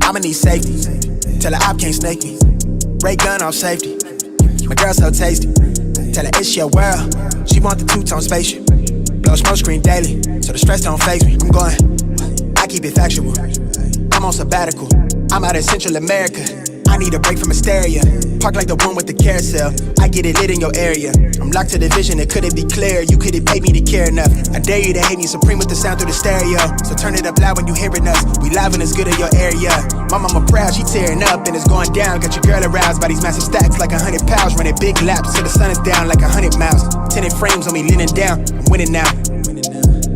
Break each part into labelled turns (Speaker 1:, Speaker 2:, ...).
Speaker 1: I'ma need safety. Tell her I can't snake me. Ray gun off safety. My girl so tasty. Tell her it's your world. She want the two-tone spaceship. Blow smoke screen daily, so the stress don't faze me. I'm going, I keep it factual. I'm on sabbatical. I'm out in Central America. I need a break from hysteria. Park like the one with the carousel. I get it lit in your area. I'm locked to the vision, it couldn't be clear. You couldn't pay me to care enough. I dare you to hate me supreme with the sound through the stereo. So turn it up loud when you hearing us. We live and it's good in your area. My mama proud, she tearing up and it's going down. Got your girl aroused by these massive stacks like 100 pounds. Running big laps till the sun is down like 100 miles. Tinted frames on me leaning down. I'm winning now.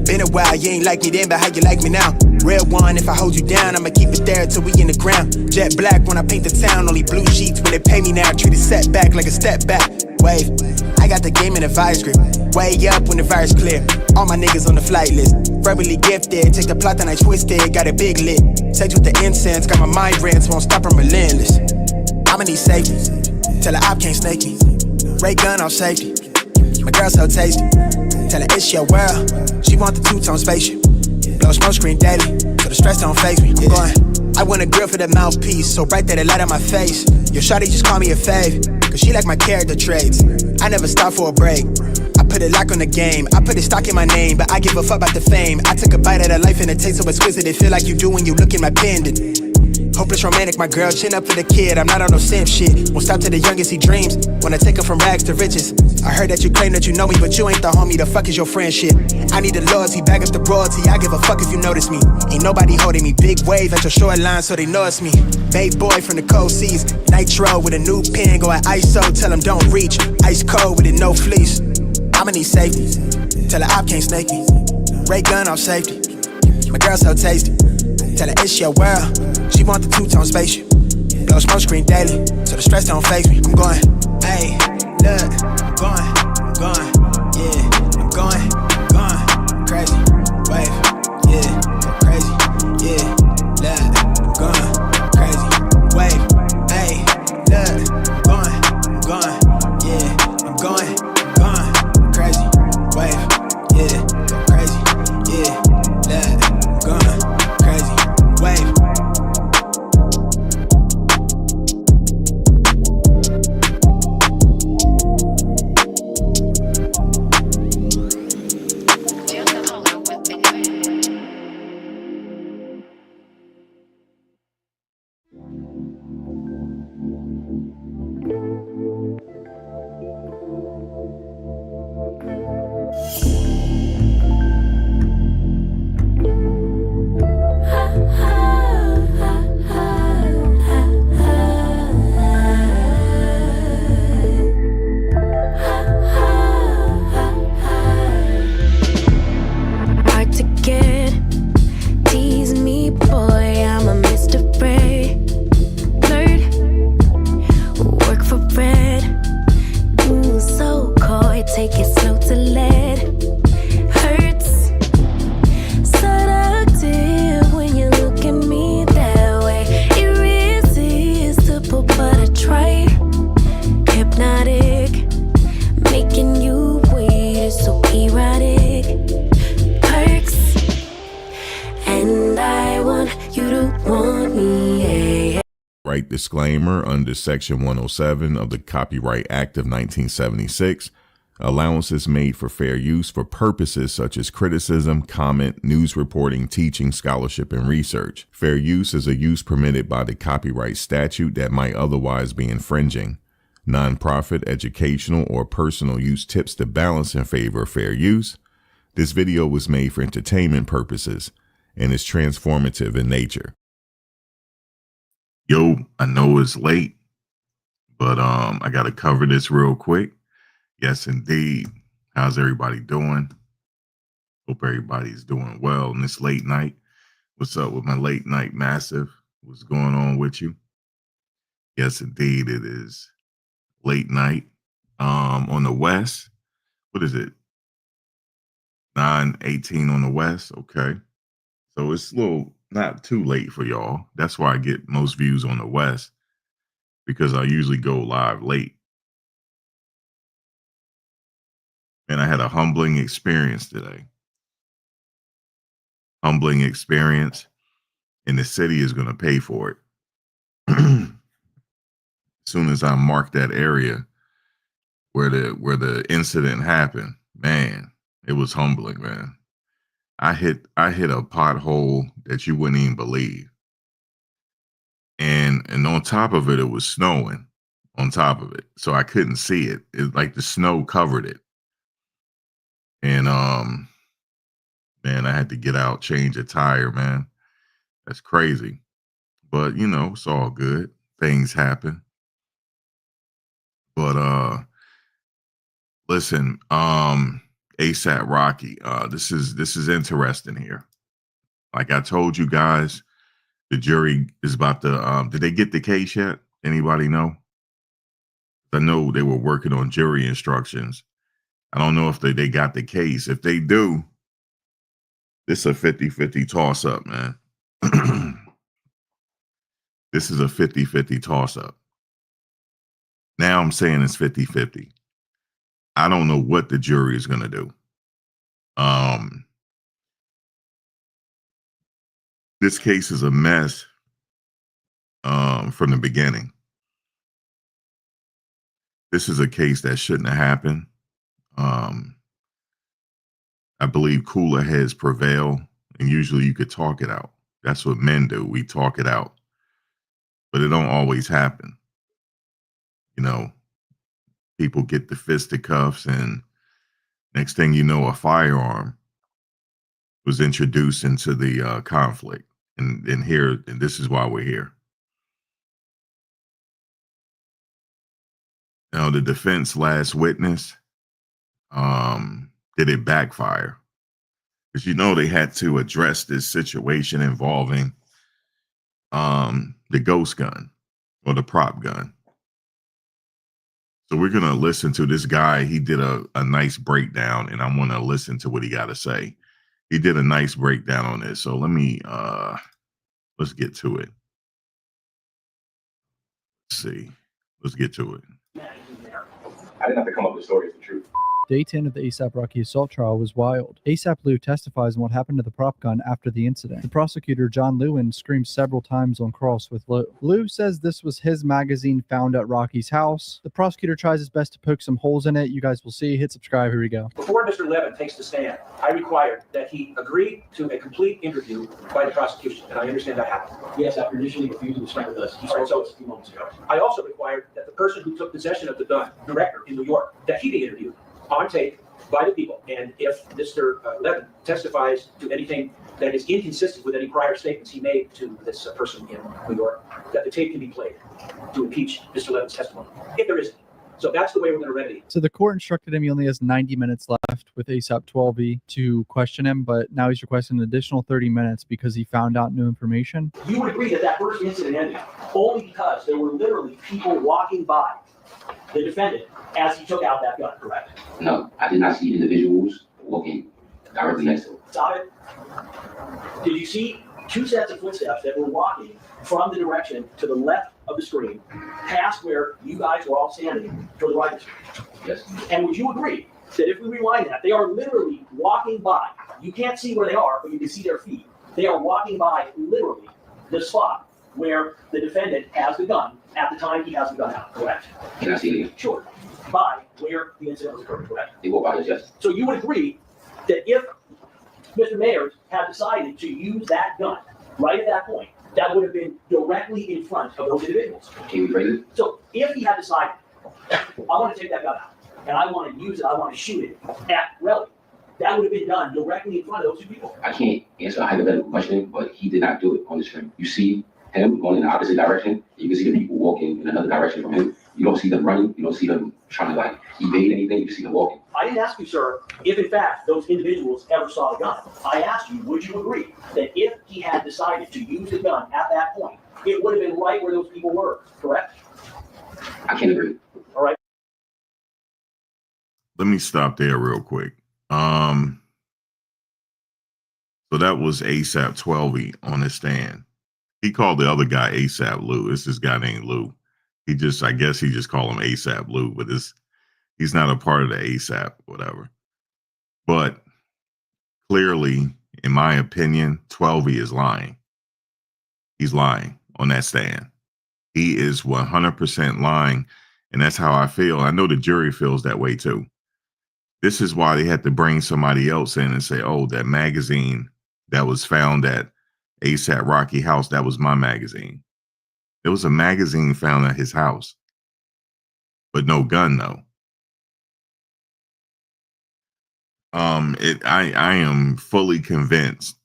Speaker 1: Been a while, you ain't like me then, but how you like me now? Real one, if I hold you down, I'ma keep it there till we in the ground. Jet black when I paint the town, only blue sheets when they pay me now. Treat it setback like a step back. Wave, I got the game in a vice grip. Way up when the virus clear. All my niggas on the flight list. Verbally gifted, take the plot and I twist it. Got it big lit. Sex with the incense, got my mind rents, won't stop, I'm relentless. I'ma need safety. Tell her I can't snake me. Ray gun off safety. My girl so tasty. Tell her it's your world. She want the two-tone spaceship. Blow smoke screen daily, so the stress don't faze me. I'm going, I want a grill for the mouthpiece, so bright that it light on my face. Your shawty just call me a fave, cause she like my character traits. I never stop for a break. I put a lock on the game, I put a stock in my name, but I give a fuck about the fame. I took a bite of the life and it tastes so exquisite. It feel like you do when you look in my pendant. Hopeless romantic, my girl, chin up for the kid. I'm not on no simp shit. Won't stop till the youngest he dreams. Wanna take him from rags to riches. I heard that you claim that you know me, but you ain't the homie. The fuck is your friendship? I need the loyalty, back up the royalty. I give a fuck if you notice me. Ain't nobody holding me. Big wave at your shoreline, so they know it's me. Babe boy from the cold seas. Nitro with a new pen, go at ISO. Tell him don't reach. Ice cold with it, no fleece. I'ma need safety. Tell her I can't snake me. Ray gun off safety. My girl so tasty. Tell her it's your world. She want the two-tone spaceship. Blow smoke screen daily, so the stress don't faze me. I'm going, hey, look, going, yeah. I'm going, crazy, wave, yeah, crazy, yeah, look, going, crazy, wave, hey, look, going, yeah. I'm going, crazy, wave, yeah, crazy, yeah, look, going, crazy, wave.
Speaker 2: Hard to get, tease me, boy, I'm a Mr. Flirt, work for bread, ooh, so coy, take it slow to lead, hurts, seductive when you look at me that way, irresistible but I try, hypnotic, making you wait is so erotic, perks, and I want you to want me, yeah.
Speaker 3: Right disclaimer under Section 107 of the Copyright Act of 1976. Allowances made for fair use for purposes such as criticism, comment, news reporting, teaching, scholarship, and research. Fair use is a use permitted by the copyright statute that might otherwise be infringing. Nonprofit, educational, or personal use tips the balance in favor of fair use. This video was made for entertainment purposes and is transformative in nature. Yo, I know it's late, but I got to cover this real quick. Yes, indeed. How's everybody doing? Hope everybody's doing well on this late night. What's up with my late night massive? What's going on with you? Yes, indeed, it is late night. On the west, what is it? 9:18 on the west. Okay, so it's a little not too late for y'all. That's why I get most views on the west, because I usually go live late. And I had a humbling experience today. Humbling experience. and the city is going to pay for it. As soon as I marked that area where the incident happened, man, it was humbling, man. I hit a pothole that you wouldn't even believe. And on top of it, it was snowing on top of it. So I couldn't see it. It like the snow covered it. And man, I had to get out, change a tire, man. That's crazy. But you know, it's all good. Things happen. But listen, ASAP Rocky, this is interesting here. Like I told you guys, the jury is about to did they get the case yet? Anybody know? I know they were working on jury instructions. I don't know if they got the case. If they do, this is a 50-50 toss-up, man. This is a 50-50 toss-up. Now I'm saying it's 50-50. I don't know what the jury is going to do. This case is a mess from the beginning. This is a case that shouldn't have happened. I believe cooler heads prevail, and usually you could talk it out. That's what men do. We talk it out. But it don't always happen. You know, people get the fisticuffs, and next thing you know, a firearm was introduced into the conflict. And this is why we're here. Now, the defense last witness, did it backfire? Because you know they had to address this situation involving the ghost gun or the prop gun. So we're going to listen to this guy. He did a nice breakdown, and I want to listen to what he got to say. He did a nice breakdown on this. So let's get to it. Let's see. Let's get to it.
Speaker 4: I didn't have to come up with stories of truth.
Speaker 5: Day 10 of the A$AP Rocky assault trial was wild. A$AP Lou testifies on what happened to the prop gun after the incident. The prosecutor, John Lewin, screams several times on cross with Lou. Lou says this was his magazine found at Rocky's house. The prosecutor tries his best to poke some holes in it. You guys will see. Hit subscribe. Here we go.
Speaker 6: Before Mr. Levin takes the stand, I required that he agree to a complete interview by the prosecution, and I understand that happened.
Speaker 7: Yes, after initially refusing to speak with us. He spoke to us a few moments ago.
Speaker 6: I also required that the person who took possession of the gun, the director in New York, that he be interviewed on tape by the people. And if Mr. Levin testifies to anything that is inconsistent with any prior statements he made to this person in New York, that the tape can be played to impeach Mr. Levin's testimony, if there isn't. So that's the way we're going to remedy.
Speaker 5: So the court instructed him he only has 90 minutes left with ASAP 12E to question him, but now he's requesting an additional 30 minutes because he found out new information.
Speaker 7: You would agree that that first incident ended only because there were literally people walking by the defendant as he took out that gun, correct?
Speaker 4: No, I did not see individuals walking directly next to him.
Speaker 7: Stop it. Did you see two sets of footsteps that were walking from the direction to the left of the screen, past where you guys were all standing for the right of the screen?
Speaker 4: Yes.
Speaker 7: And would you agree that if we rewind that, they are literally walking by? You can't see where they are, but you can see their feet. They are walking by literally the spot where the defendant has the gun at the time he has the gun out, correct?
Speaker 4: Can I see it again?
Speaker 7: Sure. By where the incident was occurring, correct?
Speaker 4: They walk by us, yes.
Speaker 7: So you would agree that if Mr. Mayers had decided to use that gun right at that point, that would have been directly in front of those individuals.
Speaker 4: Can you rephrase it?
Speaker 7: So if he had decided, I want to take that gun out, and I want to use it, I want to shoot it at Relly, that would have been done directly in front of those two people.
Speaker 4: I can't answer a hypothetical question, but he did not do it on the screen. You see him going in the opposite direction. You can see the people walking in another direction from him. You don't see them running. You don't see them trying to like evade anything. You see them walking.
Speaker 7: I didn't ask you, sir, if in fact those individuals ever saw the gun. I asked you, would you agree that if he had decided to use the gun at that point, it would have been right where those people were, correct?
Speaker 4: I can't agree.
Speaker 7: All right.
Speaker 3: Let me stop there real quick. So that was ASAP 12E on his stand. He called the other guy ASAP Lou. It's this guy named Lou. I guess he just called him ASAP Lou, but he's not a part of the ASAP, whatever. But clearly, in my opinion, 12E is lying. He's lying on that stand. He is 100% lying. And that's how I feel. I know the jury feels that way too. This is why they had to bring somebody else in and say, oh, that magazine that was found at ASAP Rocky house, that was my magazine. There was a magazine found at his house, but no gun though. I am fully convinced.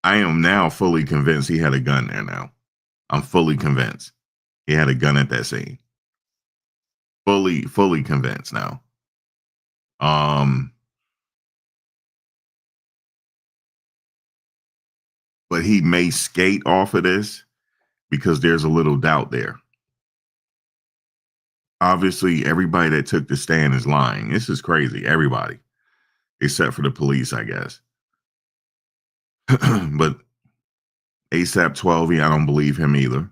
Speaker 3: I am now fully convinced he had a gun there now. I'm fully convinced he had a gun at that scene. Fully convinced now. But he may skate off of this because there's a little doubt there. Obviously, everybody that took the stand is lying. This is crazy. Everybody, except for the police, I guess. But ASAP 12, I don't believe him either.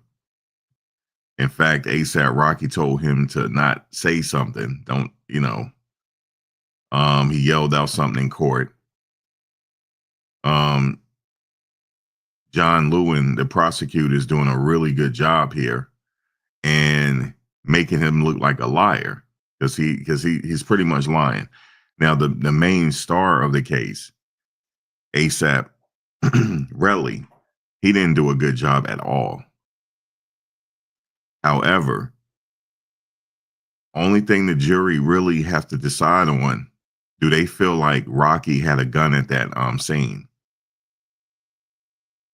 Speaker 3: In fact, ASAP Rocky told him to not say something. Don't, he yelled out something in court. John Lewin, the prosecutor, is doing a really good job here and making him look like a liar because he's pretty much lying. Now, the main star of the case, ASAP Relly, he didn't do a good job at all. However, only thing the jury really have to decide on, do they feel like Rocky had a gun at that scene?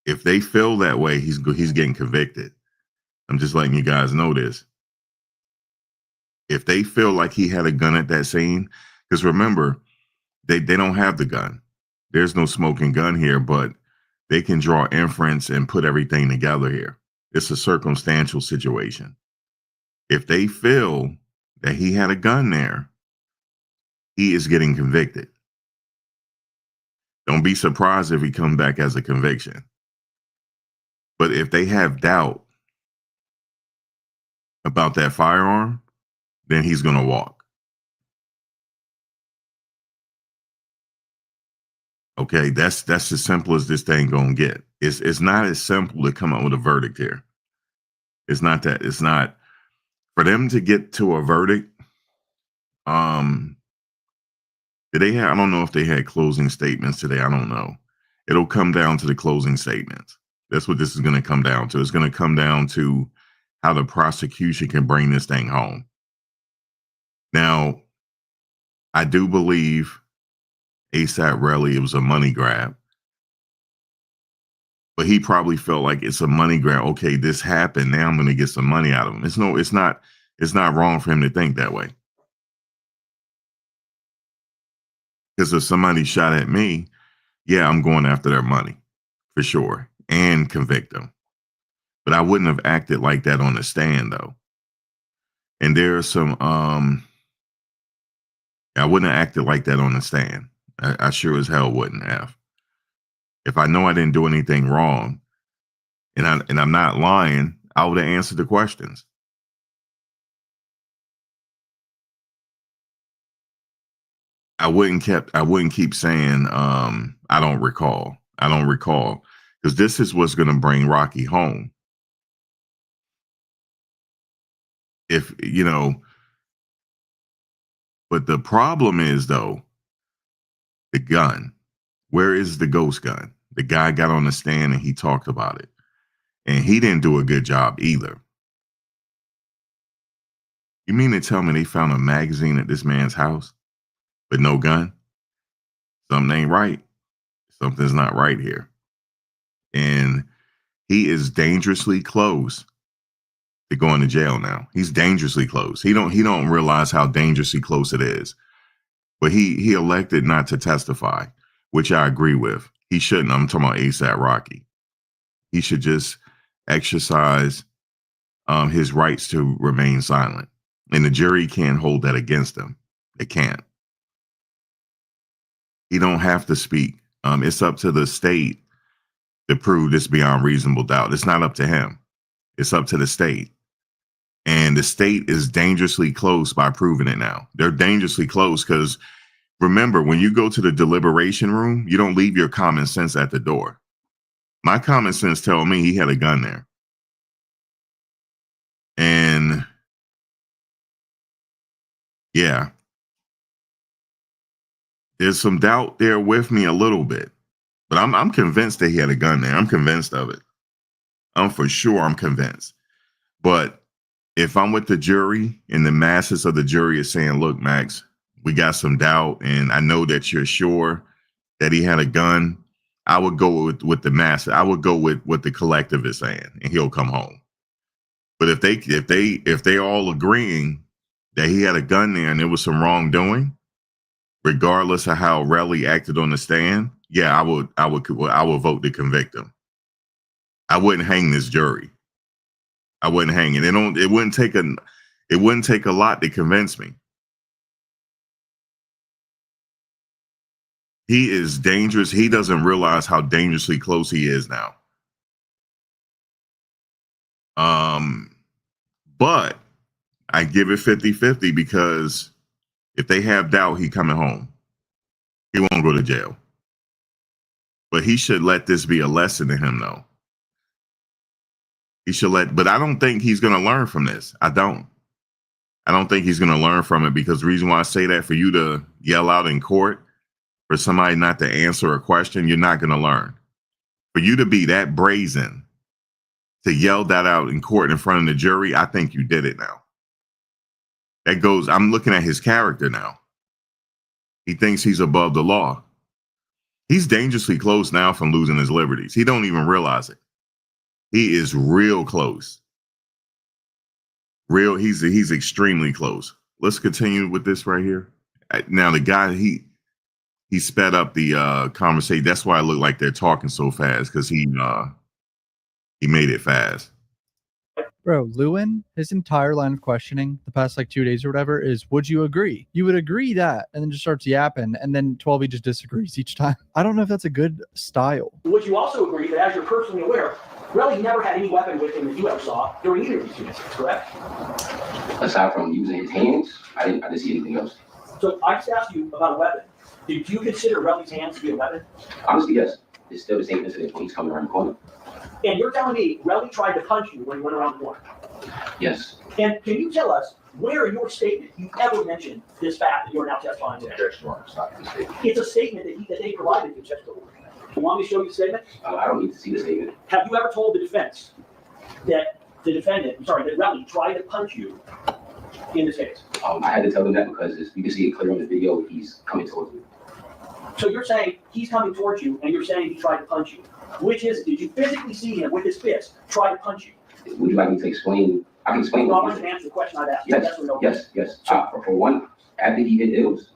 Speaker 3: If they feel that way, he's getting convicted. I'm just letting you guys know this. If they feel like he had a gun at that scene, because remember, they don't have the gun. There's no smoking gun here, but they can draw inference and put everything together here. It's a circumstantial situation. If they feel that he had a gun there, he is getting convicted. Don't be surprised if he comes back as a conviction. But if they have doubt about that firearm, then he's going to walk. Okay, that's as simple as this thing going to get. It's not as simple to come up with a verdict here. It's not that. It's not for them to get to a verdict. Did they have, I don't know if they had closing statements today. I don't know. It'll come down to the closing statements. That's what this is going to come down to. It's going to come down to how the prosecution can bring this thing home. Now, I do believe ASAP Relly, it was a money grab. But he probably felt like it's a money grab. Okay, this happened. Now I'm going to get some money out of him. It's not wrong for him to think that way. Because if somebody shot at me, yeah, I'm going after their money for sure and convict them. But I wouldn't have acted like that on the stand, though. And there are some, I wouldn't have acted like that on the stand. I sure as hell wouldn't have. If I know I didn't do anything wrong and I'm not lying, I would have answered the questions. I wouldn't keep saying, I don't recall, because this is what's going to bring Rocky home. But the problem is, though, the gun. Where is the ghost gun? The guy got on the stand and he talked about it. And he didn't do a good job either. You mean to tell me they found a magazine at this man's house, but no gun? Something ain't right. Something's not right here. And he is dangerously close to going to jail now. He's dangerously close. He don't realize how dangerously close it is. But he elected not to testify, which I agree with. He shouldn't. I'm talking about ASAP Rocky. He should just exercise his rights to remain silent. And the jury can't hold that against him. They can't. He don't have to speak. It's up to the state to prove this beyond reasonable doubt. It's not up to him. It's up to the state. And the state is dangerously close by proving it now. They're dangerously close because remember, when you go to the deliberation room, you don't leave your common sense at the door. My common sense tell me he had a gun there. And yeah, there's some doubt there with me a little bit, but I'm convinced that he had a gun there. I'm convinced of it. I'm convinced. But if I'm with the jury and the masses of the jury is saying, look, Max, we got some doubt, and I know that you're sure that he had a gun, I would go with the masses. I would go with what the collective is saying, and he'll come home. But if they all agreeing that he had a gun there and there was some wrongdoing, regardless of how Relly acted on the stand, yeah, I would vote to convict him. I wouldn't hang this jury. I wouldn't hang it. It wouldn't take a lot to convince me. He is dangerous. He doesn't realize how dangerously close he is now. But I give it 50-50 because if they have doubt, he coming home. He won't go to jail. But he should let this be a lesson to him, though. But I don't think he's going to learn from this. I don't think he's going to learn from it, because the reason why I say that, for you to yell out in court, for somebody not to answer a question, you're not going to learn. For you to be that brazen, to yell that out in court in front of the jury, I think you did it now. I'm looking at his character now. He thinks he's above the law. He's dangerously close now from losing his liberties. He don't even realize it. He is real close. He's extremely close. Let's continue with this right here. Now the guy, he sped up the conversation. That's why it looked like they're talking so fast, because he made it fast.
Speaker 5: Bro, Lewin, his entire line of questioning the past 2 days or whatever is, would you agree? You would agree that, and then just starts yapping, and then 12 just disagrees each time. I don't know if that's a good style.
Speaker 7: Would you also agree that, as you're personally aware, Relly never had any weapon with him that you ever saw during either of these two incidents, correct?
Speaker 4: Aside from using his hands, I didn't see anything else.
Speaker 7: So I just asked you about a weapon. Did you consider Relly's hands to be a weapon?
Speaker 4: Honestly, yes. It's still the same incident when he's coming around the corner.
Speaker 7: And you're telling me Relly tried to punch you when he went around the corner? Yes. And can you tell us where in your statement you ever mentioned this fact that you're now testifying to? It's a statement that they provided you. You want me to show you the statement?
Speaker 4: I don't need to see the statement.
Speaker 7: Have you ever told the defense that that Relly tried to punch you in this case?
Speaker 4: I had to tell them that because you can see it clear on the video. He's coming towards me.
Speaker 7: So you're saying he's coming towards you, and you're saying he tried to punch you. Which is, did you physically see him with his fist try to punch you?
Speaker 4: Would you like me to explain? I can explain.
Speaker 7: No, I want you to answer the question I've asked.
Speaker 4: Yes, yes. For one, after he hit Ills,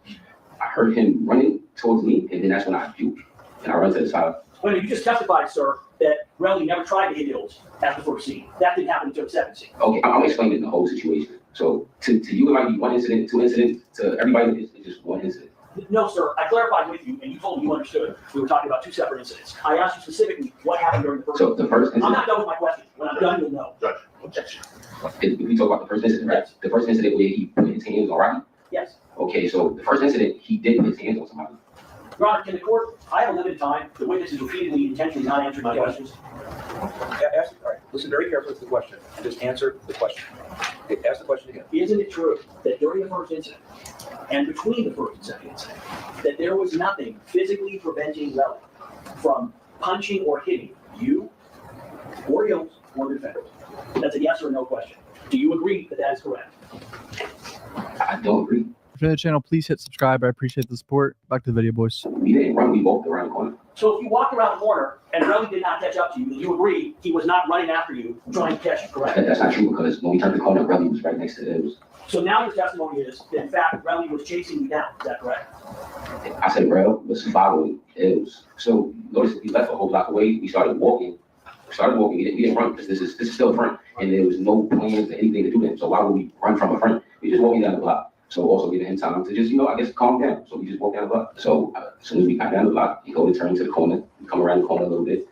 Speaker 4: I heard him running towards me, and then that's when I juked, and I run to the side.
Speaker 7: Well, you just testified, sir, that Relly never tried to hit Ills at the first scene. That didn't happen until the second scene.
Speaker 4: Okay, I'm explaining the whole situation. So to you, it might be one incident, two incidents. To everybody, it's just one incident.
Speaker 7: No, sir. I clarified with you, and you told me you understood. We were talking about two separate incidents. I asked you specifically what happened during the first.
Speaker 4: So the first incident.
Speaker 7: I'm not done with my question. When I'm done, you'll know.
Speaker 4: Judge, objection. If we talk about the first incident, right?
Speaker 7: Yes.
Speaker 4: The first incident where he put his hands on Rocky.
Speaker 7: Yes.
Speaker 4: Okay, so the first incident, he did put his hands on somebody.
Speaker 7: Your Honor, can the court? I have a limited time. The witness is repeatedly intentionally not answering my questions.
Speaker 6: All right. Listen very carefully to the question and just answer the question. Okay, ask the question again.
Speaker 7: Isn't it true that during the first incident and between the first and second incident, that there was nothing physically preventing Relly from punching or hitting you or Ills or the defendant? That's a yes or no question. Do you agree that that is correct?
Speaker 4: I don't agree.
Speaker 5: If you're new to the channel, please hit subscribe. I appreciate the support. Back to the video, boys.
Speaker 4: We didn't run. We walked around the corner.
Speaker 7: So if you walked around the corner and Relly did not catch up to you, then you agree he was not running after you, trying to catch you, correct?
Speaker 4: That's not true, because when we turned the corner, Relly was right next to Ills.
Speaker 7: So now your testimony is that, in fact, Relly was chasing you down. Is that correct?
Speaker 4: I said, Rel was following Ills. So notice we left a whole block away. We started walking. We didn't run, because this is still a front, and there was no plans or anything to do with him. So why would we run from a front? We just walking down the block. So also giving him time to just, I guess, calm down. So we just walk down the block. So as soon as we got down the block, he go to turn to the corner, we come around the corner a little bit.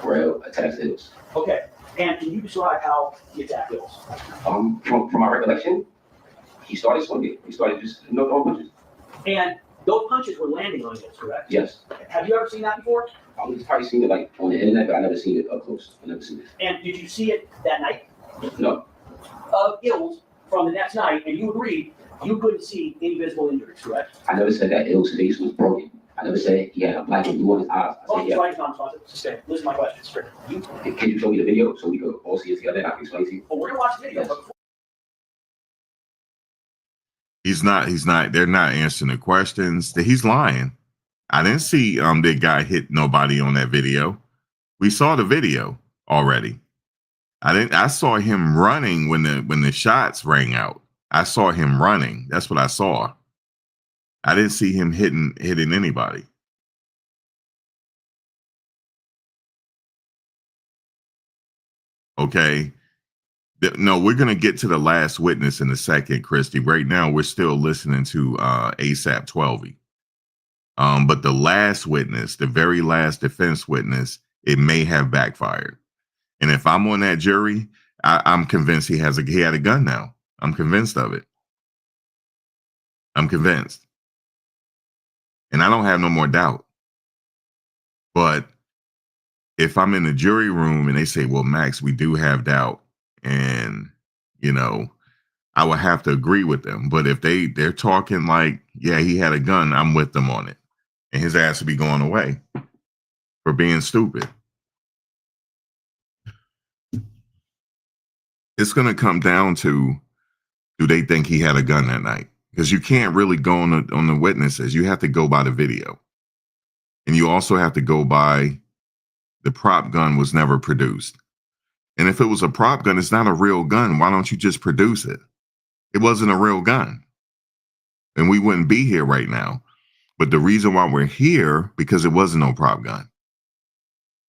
Speaker 4: Rel attacks Ills.
Speaker 7: Okay. And can you describe how he attacked Ills?
Speaker 4: From my recollection, he started swinging. He started just throwing punches.
Speaker 7: And Those punches were landing on Hills, correct?
Speaker 4: Yes.
Speaker 7: Have you ever seen that before?
Speaker 4: I've probably seen it like on the internet, but I never seen it up close. I never seen it.
Speaker 7: And did you see it that night?
Speaker 4: No.
Speaker 7: Of Hills from the next night, and you agreed you couldn't see any visible injuries, correct?
Speaker 4: I never said that Ill's face was broken. I never said he had a black and blue on his eyes. I
Speaker 7: Oh,
Speaker 4: said, yeah.
Speaker 7: right, non-responsive. Sustain. Listen to my question. Straight.
Speaker 4: Can you show me the video so we could all see it together and I can explain to you?
Speaker 7: Well, we're gonna watch the video.
Speaker 4: Yes.
Speaker 7: But
Speaker 3: He's not, they're not answering the questions. He's lying. I didn't see that guy hit nobody on that video. We saw the video already. I saw him running when the shots rang out. I saw him running. That's what I saw. I didn't see him hitting anybody. Okay. No, we're going to get to the last witness in a second, Christy. Right now, we're still listening to ASAP 12. But the last witness, the very last defense witness, it may have backfired. And if I'm on that jury, I'm convinced he had a gun now. I'm convinced of it. I'm convinced. And I don't have no more doubt. But if I'm in the jury room and they say, well, Max, we do have doubt. And, I would have to agree with them. But if they're talking like, yeah, he had a gun, I'm with them on it. And his ass would be going away for being stupid. It's going to come down to, do they think he had a gun that night? Because you can't really go on the witnesses. You have to go by the video. And you also have to go by the prop gun was never produced. And if it was a prop gun, it's not a real gun. Why don't you just produce it? It wasn't a real gun. And we wouldn't be here right now. But the reason why we're here, because it wasn't no prop gun.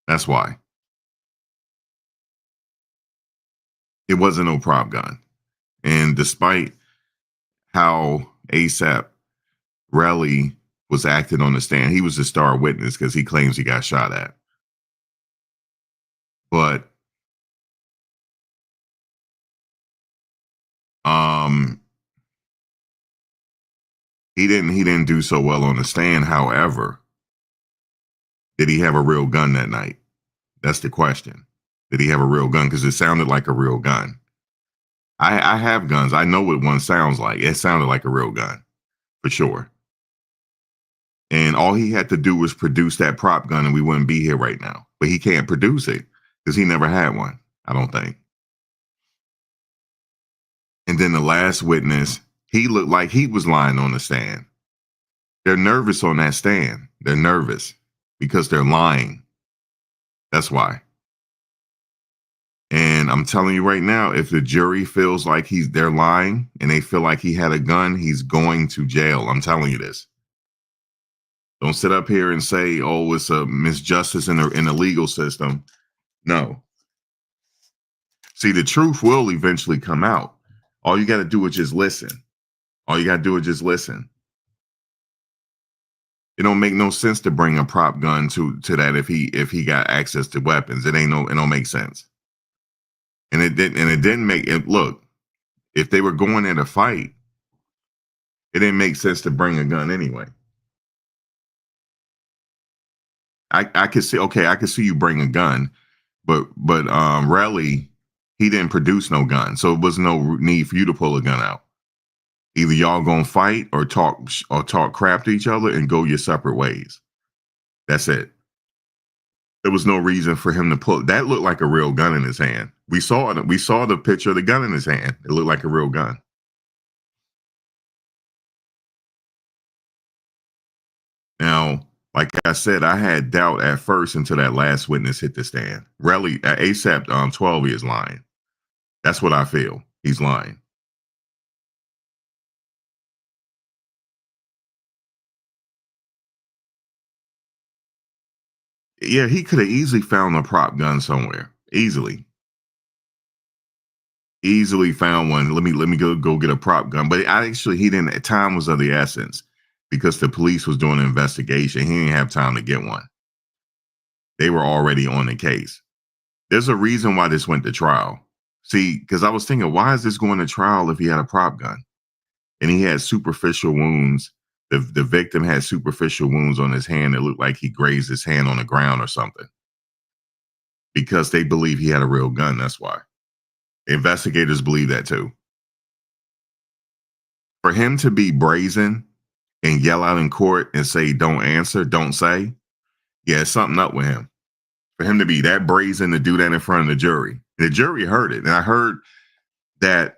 Speaker 3: That's why. It wasn't no prop gun. And despite how ASAP Relly was acting on the stand, he was a star witness because he claims he got shot at. But he didn't do so well on the stand. However, did he have a real gun that night? That's the question. Did he have a real gun? Because it sounded like a real gun. I have guns. I know what one sounds like. It sounded like a real gun, for sure. And all he had to do was produce that prop gun and we wouldn't be here right now. But he can't produce it because he never had one, I don't think. And then the last witness, he looked like he was lying on the stand. They're nervous on that stand. They're nervous because they're lying. That's why. And I'm telling you right now, if the jury feels like they're lying and they feel like he had a gun, he's going to jail. I'm telling you this. Don't sit up here and say, oh, it's a misjustice in the legal system. No. See, the truth will eventually come out. All you got to do is just listen. All you got to do is just listen. It don't make no sense to bring a prop gun to that if he got access to weapons. It don't make sense. And it didn't make it look, if they were going in a fight, it didn't make sense to bring a gun anyway. I could see you bring a gun, but Relly, he didn't produce no gun. So it was no need for you to pull a gun out. Either y'all gonna fight or talk crap to each other and go your separate ways. That's it. There was no reason for him to pull. That looked like a real gun in his hand. We saw it. We saw the picture of the gun in his hand. It looked like a real gun. Now, like I said, I had doubt at first until that last witness hit the stand. Relly, ASAP 12 is lying. That's what I feel. He's lying. Yeah, he could have easily found a prop gun somewhere. Easily found one. Let me go get a prop gun. But he didn't. Time was of the essence because the police was doing an investigation. He didn't have time to get one. They were already on the case. There's a reason why this went to trial. See, because I was thinking, why is this going to trial if he had a prop gun? And he had superficial wounds. The victim had superficial wounds on his hand that looked like he grazed his hand on the ground or something. Because they believe he had a real gun, that's why. Investigators believe that too. For him to be brazen and yell out in court and say, don't answer, don't say, yeah, it's something up with him. For him to be that brazen to do that in front of the jury heard it. And I heard that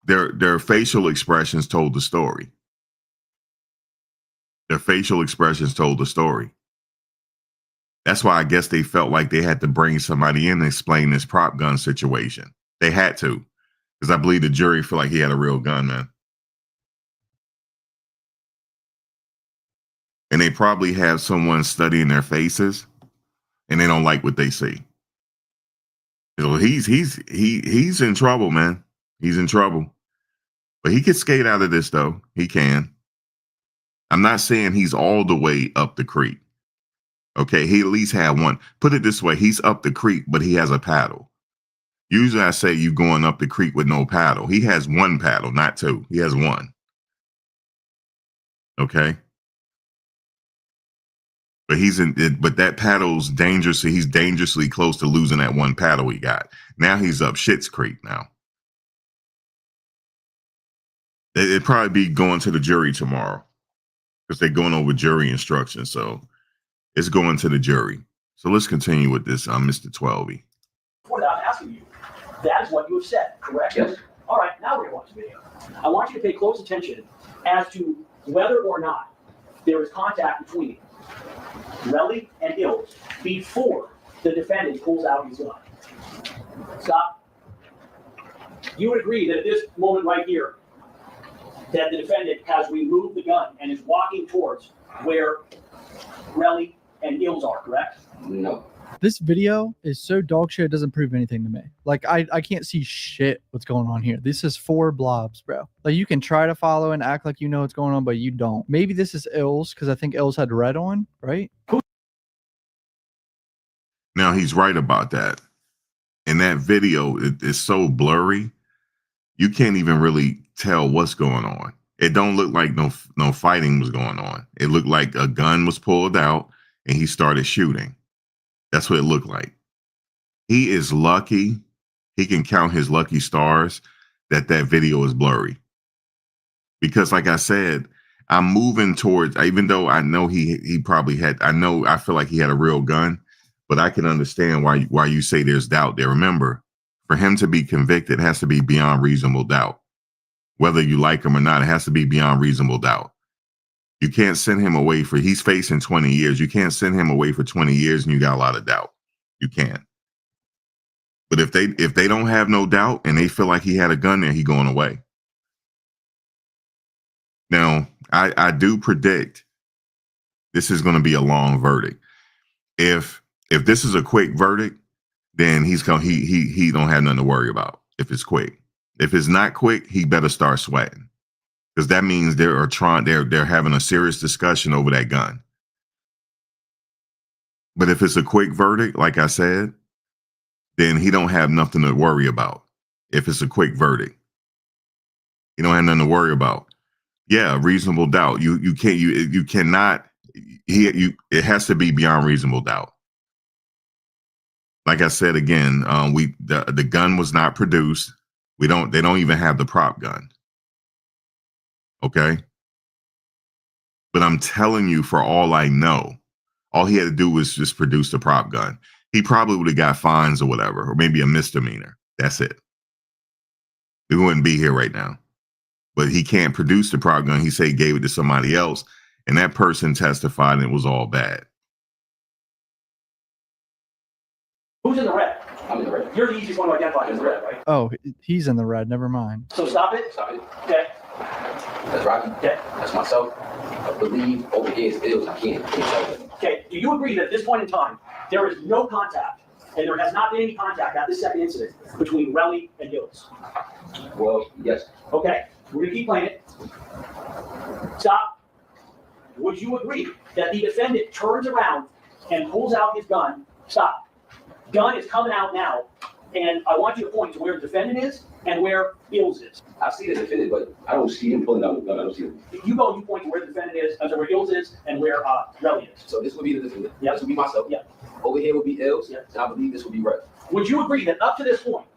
Speaker 3: their facial expressions told the story. Their facial expressions told the story. That's why I guess they felt like they had to bring somebody in and explain this prop gun situation. They had to, because I believe the jury feel like he had a real gun, man. And they probably have someone studying their faces, and they don't like what they see. So he's in trouble, man. He's in trouble. But he can skate out of this, though. He can. I'm not saying he's all the way up the creek. Okay, he at least had one. Put it this way, he's up the creek, but he has a paddle. Usually I say you going up the creek with no paddle. He has one paddle, not two. He has one. Okay. But but that paddle's dangerous. He's dangerously close to losing that one paddle he got. Now he's up Schitt's Creek now. It'd probably be going to the jury tomorrow because they're going over jury instructions. So it's going to the jury. So let's continue with this, Mr. 12E.
Speaker 7: Without asking you, that is what you have said, correct?
Speaker 4: Yes.
Speaker 7: All right, now we're going to watch the video. I want you to pay close attention as to whether or not there is contact between Relly and Ills before the defendant pulls out his gun. Stop. You would agree that at this moment right here, that the defendant has removed the gun and is walking towards where Relly and Ills are, correct?
Speaker 4: No.
Speaker 5: This video is so dog shit, it doesn't prove anything to me. Like, I can't see shit what's going on here. This is 4 blobs, bro. Like, you can try to follow and act like you know what's going on, but you don't. Maybe this is Ills, because I think Ills had red on, right?
Speaker 3: Now, he's right about that. In that video, it's so blurry, you can't even really tell what's going on. It don't look like no fighting was going on. It looked like a gun was pulled out and he started shooting. That's what it looked like. He is lucky. He can count his lucky stars that video is blurry. Because like I said, I'm moving towards, even though I know he probably had, I feel like he had a real gun, but I can understand why you say there's doubt there. Remember, for him to be convicted, it has to be beyond reasonable doubt. Whether you like him or not, it has to be beyond reasonable doubt. You can't send him away he's facing 20 years. You can't send him away for 20 years and you got a lot of doubt. You can't. But if they don't have no doubt and they feel like he had a gun there, he going away. Now, I do predict this is going to be a long verdict. If this is a quick verdict, then he don't have nothing to worry about if it's quick. If it's not quick, he better start sweating. Because that means they're having a serious discussion over that gun. But if it's a quick verdict, like I said, then he don't have nothing to worry about. If it's a quick verdict, he don't have nothing to worry about. Yeah, reasonable doubt. You cannot. It has to be beyond reasonable doubt. Like I said again, the gun was not produced. They don't even have the prop gun. Okay. But I'm telling you, for all I know, all he had to do was just produce the prop gun. He probably would have got fines or whatever, or maybe a misdemeanor. That's it. We wouldn't be here right now. But he can't produce the prop gun. He said he gave it to somebody else, and that person testified and it was all bad.
Speaker 7: Who's in the red?
Speaker 4: I'm in the red.
Speaker 7: You're the easiest one to identify as the red, right?
Speaker 5: Oh, he's in the red. Never mind.
Speaker 7: So stop it.
Speaker 4: Stop it.
Speaker 7: Okay.
Speaker 4: That's Rocky.
Speaker 7: Okay.
Speaker 4: That's myself. I believe over here is Ills. I can't tell you.
Speaker 7: Okay. Do you agree that at this point in time, there is no contact, and there has not been any contact at this second incident between Relly and Ills?
Speaker 4: Well, yes.
Speaker 7: Okay. We're going to keep playing it. Stop. Would you agree that the defendant turns around and pulls out his gun? Stop. Gun is coming out now And I want you to point to where the defendant is and where Ills is.
Speaker 4: I see the defendant, but I don't see him pulling out the gun. I don't see him.
Speaker 7: If you go and you point to where the defendant is, where Ills is, and where Relly is.
Speaker 4: So this would be the defendant.
Speaker 7: Yeah.
Speaker 4: This would be myself.
Speaker 7: Yeah.
Speaker 4: Over here would be Ills.
Speaker 7: Yeah.
Speaker 4: And I believe this would be Red.
Speaker 7: Would you agree that up to this point,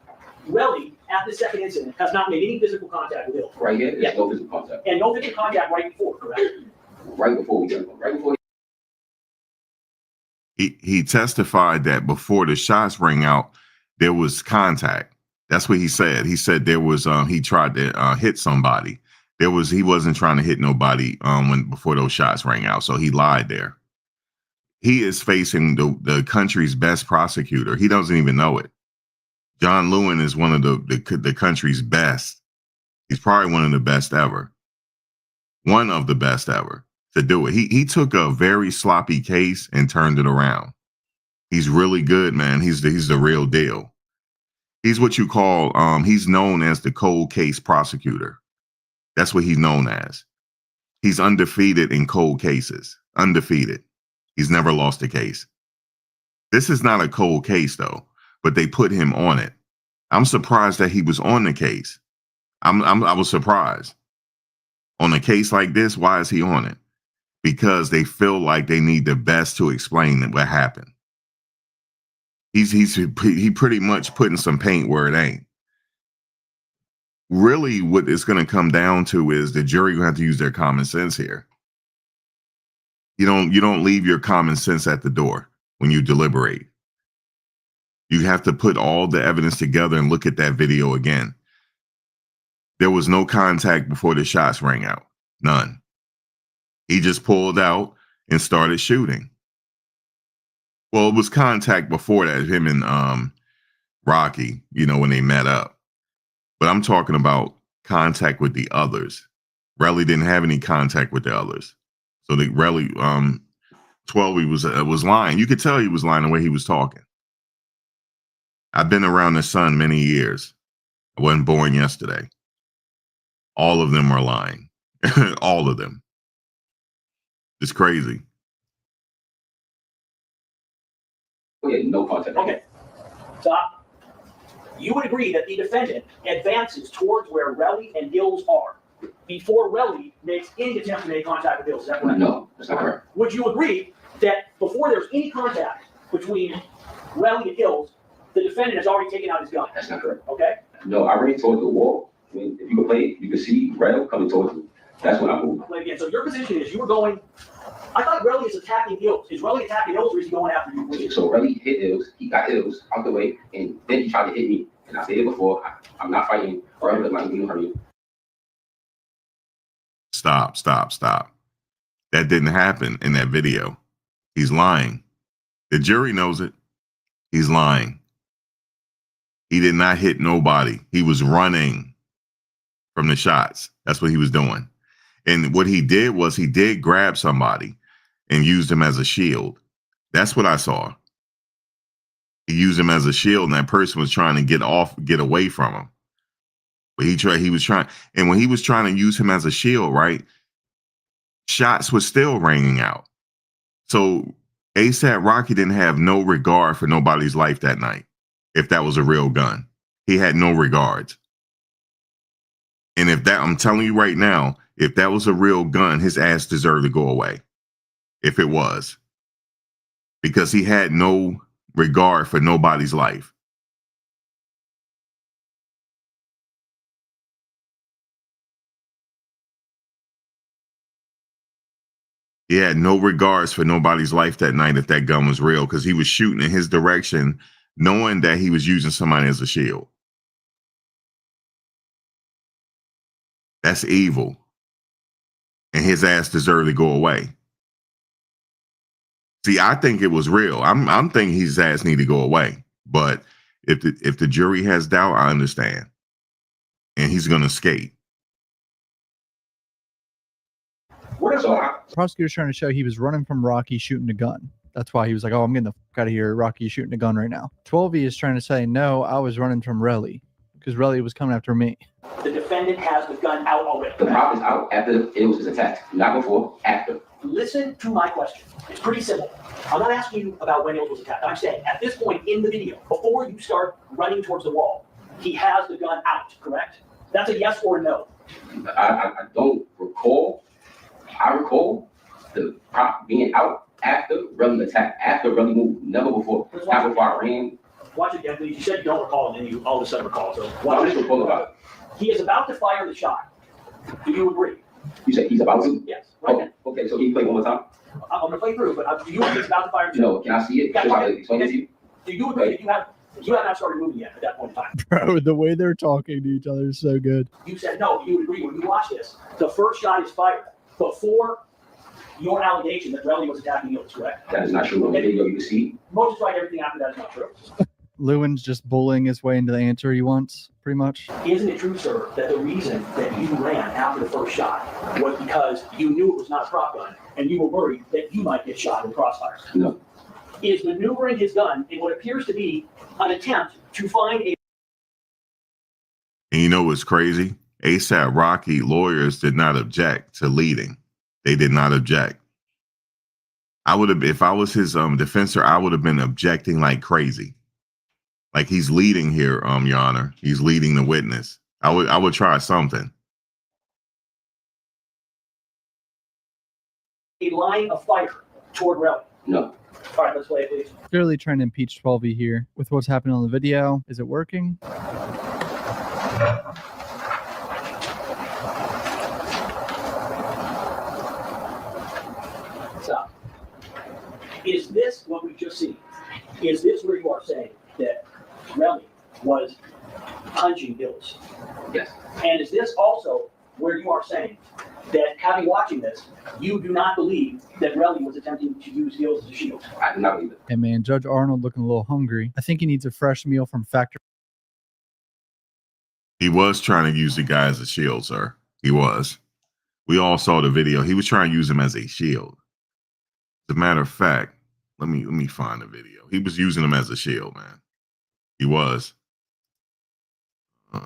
Speaker 7: Relly, at the second incident, has not made any physical contact with Ills?
Speaker 4: Right here, there's
Speaker 7: Yeah.
Speaker 4: no physical contact.
Speaker 7: And no physical contact right before, correct?
Speaker 4: Right before
Speaker 3: He testified that before the shots rang out, there was contact. That's what he said. He said there was he tried to hit somebody. He wasn't trying to hit nobody before those shots rang out. So he lied there. He is facing the country's best prosecutor. He doesn't even know it. John Lewin is one of the country's best. He's probably one of the best ever. One of the best ever to do it. He took a very sloppy case and turned it around. He's really good, man. He's the real deal. He's what you call, he's known as the cold case prosecutor. That's what he's known as. He's undefeated in cold cases. Undefeated. He's never lost a case. This is not a cold case, though, but they put him on it. I'm surprised that he was on the case. I was surprised. On a case like this, why is he on it? Because they feel like they need the best to explain what happened. He pretty much putting some paint where it ain't. Really, what it's going to come down to is the jury going to have to use their common sense here. You don't leave your common sense at the door when you deliberate. You have to put all the evidence together and look at that video again. There was no contact before the shots rang out. None. He just pulled out and started shooting. Well, it was contact before that, him and Rocky, when they met up. But I'm talking about contact with the others. Relly didn't have any contact with the others. So Relly, 12 was lying. You could tell he was lying the way he was talking. I've been around the sun many years. I wasn't born yesterday. All of them are lying. All of them. It's crazy.
Speaker 4: Yeah, no contact.
Speaker 7: Okay. So you would agree that the defendant advances towards where Relly and Ills are before Relly makes any attempt to make contact with Ills. Is that correct?
Speaker 4: No, that's not correct.
Speaker 7: Would you agree that before there's any contact between Relly and Ills, the defendant has already taken out his gun?
Speaker 4: That's not correct.
Speaker 7: Okay.
Speaker 4: No, I ran towards the wall. I mean, if you could play it, you could see Red coming towards me. That's when I moved.
Speaker 7: Again, so your position is you were going. I thought Relly is attacking Ills. Is Relly attacking Ills, or is he going after you?
Speaker 4: So Relly hit Ills. He got Ills out the way, and then he tried to hit me. And I said it before. I'm not fighting. Or I'm not going to hurt you.
Speaker 3: Stop. That didn't happen in that video. He's lying. The jury knows it. He's lying. He did not hit nobody. He was running from the shots. That's what he was doing. And what he did was he did grab somebody and used him as a shield. That's what I saw. He used him as a shield, and that person was trying to get away from him. But he was trying, and when he was trying to use him as a shield, right, shots were still ringing out. So ASAP Rocky didn't have no regard for nobody's life that night. If that was a real gun, he had no regards. And I'm telling you right now, if that was a real gun, his ass deserved to go away. If it was. Because he had no regard for nobody's life. He had no regards for nobody's life that night if that gun was real, because he was shooting in his direction, knowing that he was using somebody as a shield. That's evil. And his ass deserved to go away. See, I think it was real. I'm thinking his ass need to go away. But if the jury has doubt, I understand. And he's gonna skate.
Speaker 5: The prosecutor's trying to show he was running from Rocky shooting a gun. That's why he was like, oh, I'm getting the fuck out of here. Rocky shooting a gun right now. 12E is trying to say, no, I was running from Relly. because Relly was coming after me.
Speaker 7: The defendant has the gun out already.
Speaker 4: The prop is out after it was attacked, not before, after.
Speaker 7: Listen to my question. It's pretty simple. I'm not asking you about when it was attacked. I'm saying at this point in the video, before you start running towards the wall, he has the gun out, correct? That's a yes or a no.
Speaker 4: I don't recall. I recall the prop being out after Relly attacked, after Relly moved, never before. Not before I ran.
Speaker 7: Watch it again, please. You said you don't recall, and then you all of a sudden recall. So
Speaker 4: I'm
Speaker 7: watch
Speaker 4: just
Speaker 7: it.
Speaker 4: recall about it.
Speaker 7: He is about to fire the shot. Do you agree?
Speaker 4: You said he's about to?
Speaker 7: Yes. Right
Speaker 4: Oh,
Speaker 7: now.
Speaker 4: okay, so can you play one more time?
Speaker 7: I'm going to play through, but do you agree he's about to fire the shot?
Speaker 4: No, can I see it?
Speaker 7: Yeah,
Speaker 4: Should I
Speaker 7: okay.
Speaker 4: explain it to you?
Speaker 7: Do you agree that you have not started moving yet at that point in time?
Speaker 5: Bro, the way they're talking to each other is so good.
Speaker 7: You said no. You would agree when you watch this. The first shot is fired before your allegation that Relly was attacking you is correct.
Speaker 4: That is not true. On the video, you can see.
Speaker 7: Moses tried everything after that is not true.
Speaker 5: Lewin's just bullying his way into the answer he wants, pretty much.
Speaker 7: Isn't it true, sir, that the reason that you ran after the first shot was because you knew it was not a prop gun and you were worried that you might get shot in the crossfire?
Speaker 4: No.
Speaker 7: Is maneuvering his gun in what appears to be an attempt to find a
Speaker 3: And you know what's crazy? ASAP Rocky lawyers did not object to leading. They did not object. I would have, if I was his defensor, I would have been objecting like crazy. Like he's leading here, Your Honor. He's leading the witness. I would try something.
Speaker 7: line of fire toward Relly?
Speaker 4: No.
Speaker 7: All right, let's play it, please.
Speaker 5: Clearly trying to impeach 12E here with what's happening on the video. Is it working?
Speaker 7: Stop. Is this what we just seen? Is this where you are saying that Relly was punching Bills?
Speaker 4: Yes.
Speaker 7: And is this also where you are saying that, having watching this, you do not believe that Relly was attempting to use Bills as a shield?
Speaker 4: I do not believe it.
Speaker 5: Hey man, Judge Arnold looking a little hungry. I think he needs a fresh meal from Factory.
Speaker 3: He was trying to use the guy as a shield, sir. He was. We all saw the video. He was trying to use him as a shield. As a matter of fact, let me find the video. He was using him as a shield, man. He was. All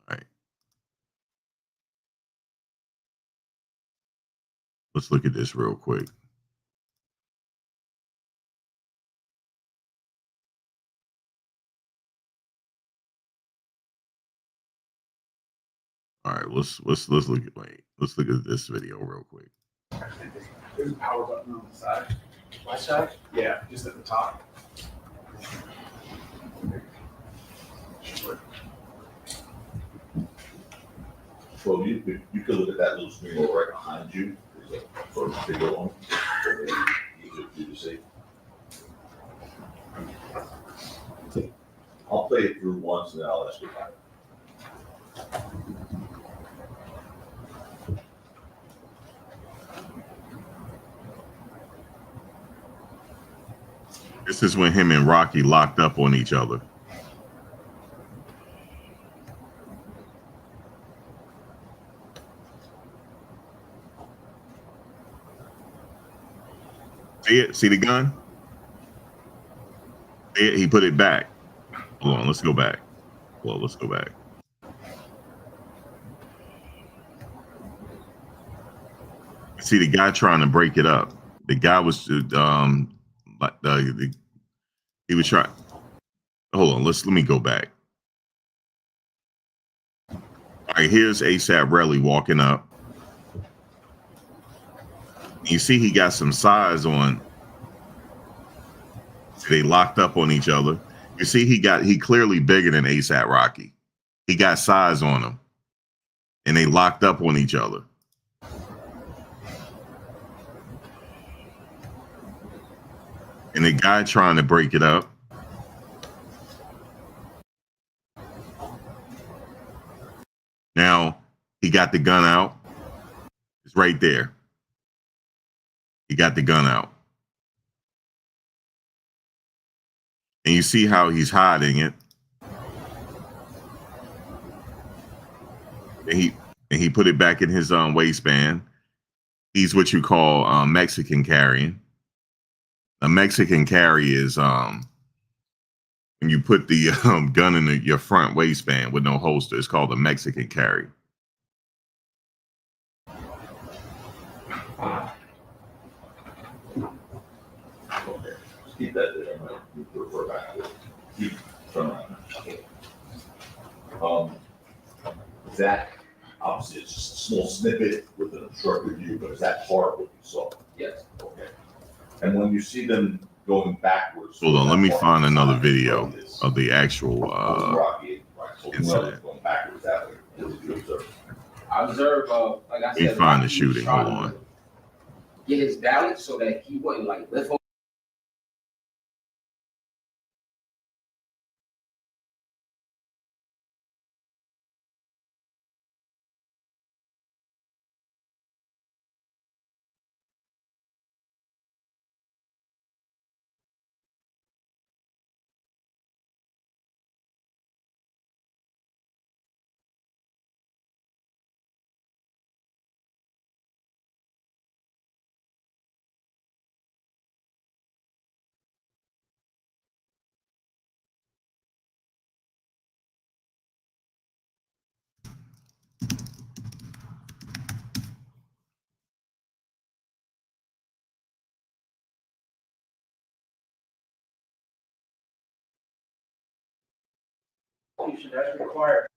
Speaker 3: right. Let's look at this real quick. All right, let's look at this video real quick.
Speaker 8: There's a power button on the side. My side? Yeah, just at the top.
Speaker 9: Well, you could look at that little screen over right behind you. There's a sort of video on. Easier for you to see. I'll play it through once and then I'll ask you about it.
Speaker 3: This is when him and Rocky locked up on each other. See it? See the gun? See it? He put it back. Hold on, let's go back. Well, let's go back. See the guy trying to break it up. The guy was he was trying. Hold on, let me go back. All right, here's ASAP Relly walking up. You see he got some size on. They locked up on each other. You see he clearly bigger than ASAP Rocky. He got size on him. And they locked up on each other. And the guy trying to break it up. Now he got the gun out. It's right there. He got the gun out. And you see how he's hiding it. And he put it back in his waistband. He's what you call Mexican carrying. A Mexican carry is when you put the gun in your front waistband with no holster. It's called a Mexican carry.
Speaker 9: Okay. Keep that there. I'm gonna refer back to it. Keep turn around. Okay. That obviously it's just a small snippet with an obstructed view, but is that part of what you saw?
Speaker 4: Yes.
Speaker 9: Okay. And when you see them going backwards,
Speaker 3: Hold on, let me find another
Speaker 9: side,
Speaker 3: video
Speaker 9: this
Speaker 3: of the actual
Speaker 9: Rocky, right? So
Speaker 3: incident.
Speaker 9: going backwards that way. What did you observe?
Speaker 4: I observed, like I
Speaker 3: Let me
Speaker 4: said,
Speaker 3: find the
Speaker 4: Rocky
Speaker 3: shooting.
Speaker 4: trying
Speaker 3: Hold on.
Speaker 4: to get his balance so that he wouldn't like lift over.
Speaker 6: That's required.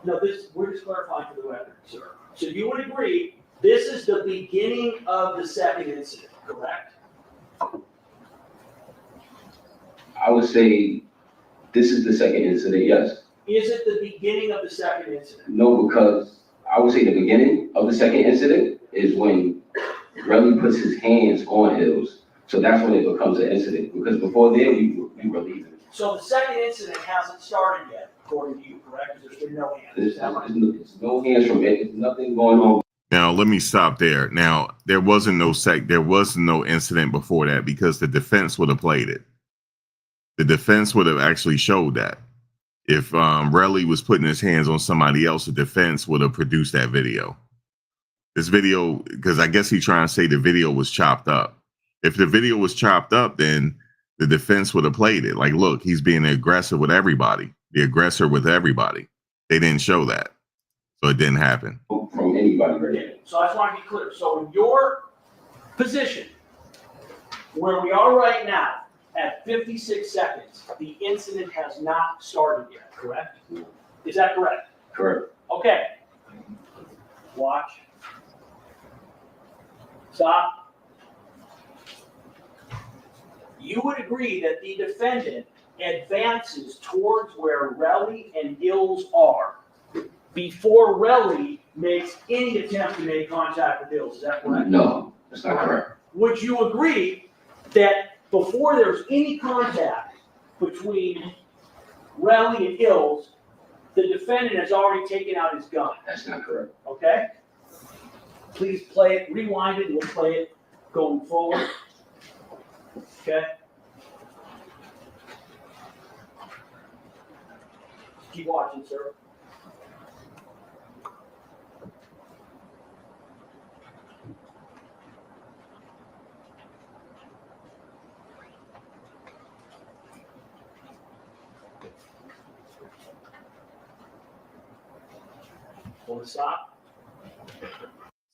Speaker 6: No, we're just clarifying for the record, sir. So you would agree, this is the beginning of the second incident, correct?
Speaker 4: I would say this is the second incident, yes.
Speaker 6: Is it the beginning of the second incident?
Speaker 4: No, because I would say the beginning of the second incident is when Relly puts his hands on Hills. So that's when it becomes an incident. Because before then, we were leaving.
Speaker 6: So the second incident hasn't started yet, according to you, correct? There's been no hands.
Speaker 4: There's no hands from it. There's nothing going on.
Speaker 3: Now let me stop there. Now there was no incident before that because the defense would have played it. The defense would have actually showed that. If Relly was putting his hands on somebody else, the defense would have produced that video. This video, because I guess he's trying to say the video was chopped up. If the video was chopped up, then the defense would have played it. Like, look, he's being aggressive with everybody. The aggressor with everybody. They didn't show that. So it didn't happen.
Speaker 4: From anybody right now.
Speaker 6: So I just want to be clear. So in your position, where we are right now, at 56 seconds, the incident has not started yet, correct? Is that correct?
Speaker 4: Correct.
Speaker 6: Okay. Watch. Stop. You would agree that the defendant advances towards where Relly and Ills are before Relly makes any attempt to make contact with Ills. Is that correct?
Speaker 4: No, that's not correct.
Speaker 6: Would you agree that before there's any contact between Relly and Ills, the defendant has already taken out his gun?
Speaker 4: That's not correct.
Speaker 6: Okay? Please play it, rewind it, we'll play it going forward. Okay? Keep watching, sir. Want to stop?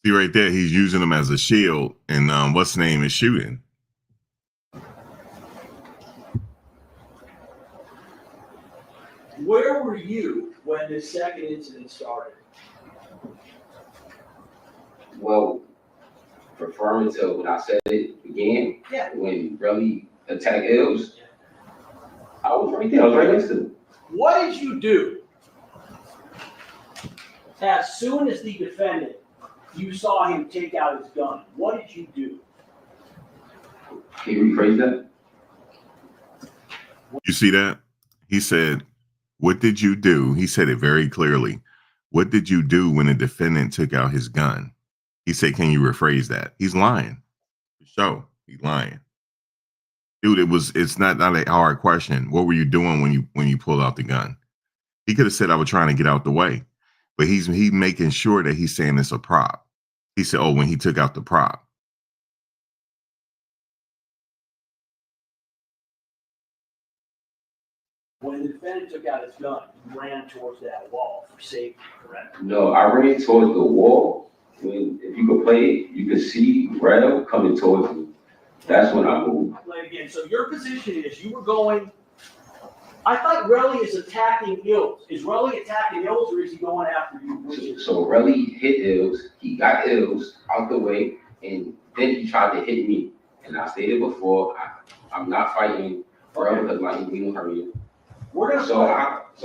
Speaker 3: See right there, he's using them as a shield, and what's the name is shooting.
Speaker 6: Where were you when this second incident started?
Speaker 4: Well, referring to when I said it began,
Speaker 6: Yeah.
Speaker 4: when Relly attacked Ills, I was right there. I was right next to him.
Speaker 6: What did you do as soon as the defendant, you saw him take out his gun? What did you do?
Speaker 4: Can you rephrase that?
Speaker 3: You see that? He said, "What did you do?" He said it very clearly. "What did you do when the defendant took out his gun?" He said, "Can you rephrase that?" He's lying. So he's lying. Dude, it's not a hard question. What were you doing when you pulled out the gun? He could have said, "I was trying to get out the way." But he's making sure that he's saying it's a prop. He said, "Oh, when he took out the prop."
Speaker 7: When the defendant took out his gun, he ran towards that wall for safety, correct?
Speaker 4: No, I ran towards the wall. If you could play it, you could see Rel coming towards me. That's when I moved.
Speaker 7: Play it again. So your position is you were going. I thought Relly is attacking Ills. Is Relly attacking Ills or is he going after you?
Speaker 4: So Relly hit Ills. He got Ills out the way, and then he tried to hit me. And I stated before, I'm not fighting Rel because we don't hurry.
Speaker 7: We're gonna
Speaker 4: so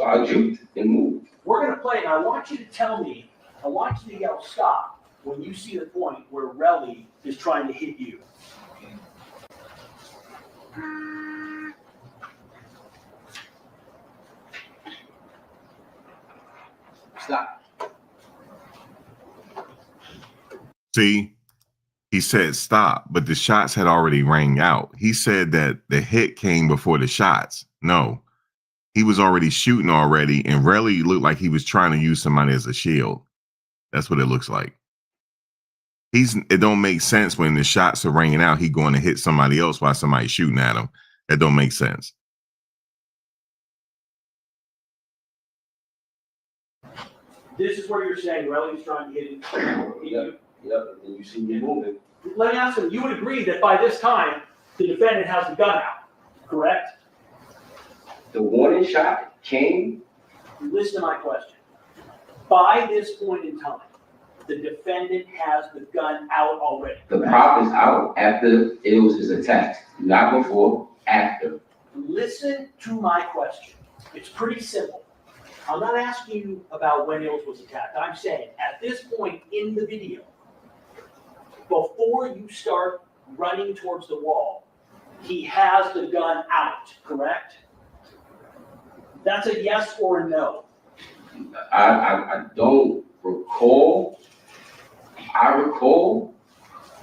Speaker 4: I juked and moved.
Speaker 7: We're gonna play, and I want you to tell me. I want you to yell stop when you see the point where Relly is trying to hit you.
Speaker 4: Stop.
Speaker 3: See, he said stop, but the shots had already rang out. He said that the hit came before the shots. No, he was already shooting already, and Relly looked like he was trying to use somebody as a shield. That's what it looks like. It don't make sense when the shots are ringing out, he going to hit somebody else while somebody's shooting at him. That don't make sense.
Speaker 7: This is where you're saying Relly's trying to hit you.
Speaker 4: Yep, and you see me moving.
Speaker 7: Let me ask you, you would agree that by this time, the defendant has the gun out, correct?
Speaker 4: The warning shot came.
Speaker 7: Listen to my question. By this point in time, the defendant has the gun out already.
Speaker 4: The prop is out after Ills is attacked, not before, after.
Speaker 7: Listen to my question. It's pretty simple. I'm not asking you about when Ills was attacked. I'm saying at this point in the video, before you start running towards the wall, he has the gun out, correct? That's a yes or a no.
Speaker 4: I don't recall. I recall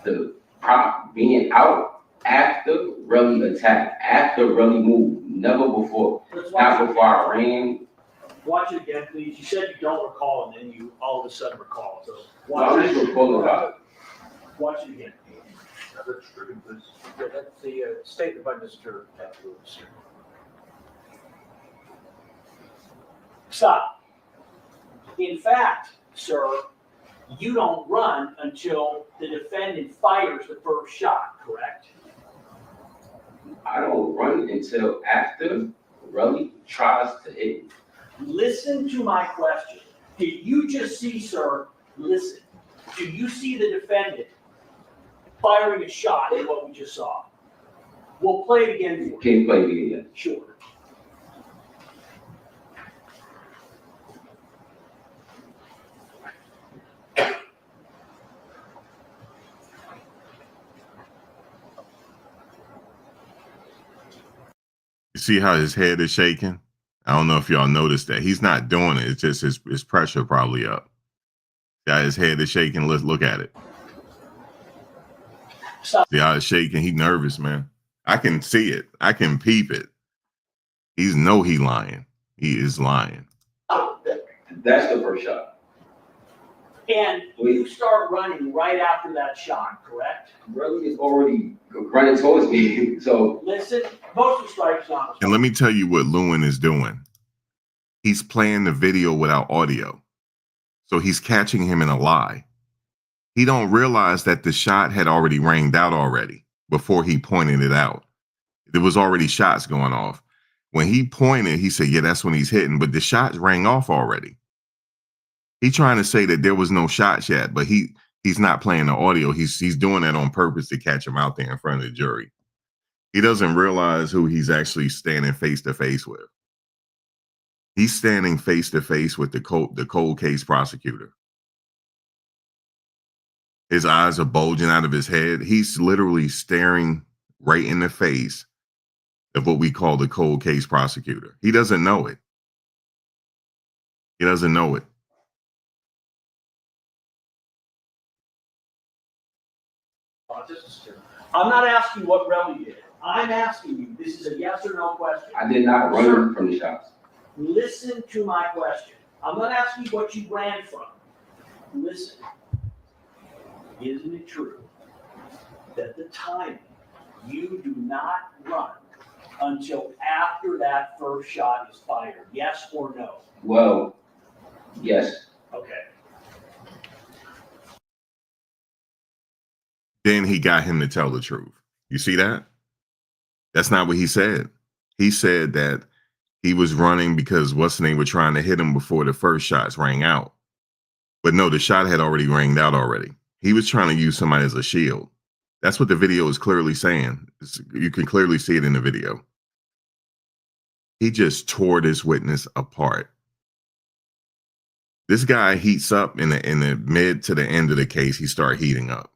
Speaker 4: the prop being out after Relly attacked, after Relly moved, never before. Not before I ran.
Speaker 7: Watch it again, please. You said you don't recall, and then you all of a sudden recall. So
Speaker 4: I'm just recalling about it.
Speaker 7: Watch it again.
Speaker 6: Yeah, that's the statement by Mr. Lewis.
Speaker 7: Stop. In fact, sir, you don't run until the defendant fires the first shot, correct?
Speaker 4: I don't run until after Relly tries to hit me.
Speaker 7: Listen to my question. Did you just see, sir, listen, do you see the defendant firing a shot in what we just saw? We'll play it again for you.
Speaker 4: Can you play it again?
Speaker 7: Sure.
Speaker 3: You see how his head is shaking? I don't know if y'all noticed that. He's not doing it. It's just his pressure probably up. Yeah, his head is shaking. Let's look at it.
Speaker 7: Stop.
Speaker 3: See how it's shaking? He nervous, man. I can see it. I can peep it. He lying. He is lying.
Speaker 4: That's the first shot.
Speaker 7: And you start running right after that shot, correct?
Speaker 4: Relly is already running towards me, so.
Speaker 7: Listen, motion strikes on.
Speaker 3: And let me tell you what Lewin is doing. He's playing the video without audio. So he's catching him in a lie. He don't realize that the shot had already ranged out already before he pointed it out. There was already shots going off. When he pointed, he said, yeah, that's when he's hitting, but the shots rang off already. He's trying to say that there was no shots yet, but he's not playing the audio. He's doing that on purpose to catch him out there in front of the jury. He doesn't realize who he's actually standing face to face with. He's standing face to face with the cold case prosecutor. His eyes are bulging out of his head. He's literally staring right in the face of what we call the cold case prosecutor. He doesn't know it. He doesn't know it.
Speaker 7: I'm not asking you what Relly did. I'm asking you, this is a yes or no question.
Speaker 4: I did not run from the shots.
Speaker 7: Listen to my question. I'm not asking you what you ran from. Listen. Isn't it true that the timing, you do not run until after that first shot is fired? Yes or no?
Speaker 4: Well, yes.
Speaker 7: Okay.
Speaker 3: Then he got him to tell the truth. You see that? That's not what he said. He said that he was running because what's the name were trying to hit him before the first shots rang out. But no, the shot had already rang out already. He was trying to use somebody as a shield. That's what the video is clearly saying. You can clearly see it in the video. He just tore this witness apart. This guy heats up in the mid to the end of the case. He started heating up.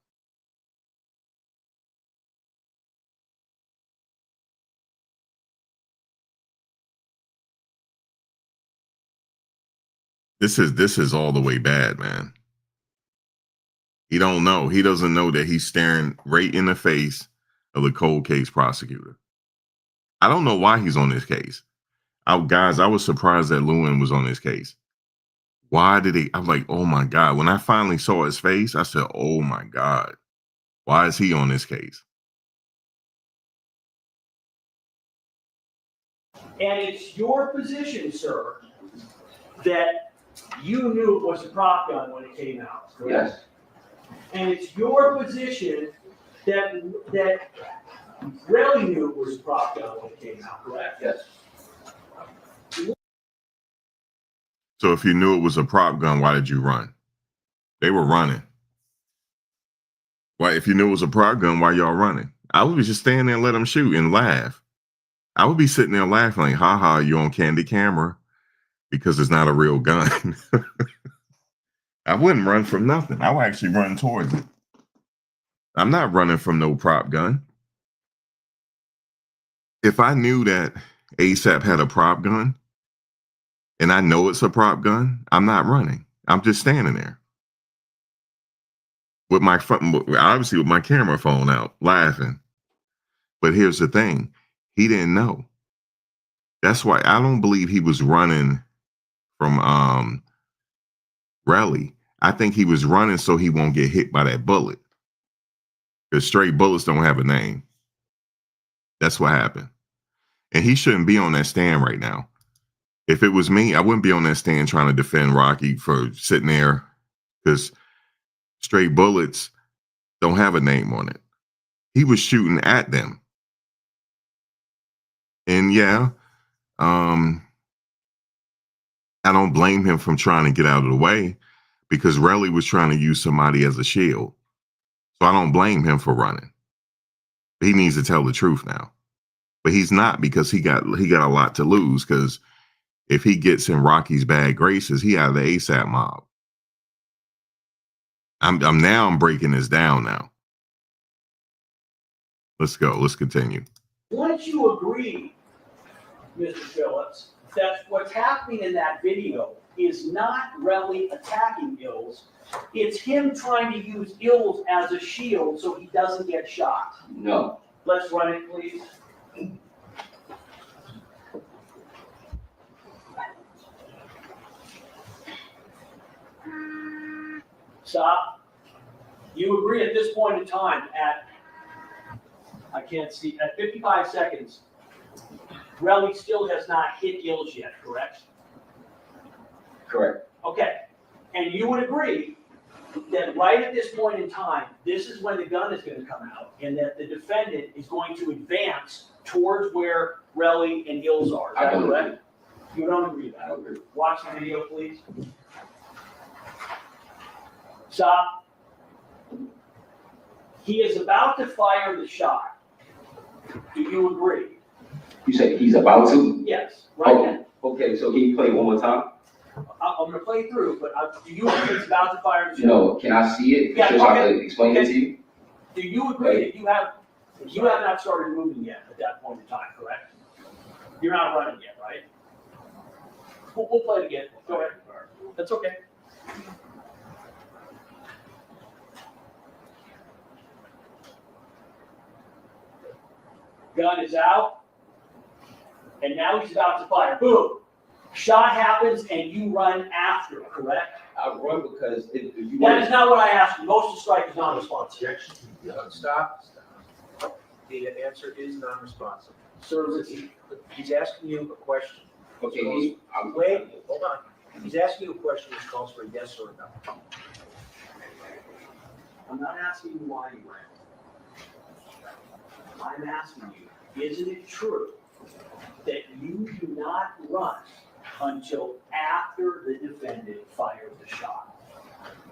Speaker 3: This is all the way bad, man. He don't know. He doesn't know that he's staring right in the face of the cold case prosecutor. I don't know why he's on this case. Guys, I was surprised that Lewin was on this case. Why did he? I'm like, oh my God. When I finally saw his face, I said, oh my God. Why is he on this case?
Speaker 7: And it's your position, sir, that you knew it was a prop gun when it came out, correct?
Speaker 4: Yes.
Speaker 7: And it's your position that Relly knew it was a prop gun when it came out, correct?
Speaker 4: Yes.
Speaker 3: So if you knew it was a prop gun, why did you run? They were running. Why, if you knew it was a prop gun, why y'all running? I would just stand there and let them shoot and laugh. I would be sitting there laughing like, haha, you're on candy camera because it's not a real gun. I wouldn't run from nothing. I would actually run towards it. I'm not running from no prop gun. If I knew that ASAP had a prop gun and I know it's a prop gun, I'm not running. I'm just standing there with my obviously with my camera phone out, laughing. But here's the thing. He didn't know. That's why I don't believe he was running from Relly. I think he was running so he won't get hit by that bullet. Because straight bullets don't have a name. That's what happened. And he shouldn't be on that stand right now. If it was me, I wouldn't be on that stand trying to defend Rocky for sitting there, because straight bullets don't have a name on it. He was shooting at them. And yeah, I don't blame him from trying to get out of the way, because Relly was trying to use somebody as a shield. So I don't blame him for running. He needs to tell the truth now. But he's not, because he got a lot to lose, because if he gets in Rocky's bad graces, he out of the ASAP mob. I'm breaking this down now. Let's go. Let's continue.
Speaker 7: Wouldn't you agree, Mr. Phillips, that what's happening in that video is not Relly attacking Ills, it's him trying to use Ills as a shield so he doesn't get shot?
Speaker 4: No.
Speaker 7: Let's run it, please. Stop. You agree at this point in time I can't see, at 55 seconds, Relly still has not hit Ills yet, correct?
Speaker 4: Correct.
Speaker 7: Okay. And you would agree that right at this point in time, this is when the gun is going to come out, and that the defendant is going to advance towards where Relly and Ills are. Is that correct? You don't agree with that?
Speaker 4: I don't agree.
Speaker 7: Watch the video, please. Stop. He is about to fire the shot. Do you agree?
Speaker 4: You say he's about to?
Speaker 7: Yes, right now.
Speaker 4: Okay, so can you play one more time?
Speaker 7: I'm going to play through, but do you agree he's about to fire the shot?
Speaker 4: No, can I see it?
Speaker 7: Yeah,
Speaker 4: Just so I
Speaker 7: okay.
Speaker 4: can explain it to you?
Speaker 7: Do you agree that you have not started moving yet at that point in time, correct? You're not running yet, right? We'll play it again. Go ahead. That's okay. Gun is out. And now he's about to fire. Boom. Shot happens and you run after, correct?
Speaker 4: I run because if you
Speaker 7: That
Speaker 4: want
Speaker 7: is not what I asked you. Motion to strike is non-responsive.
Speaker 6: Objection. Stop. The answer is non-responsive.
Speaker 7: Sir, listen.
Speaker 6: He's asking you a question.
Speaker 4: okay,
Speaker 6: Wait, hold on. He's asking you a question which calls for a yes or a no.
Speaker 7: I'm not asking you why you ran. I'm asking you, isn't it true that you do not run until after the defendant fired the shot?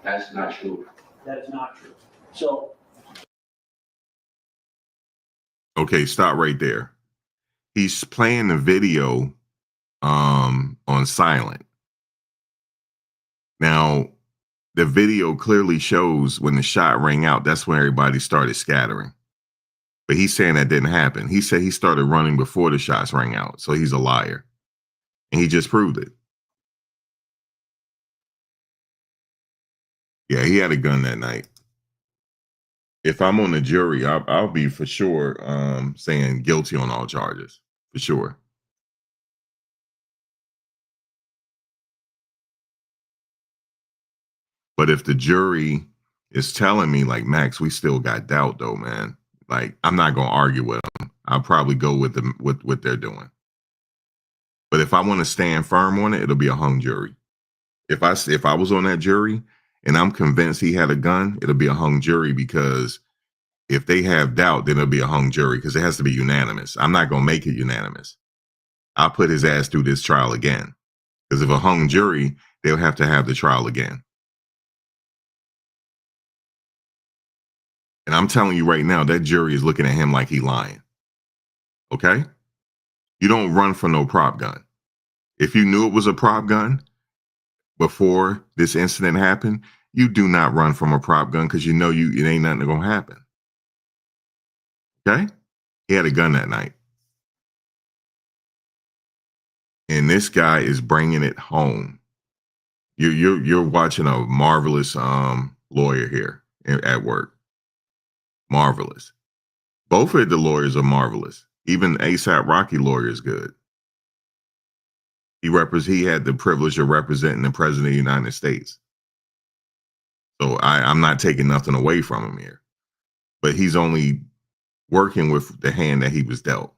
Speaker 4: that's not true.
Speaker 7: That is not true. So,
Speaker 3: Okay, stop right there. He's playing the video on silent. Now, the video clearly shows when the shot rang out, that's when everybody started scattering. But he's saying that didn't happen. He said he started running before the shots rang out. So he's a liar. And he just proved it. Yeah, he had a gun that night. If I'm on the jury, I'll be for sure saying guilty on all charges. For sure. But if the jury is telling me, like, Max, we still got doubt, though, man. Like, I'm not going to argue with them. I'll probably go with them with what they're doing. But if I want to stand firm on it, it'll be a hung jury. If I was on that jury and I'm convinced he had a gun, it'll be a hung jury, because if they have doubt, then it'll be a hung jury, because it has to be unanimous. I'm not going to make it unanimous. I'll put his ass through this trial again, because if a hung jury, they'll have to have the trial again. And I'm telling you right now, that jury is looking at him like he lying. Okay? You don't run from no prop gun. If you knew it was a prop gun before this incident happened, you do not run from a prop gun, because you know it ain't nothing going to happen. Okay? He had a gun that night. And this guy is bringing it home. You're watching a marvelous lawyer here at work. Marvelous. Both of the lawyers are marvelous. Even ASAP Rocky lawyer is good. He had the privilege of representing the president of the United States. So I'm not taking nothing away from him here. But he's only working with the hand that he was dealt.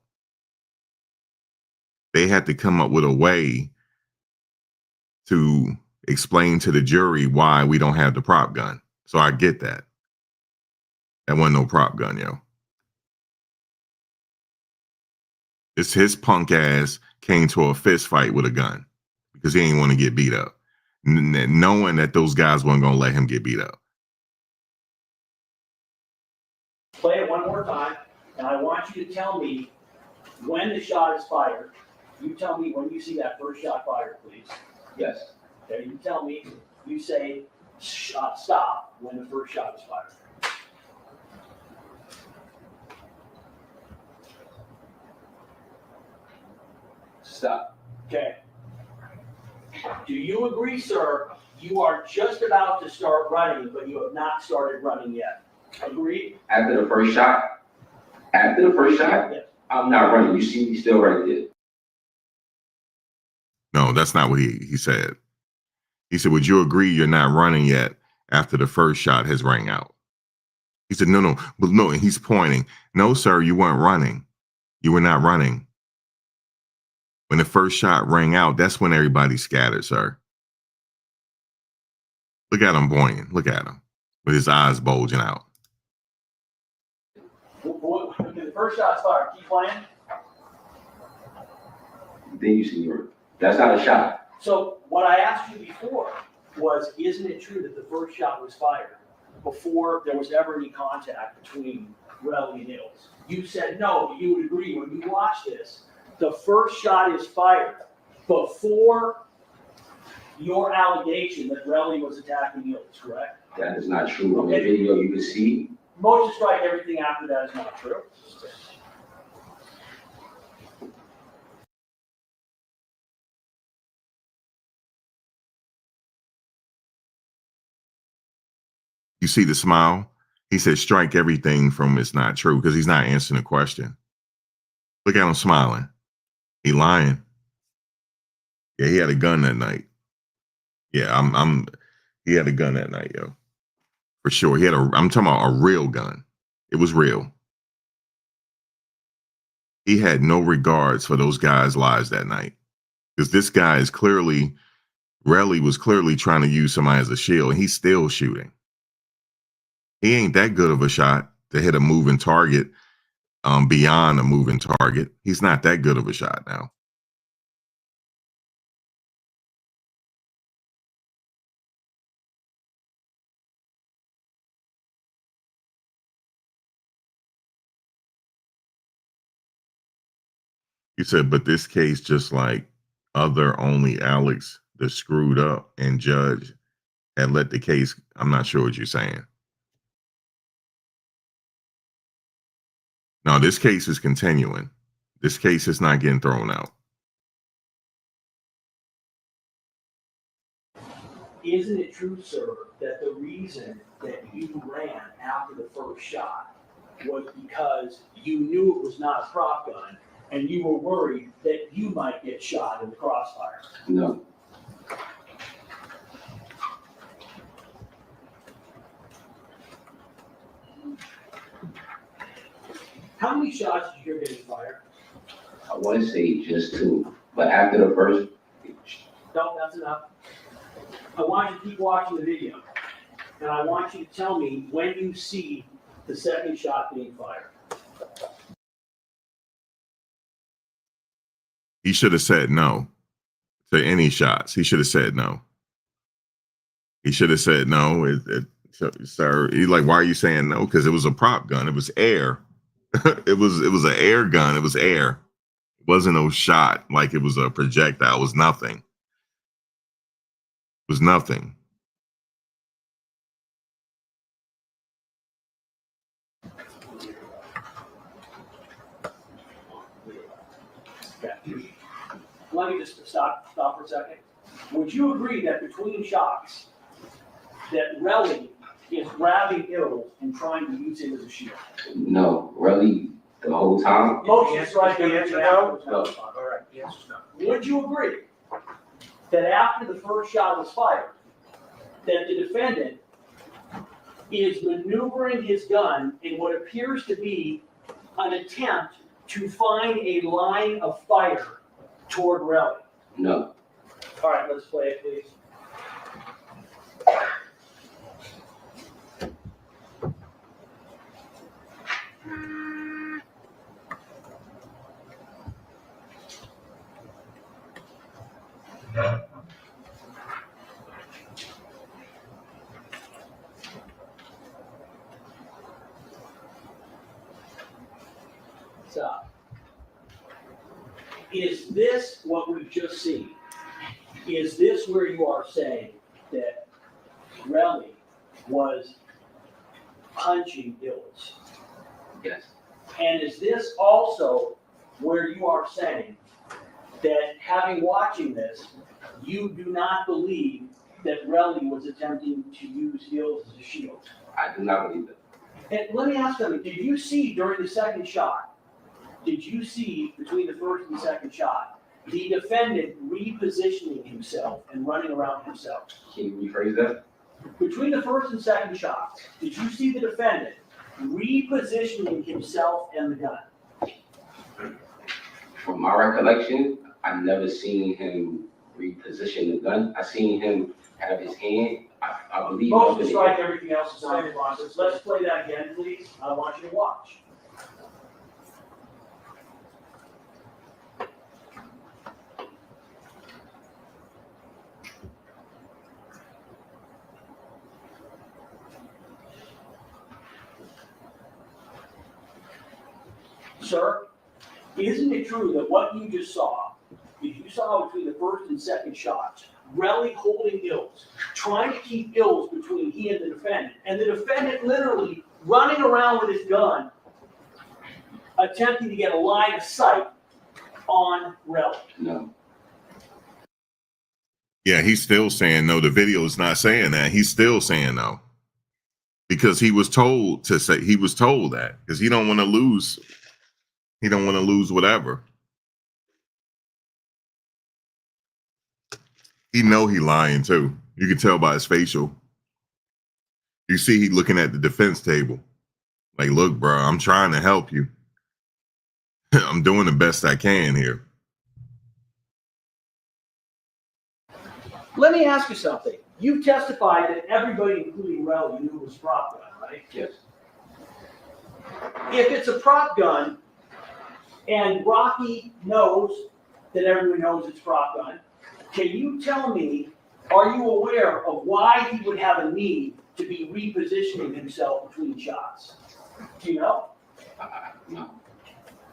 Speaker 3: They had to come up with a way to explain to the jury why we don't have the prop gun. So I get that. That wasn't no prop gun, yo. It's his punk ass came to a fist fight with a gun because he didn't want to get beat up, knowing that those guys weren't going to let him get beat up.
Speaker 7: play it one more time, and I want you to tell me when the shot is fired. You tell me when you see that first shot fired, please.
Speaker 4: Yes.
Speaker 7: Okay, you tell me, you say stop when the first shot is fired.
Speaker 4: Stop.
Speaker 7: Okay. Do you agree, sir? You are just about to start running, but you have not started running yet. Agreed?
Speaker 4: After the first shot,
Speaker 7: Yes.
Speaker 4: I'm not running. You see me still right there.
Speaker 3: No, that's not what he said. He said, would you agree you're not running yet after the first shot has rang out? He said, no, but no, and he's pointing. No, sir, you weren't running. You were not running. When the first shot rang out, that's when everybody scattered, sir. Look at him pointing. Look at him with his eyes bulging out.
Speaker 7: Okay, the first shot's fired. Keep playing.
Speaker 4: Then you see me. That's not a shot.
Speaker 7: So what I asked you before was, isn't it true that the first shot was fired before there was ever any contact between Relly and Hills? You said no, but you would agree when you watch this, the first shot is fired before your allegation that Relly was attacking Hills, correct?
Speaker 4: That is not true. On the video, you can see.
Speaker 7: Motion strike, everything after that is not true.
Speaker 3: see the smile? He said, strike everything from it's not true because he's not answering the question. Look at him smiling. He lying. Yeah, he had a gun that night. Yeah, he had a gun that night, yo. For sure. I'm talking about a real gun. It was real. He had no regards for those guys' lives that night. Because this guy is Relly was clearly trying to use somebody as a shield, and he's still shooting. He ain't that good of a shot to hit a moving target beyond a moving target. He's not that good of a shot now. He said, but this case, just like other only Alex that screwed up and judge and let the case, I'm not sure what you're saying. No, this case is continuing. This case is not getting thrown out.
Speaker 7: Isn't it true, sir, that the reason that you ran after the first shot was because you knew it was not a prop gun and you were worried that you might get shot in the crossfire?
Speaker 4: No.
Speaker 7: How many shots did you hear getting fired?
Speaker 4: I want to say just 2, but after the first,
Speaker 7: No, that's enough. I want you to keep watching the video, and I want you to tell me when you see the second shot being fired.
Speaker 3: He should have said no to any shots. He should have said no. He should have said no. Sir, he's like, why are you saying no? Because it was a prop gun. It was air. it was an air gun. It was air. It wasn't no shot like it was a projectile. It was nothing. It was nothing.
Speaker 7: Okay. Let me just stop for a second. Would you agree that between shots, that Relly is grabbing Ills and trying to use him as a shield?
Speaker 4: no, really, the whole time.
Speaker 7: Motion strike.
Speaker 6: The answer no?
Speaker 7: No.
Speaker 6: All right, the answer's no.
Speaker 7: Would you agree that after the first shot was fired, that the defendant is maneuvering his gun in what appears to be an attempt to find a line of fire toward Relly?
Speaker 4: No.
Speaker 7: All right, let's play it, please. Stop. Is this what we've just seen? Is this where you are saying that Relly was punching Ills?
Speaker 4: Yes.
Speaker 7: And is this also where you are saying that having watching this, you do not believe that Relly was attempting to use Ills as a shield?
Speaker 4: I do not believe that.
Speaker 7: And let me ask something, did you see during the second shot, did you see between the first and second shot, the defendant repositioning himself and running around himself?
Speaker 4: Can you rephrase that?
Speaker 7: Between the first and second shots, did you see the defendant repositioning himself and the gun?
Speaker 4: From my recollection, I've never seen him reposition the gun. I seen him have his hand, I believe.
Speaker 7: Motion strike, everything else is on the process. Let's play that again, please. I want you to watch. Sir, isn't it true that what you just saw, is you saw between the first and second shots, Relly holding Ills, trying to keep Ills between he and the defendant literally running around with his gun, attempting to get a line of sight on Relly?
Speaker 4: No.
Speaker 3: Yeah, he's still saying no. The video is not saying that. He's still saying no. because he was told that because he don't want to lose. He don't want to lose whatever. He know he lying too. You can tell by his facial. You see he looking at the defense table. Like, look, bro, I'm trying to help you. I'm doing the best I can here.
Speaker 7: Let me ask you something. You testified that everybody, including Relly, knew it was a prop gun, right?
Speaker 4: Yes.
Speaker 7: If it's a prop gun and Rocky knows that everyone knows it's a prop gun, can you tell me, are you aware of why he would have a need to be repositioning himself between shots? Do you know?
Speaker 4: No.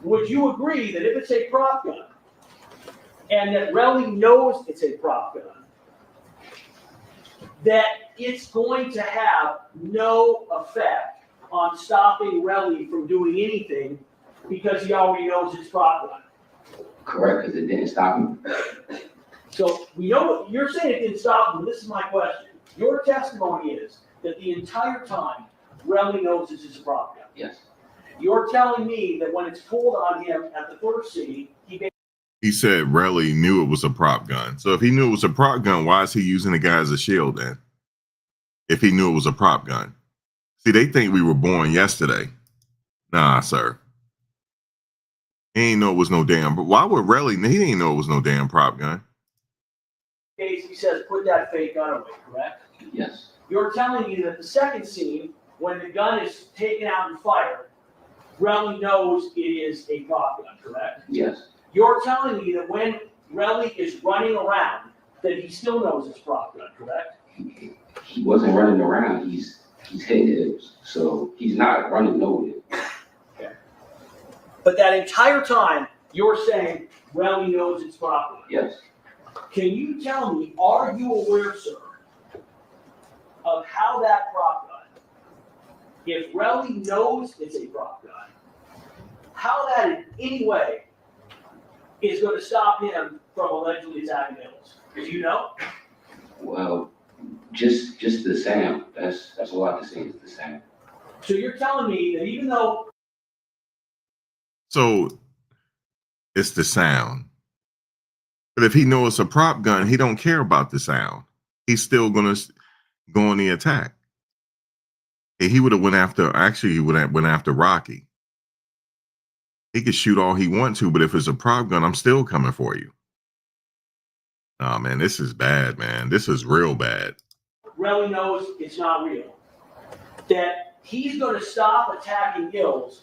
Speaker 7: Would you agree that if it's a prop gun and that Relly knows it's a prop gun, that it's going to have no effect on stopping Relly from doing anything because he already knows it's prop gun?
Speaker 4: Correct, because it didn't stop him.
Speaker 7: So we know you're saying it didn't stop him. This is my question. Your testimony is that the entire time Relly knows this is a prop gun.
Speaker 4: Yes.
Speaker 7: You're telling me that when it's pulled on him at the first scene,
Speaker 3: He said Relly knew it was a prop gun. So if he knew it was a prop gun, why is he using the guy as a shield then? If he knew it was a prop gun. See, they think we were born yesterday. Nah, sir. He ain't know it was no damn, but why would Relly, he didn't know it was no damn prop gun.
Speaker 7: he says, put that fake gun away, correct?
Speaker 4: Yes.
Speaker 7: You're telling me that the second scene, when the gun is taken out and fired, Relly knows it is a prop gun, correct?
Speaker 4: Yes.
Speaker 7: You're telling me that when Relly is running around, that he still knows it's prop gun, correct?
Speaker 4: He wasn't running around. He's hitting it. So he's not running nowhere.
Speaker 7: Okay. But that entire time, you're saying Relly knows it's prop gun.
Speaker 4: Yes.
Speaker 7: Can you tell me, are you aware, sir, of how that prop gun, if Relly knows it's a prop gun, how that in any way is going to stop him from allegedly attacking Mills? Do you know?
Speaker 4: Well, just the sound. That's all I can say is the sound.
Speaker 7: So you're telling me that even though...
Speaker 3: So it's the sound. But if he knows it's a prop gun, he don't care about the sound. He's still going to go on the attack. He would have went after, actually he would have went after Rocky. He could shoot all he wants to, but if it's a prop gun, I'm still coming for you. Oh man, this is bad, man. This is real bad.
Speaker 7: Relly knows it's not real, that he's going to stop attacking Hills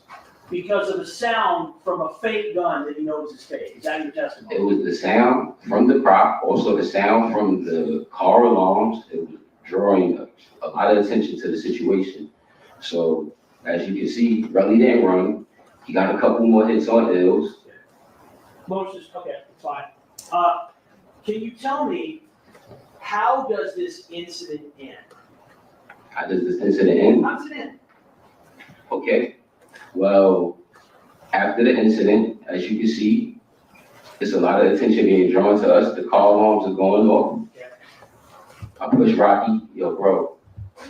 Speaker 7: because of the sound from a fake gun that he knows is fake. Is that your testimony?
Speaker 4: It was the sound from the prop, also the sound from the car alarms. It was drawing a lot of attention to the situation. So as you can see, Relly didn't run. He got a couple more hits on Hills.
Speaker 7: Moses, okay, fine. Can you tell me, how does this incident end?
Speaker 4: How does this incident end?
Speaker 7: How does it end?
Speaker 4: Okay. Well, after the incident, as you can see, there's a lot of attention being drawn to us. The car alarms are going off.
Speaker 7: Yeah.
Speaker 4: I push Rocky, yo, bro,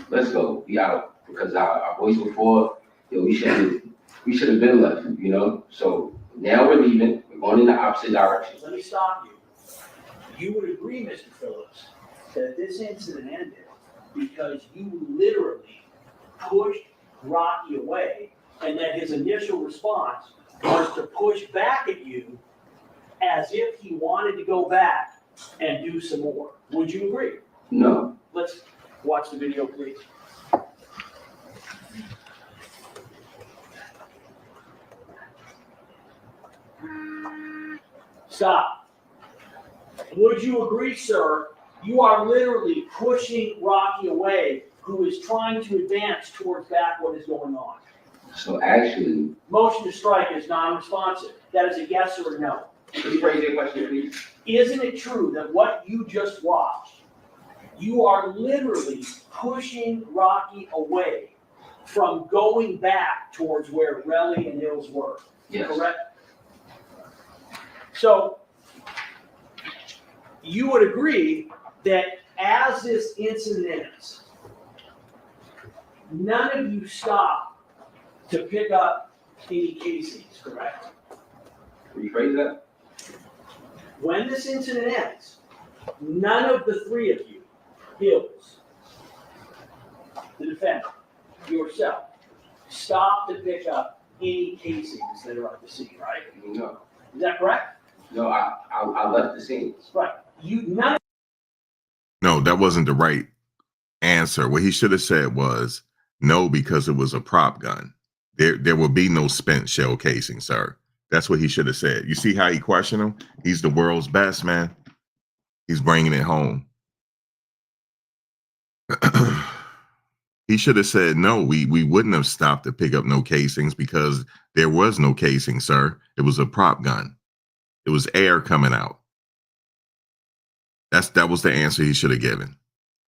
Speaker 4: let's go. We out. Because our voice before, yo, we should have been left, you know? So now we're leaving. We're going in the opposite direction.
Speaker 7: Let me stop you. You would agree, Mr. Phillips, that this incident ended because you literally pushed Rocky away, and that his initial response was to push back at you as if he wanted to go back and do some more. Would you agree?
Speaker 4: No.
Speaker 7: Let's watch the video, please. Stop. Would you agree, sir? You are literally pushing Rocky away, who is trying to advance towards back what is going on.
Speaker 4: So actually,
Speaker 7: Motion to strike is non-responsive. That is a yes or a no.
Speaker 4: could you phrase your question, please?
Speaker 7: Isn't it true that what you just watched, you are literally pushing Rocky away from going back towards where Relly and Hills were?
Speaker 4: Yes.
Speaker 7: Correct? So, you would agree that as this incident ends, none of you stopped to pick up any casings, correct?
Speaker 4: Rephrase that?
Speaker 7: When this incident ends, none of the three of you, Hills, the defendant, yourself, stop to pick up any casings that are at the scene, right?
Speaker 4: No.
Speaker 7: Is that correct?
Speaker 4: No, I left the scene.
Speaker 7: Right. None.
Speaker 3: No, that wasn't the right answer. What he should have said was no, because it was a prop gun. There will be no spent shell casing, sir. That's what he should have said. You see how he questioned him? He's the world's best, man. He's bringing it home. He should have said, no, we wouldn't have stopped to pick up no casings because there was no casing, sir. It was a prop gun. It was air coming out. That was the answer he should have given.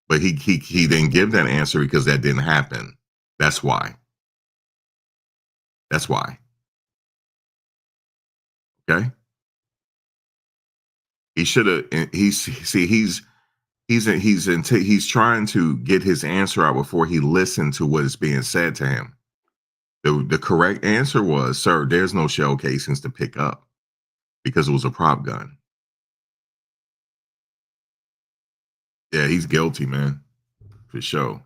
Speaker 3: But he didn't give that answer because that didn't happen. That's why. That's why. Okay? He should have. He's trying to get his answer out before he listened to what is being said to him. The correct answer was, sir, there's no shell casings to pick up because it was a prop gun. Yeah, he's guilty, man, for sure.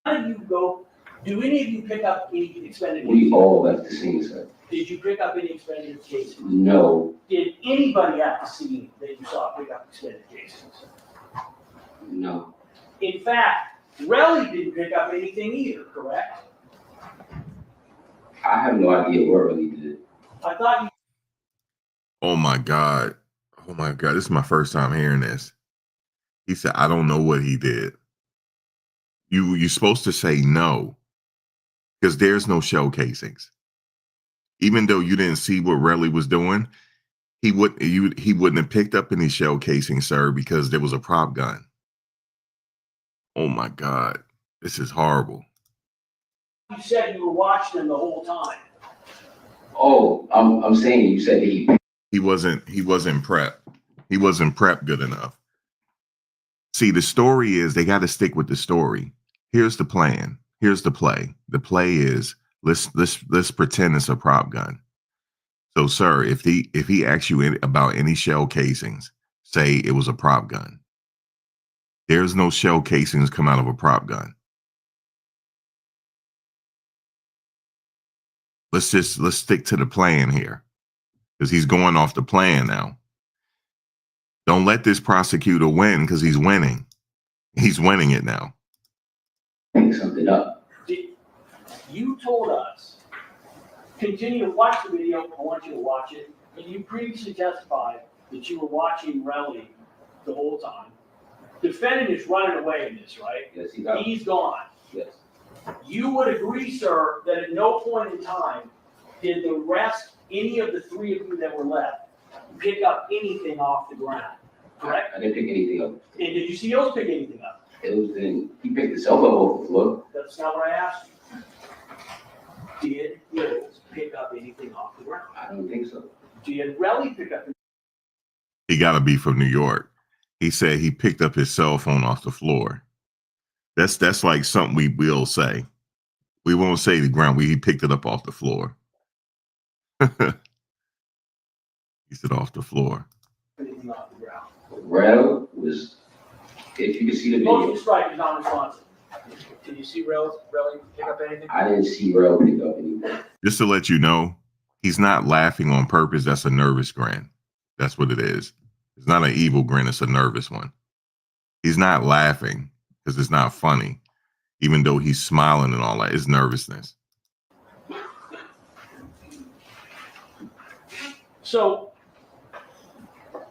Speaker 7: How do you go? Do any of you pick up any expended
Speaker 4: We
Speaker 7: casings?
Speaker 4: all left the scene, sir.
Speaker 7: Did you pick up any expended casings?
Speaker 4: No,
Speaker 7: Did anybody at the scene that you saw pick up expended casings?
Speaker 4: no.
Speaker 7: In fact, Relly didn't pick up anything either, correct?
Speaker 4: I have no idea what really did.
Speaker 7: I thought you.
Speaker 3: Oh my God. Oh my God. This is my first time hearing this. He said, I don't know what he did. You're supposed to say no, because there's no shell casings. Even though you didn't see what Relly was doing, he wouldn't have picked up any shell casings, sir, because there was a prop gun. Oh my God. This is horrible.
Speaker 7: You said you were watching them the whole time.
Speaker 4: Oh, I'm saying you said that
Speaker 3: He wasn't prepped. He wasn't prepped good enough. See, the story is they got to stick with the story. Here's the plan. Here's the play. The play is let's pretend it's a prop gun. So, sir, if he asks you about any shell casings, say it was a prop gun. There's no shell casings come out of a prop gun. Let's stick to the plan here, because he's going off the plan now. Don't let this prosecutor win, because he's winning. He's winning it now.
Speaker 4: picked something up.
Speaker 7: You told us, continue to watch the video, I want you to watch it, and you previously testified that you were watching Relly the whole time. Defendant is running away in this, right?
Speaker 4: Yes, he got.
Speaker 7: He's gone.
Speaker 4: Yes.
Speaker 7: You would agree, sir, that at no point in time did the rest, any of the three of you that were left, pick up anything off the ground, correct?
Speaker 4: I didn't pick anything up.
Speaker 7: And did you see Hills pick anything up?
Speaker 4: It was in, he picked himself up off the floor.
Speaker 7: That's not what I asked you. Did Hills pick up anything off the ground?
Speaker 4: I don't think so.
Speaker 7: Did Relly pick up?
Speaker 3: He got to be from New York. He said he picked up his cell phone off the floor. That's like something we will say. We won't say the ground. He picked it up off the floor. He said off the floor.
Speaker 7: Anything off the ground?
Speaker 4: Rel was, if you can see the
Speaker 7: Motion
Speaker 4: video,
Speaker 7: to strike is non-responsive. Did you see Relly pick up anything?
Speaker 4: I didn't see Rel pick up anything.
Speaker 3: Just to let you know, he's not laughing on purpose. That's a nervous grin. That's what it is. It's not an evil grin. It's a nervous one. He's not laughing because it's not funny, even though he's smiling and all that. It's nervousness.
Speaker 7: So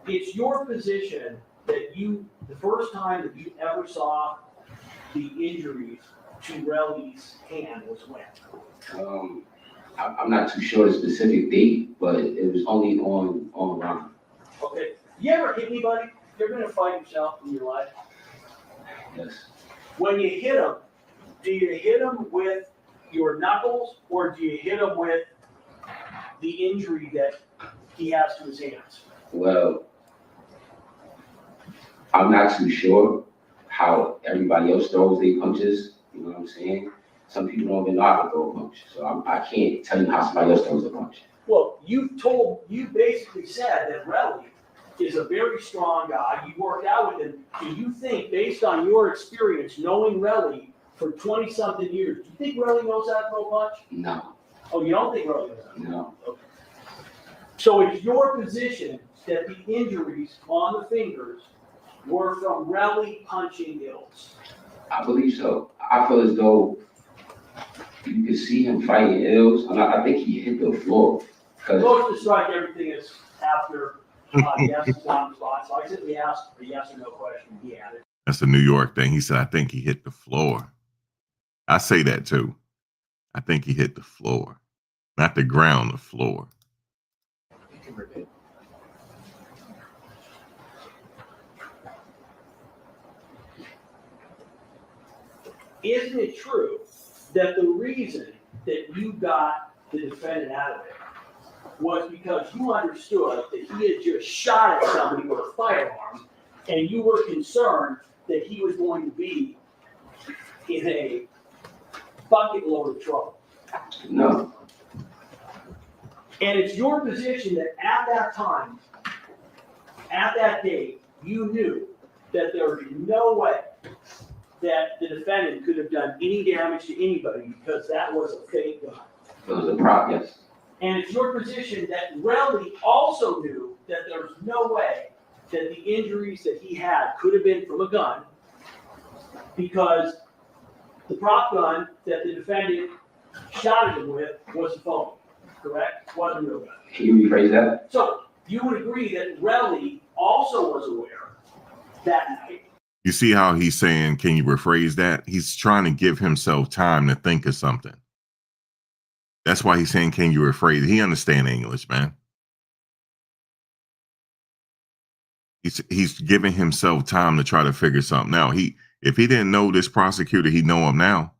Speaker 7: it's your position that the first time that you ever saw the injuries to Relly's hand was when?
Speaker 4: I'm not too sure the specific date, but it was only on Ron.
Speaker 7: Okay. You ever hit anybody? You ever been in a fight yourself in your life?
Speaker 4: Yes.
Speaker 7: When you hit them, do you hit them with your knuckles or do you hit them with the injury that he has to his hands?
Speaker 4: Well, I'm not too sure how everybody else throws their punches, You know what I'm saying? Some people don't even know how to throw a punch. So I can't tell you how somebody else throws a punch.
Speaker 7: Well, you basically said that Relly is a very strong guy. You worked out with him. Do you think, based on your experience, knowing Relly for 20-something years, do you think Relly knows how to throw a punch?
Speaker 4: No.
Speaker 7: Oh, you don't think Relly knows how to throw a punch?
Speaker 4: No.
Speaker 7: Okay. So it's your position that the injuries on the fingers were from Relly punching Ills?
Speaker 4: I believe so. I feel as though you could see him fighting Ills, and I think he hit the floor.
Speaker 7: Most to strike, everything is after yes is on the spot. So I simply asked a yes or no question. He had it.
Speaker 3: That's a New York thing. He said, I think he hit the floor. I say that too. I think he hit the floor. Not the ground, the floor.
Speaker 1: You can repeat.
Speaker 7: Isn't it true that the reason that you got the defendant out of it was because you understood that he had just shot at somebody with a firearm, and you were concerned that he was going to be in a bucket load of trouble?
Speaker 4: No.
Speaker 7: And it's your position that at that time, at that date, you knew that there was no way that the defendant could have done any damage to anybody because that was a fake gun.
Speaker 4: It was a prop, yes.
Speaker 7: And it's your position that Relly also knew that there was no way that the injuries that he had could have been from a gun because the prop gun that the defendant shot at him with was a phony, correct? Wasn't a real gun.
Speaker 4: Can you rephrase that?
Speaker 7: So you would agree that Relly also was aware that night.
Speaker 3: You see how he's saying, can you rephrase that? He's trying to give himself time to think of something. That's why he's saying, can you rephrase it? He understands English, man. He's giving himself time to try to figure something out. If he didn't know this prosecutor, he'd know him now.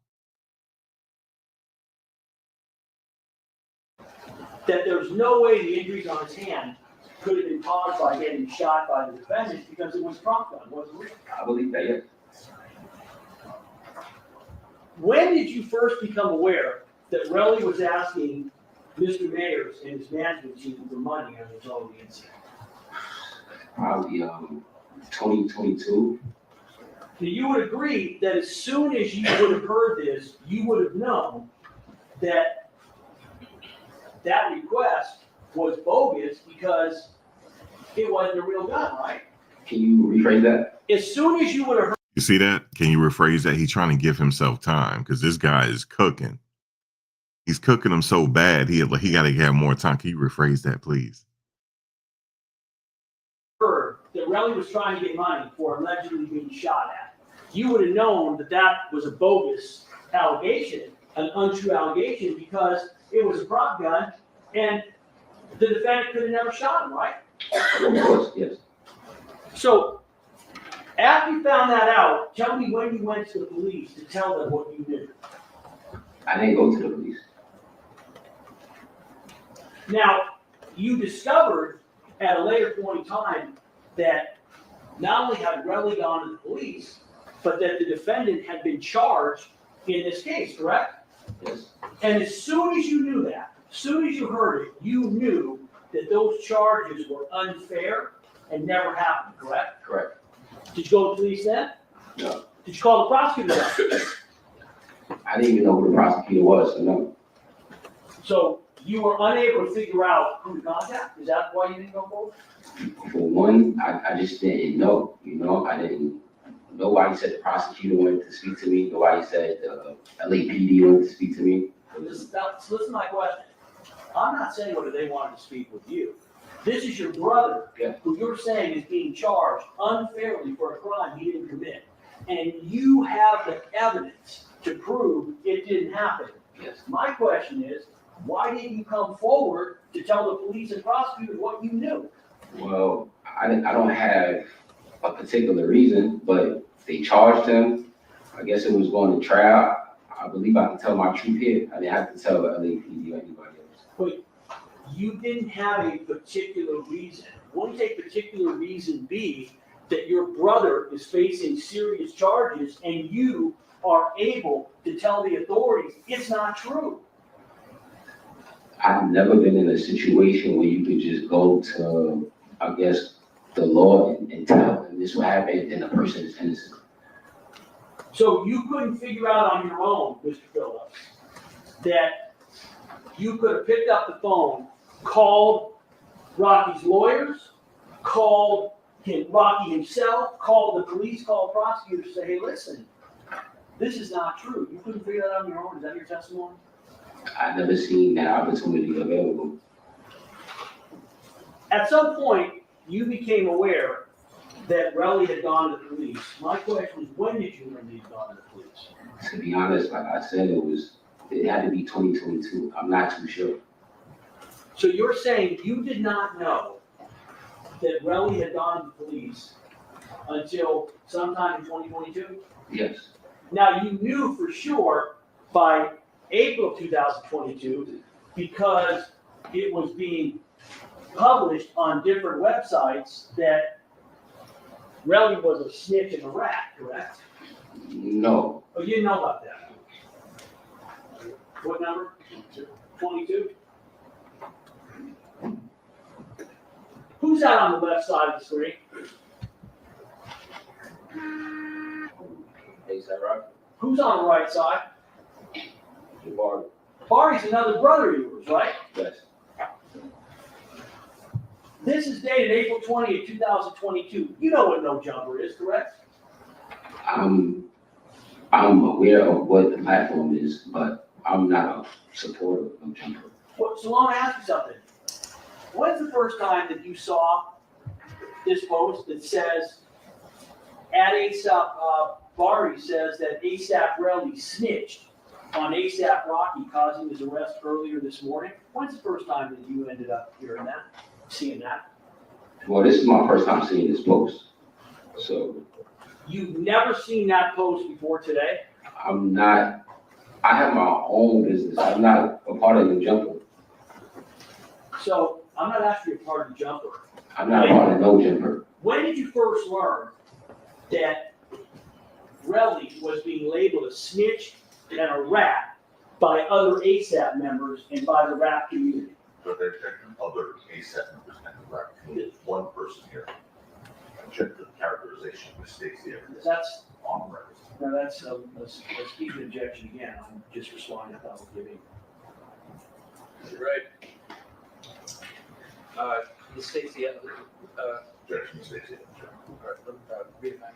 Speaker 7: That there's no way the injuries on his hand could have been caused by getting shot by the defendant because it was prop gun, wasn't it?
Speaker 4: I believe that, yes.
Speaker 7: When did you first become aware that Relly was asking Mr. Mayers and his management team for money on his own incident?
Speaker 4: Probably 2022.
Speaker 7: So you would agree that as soon as you would have heard this, you would have known that that request was bogus because it wasn't a real gun, right?
Speaker 4: Can you rephrase that?
Speaker 7: As soon as you would have heard.
Speaker 3: You see that? Can you rephrase that? He's trying to give himself time because this guy is cooking. He's cooking him so bad, he got to have more time. Can you rephrase that, please?
Speaker 7: Heard that Relly was trying to get money for allegedly being shot at, you would have known that that was a bogus allegation, an untrue allegation, because it was a prop gun and the defendant could have never shot him, right?
Speaker 4: Of course, yes.
Speaker 7: So, after you found that out, tell me when you went to the police to tell them what you knew.
Speaker 4: I didn't go to the police.
Speaker 7: Now, you discovered at a later point in time that not only had Relly gone to the police, but that the defendant had been charged in this case, correct?
Speaker 4: Yes.
Speaker 7: And as soon as you knew that, as soon as you heard it, you knew that those charges were unfair and never happened, correct?
Speaker 4: Correct.
Speaker 7: Did you go to the police then?
Speaker 4: No.
Speaker 7: Did you call the prosecutor then?
Speaker 4: I didn't even know who the prosecutor was, so no.
Speaker 7: So you were unable to figure out who to contact? Is that why you didn't go forward?
Speaker 4: For one, I just didn't know. I didn't. Nobody said the prosecutor wanted to speak to me. Nobody said the LAPD wanted to speak to me.
Speaker 7: Listen to my question. I'm not saying whether they wanted to speak with you. This is your brother,
Speaker 4: Yeah.
Speaker 7: who you're saying is being charged unfairly for a crime he didn't commit. And you have the evidence to prove it didn't happen.
Speaker 4: Yes.
Speaker 7: My question is, why didn't you come forward to tell the police and prosecutors what you knew?
Speaker 4: Well, I don't have a particular reason, but they charged him. I guess it was going to trial. I believe I can tell my truth here. I didn't have to tell the LAPD or anybody else.
Speaker 7: But you didn't have a particular reason. Wouldn't a particular reason be that your brother is facing serious charges and you are able to tell the authorities it's not true.
Speaker 4: I've never been in a situation where you could just go to, I guess, the law and tell them this will happen and the person is innocent.
Speaker 7: So you couldn't figure out on your own, Mr. Phillips, that you could have picked up the phone, called Rocky's lawyers, called Rocky himself, called the police, called prosecutors, say, hey, listen, this is not true. You couldn't figure that out on your own. Is that your testimony?
Speaker 4: I've never seen that opportunity available.
Speaker 7: At some point, you became aware that Relly had gone to the police. My question is, when did you learn that he'd gone to the police?
Speaker 4: To be honest, like I said, it had to be 2022. I'm not too sure.
Speaker 7: So you're saying you did not know that Relly had gone to the police until sometime in 2022?
Speaker 4: Yes.
Speaker 7: Now, you knew for sure by April 2022 because it was being published on different websites that Relly was a snitch and a rat, correct?
Speaker 4: No.
Speaker 7: Oh, you didn't know about that? What number? 22? Who's that on the left side of the screen?
Speaker 4: Is that right?
Speaker 7: Who's on the right side?
Speaker 4: Barry.
Speaker 7: Barry's another brother of yours, right?
Speaker 4: Yes.
Speaker 7: This is dated April 20th, 2022. You know what no jumper is, correct?
Speaker 4: I'm aware of what the platform is, but I'm not a supporter of jumper.
Speaker 7: Well, so I want to ask you something. When's the first time that you saw this post that says, at ASAP, Barry says that ASAP Relly snitched on ASAP Rocky causing his arrest earlier this morning? When's the first time that you ended up hearing that, seeing that?
Speaker 4: Well, this is my first time seeing this post. So
Speaker 7: You've never seen that post before today?
Speaker 4: I have my own business. I'm not a part of the jumper.
Speaker 7: So I'm not asking you a part of the jumper.
Speaker 4: I'm not a part of no jumper.
Speaker 7: When did you first learn that Relly was being labeled a snitch and a rat by other ASAP members and by the rap community?
Speaker 9: But they're checking other ASAP members and the rap community. One person here. I checked the characterization of mistakes there.
Speaker 7: That's,
Speaker 9: On record.
Speaker 7: no, that's, let's keep the objection again. I'm just responding to public giving.
Speaker 10: Right. Ms. Stacy,
Speaker 9: Objection, Stacy.
Speaker 10: read it back.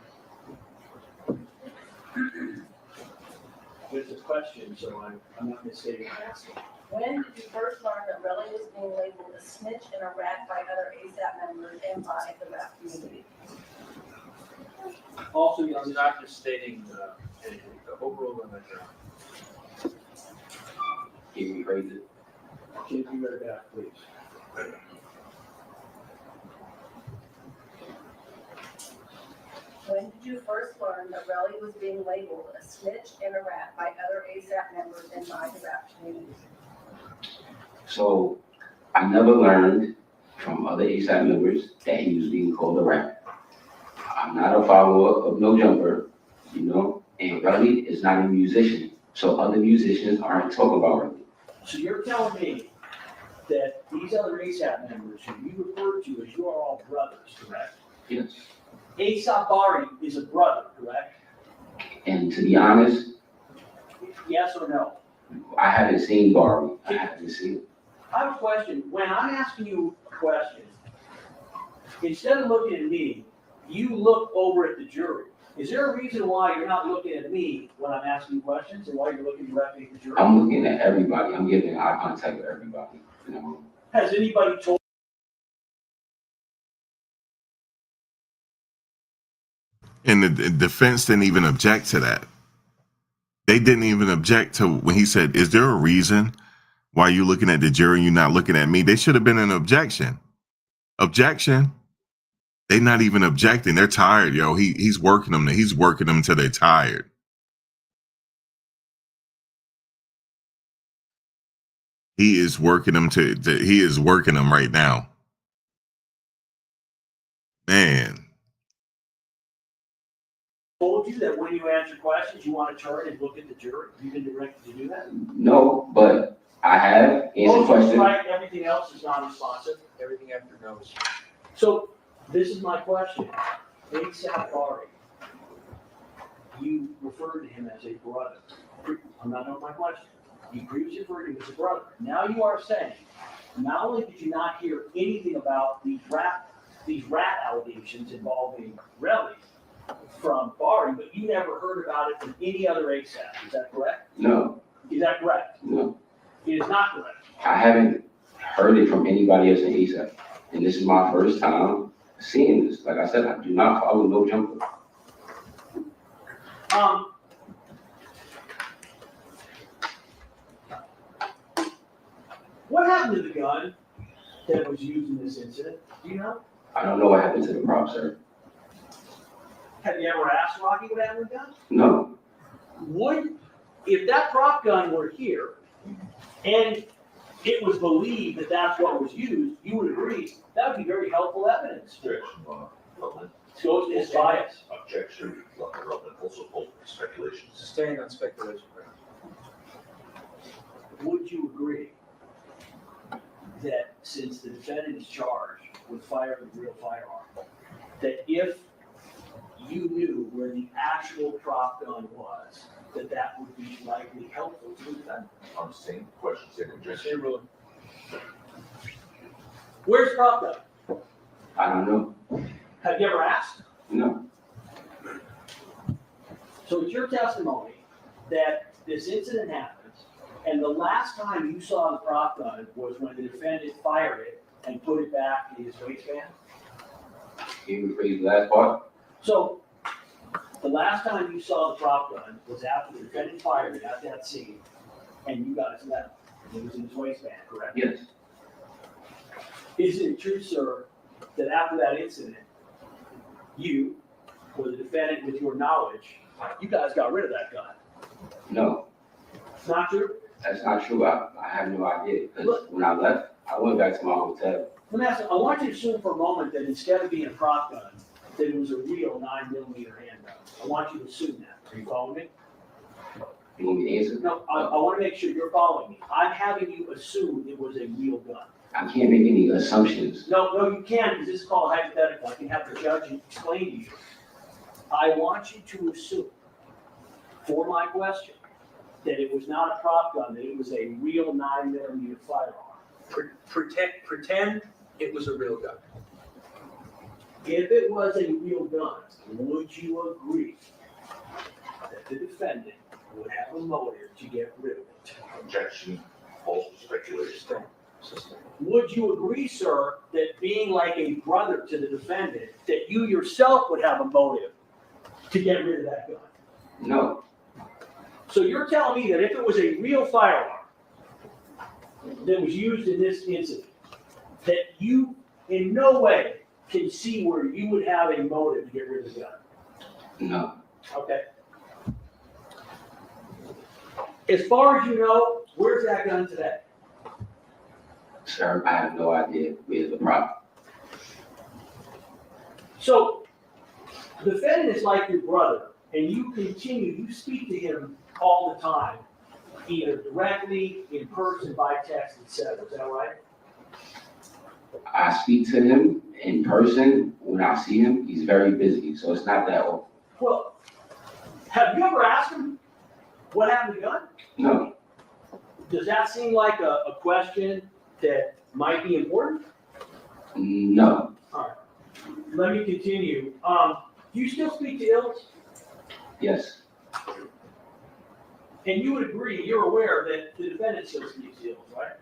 Speaker 7: There's a question, so I'm not misstating my answer.
Speaker 11: When did you first learn that Relly was being labeled a snitch and a rat by other ASAP members and by the rap community?
Speaker 7: Also,
Speaker 10: I'm not misstating anything. Overall, I'm not.
Speaker 4: Can you rephrase it?
Speaker 7: can you read it back, please?
Speaker 11: When did you first learn that Relly was being labeled a snitch and a rat by other ASAP members and by the rap community?
Speaker 4: So I never learned from other ASAP members that he was being called a rat. I'm not a follower of No Jumper, you know, and Relly is not a musician. So other musicians aren't talking about Relly.
Speaker 7: So you're telling me that these other ASAP members who you refer to as you are all brothers, correct?
Speaker 4: Yes.
Speaker 7: ASAP Bari is a brother, correct?
Speaker 4: And to be honest,
Speaker 7: Yes or no?
Speaker 4: I haven't seen Barbie. I haven't seen it.
Speaker 7: I have a question. When I'm asking you a question, instead of looking at me, you look over at the jury. Is there a reason why you're not looking at me when I'm asking you questions and why you're looking directly at the jury?
Speaker 4: I'm looking at everybody. I'm giving eye contact with everybody. You know?
Speaker 7: Has anybody told
Speaker 3: And the defense didn't even object to that. They didn't even object to when he said, is there a reason why you're looking at the jury and you're not looking at me? They should have been an objection. Objection. They're not even objecting. They're tired, yo. He's working them. He's working them till they're tired. He is working them he is working them right now. Man.
Speaker 7: told you that when you answer questions, you want to turn and look at the jury? You've been directed to do that?
Speaker 4: No, but I have answered
Speaker 7: Most
Speaker 4: questions.
Speaker 7: right, everything else is non-responsive.
Speaker 10: Everything after no is.
Speaker 7: So this is my question. ASAP Bari, you referred to him as a brother. I'm not done with my question. You previously referred to him as a brother. Now you are saying, not only did you not hear anything about these rat allegations involving Relly from Bari, but you never heard about it from any other ASAP. Is that correct?
Speaker 4: No,
Speaker 7: Is that correct?
Speaker 4: no.
Speaker 7: It is not correct.
Speaker 4: I haven't heard it from anybody else in ASAP. And this is my first time seeing this. Like I said, I do not follow no jumper.
Speaker 7: What happened to the gun that was used in this incident? Do you know?
Speaker 4: I don't know what happened to the prop, sir.
Speaker 7: Have you ever asked Rocky what happened to the gun?
Speaker 4: No,
Speaker 7: If that prop gun were here and it was believed that that's what was used, you would agree that would be very helpful evidence.
Speaker 9: Objection, Rutland.
Speaker 7: So it's bias.
Speaker 9: Objection, Rutland, also open speculation.
Speaker 10: Sustained on speculation.
Speaker 7: Would you agree that since the defendant is charged with firing a real firearm, that if you knew where the actual prop gun was, that would be likely helpful to the defendant?
Speaker 9: On the same question, same objection.
Speaker 10: Same ruling.
Speaker 7: Where's the prop gun?
Speaker 4: I don't know.
Speaker 7: Have you ever asked?
Speaker 4: No,
Speaker 7: So it's your testimony that this incident happens, and the last time you saw the prop gun was when the defendant fired it and put it back in his waistband?
Speaker 4: can you rephrase the last part?
Speaker 7: So the last time you saw the prop gun was after the defendant fired it at that scene, and you got his level. It was in his waistband, correct?
Speaker 4: Yes,
Speaker 7: Is it true, sir, that after that incident, you, or the defendant with your knowledge, you guys got rid of that gun?
Speaker 4: no,
Speaker 7: It's not true?
Speaker 4: that's not true. I have no idea. Because when I left, I went back to my hotel.
Speaker 7: Let me ask you, I want you to assume for a moment that instead of being a prop gun, that it was a real 9mm handgun. I want you to assume that. Are you following me?
Speaker 4: You want me to answer?
Speaker 7: No, I want to make sure you're following me. I'm having you assume it was a real gun.
Speaker 4: I can't make any assumptions.
Speaker 7: No, you can't, because this is called hypothetical. I can have the judge explain to you. I want you to assume, for my question, that it was not a prop gun, that it was a real 9mm firearm.
Speaker 10: Pretend it was a real gun.
Speaker 7: If it was a real gun, would you agree that the defendant would have a motive to get rid of it?
Speaker 9: Objection, false speculation.
Speaker 7: Would you agree, sir, that being like a brother to the defendant, that you yourself would have a motive to get rid of that gun?
Speaker 4: No,
Speaker 7: So you're telling me that if it was a real firearm that was used in this incident, that you in no way can see where you would have a motive to get rid of the gun?
Speaker 4: no,
Speaker 7: Okay. As far as you know, where's that gun today?
Speaker 4: sir, I have no idea where's the problem.
Speaker 7: So, the defendant is like your brother, and you speak to him all the time, either directly, in person, by text, etc. Is that right?
Speaker 4: I speak to him in person when I see him. He's very busy, so it's not that often.
Speaker 7: Well, have you ever asked him what happened to the gun?
Speaker 4: No,
Speaker 7: Does that seem like a question that might be important?
Speaker 4: no,
Speaker 7: All right. Let me continue. Do you still speak to Ills?
Speaker 4: yes,
Speaker 7: And you would agree, you're aware that the defendant still speaks to Ills, right?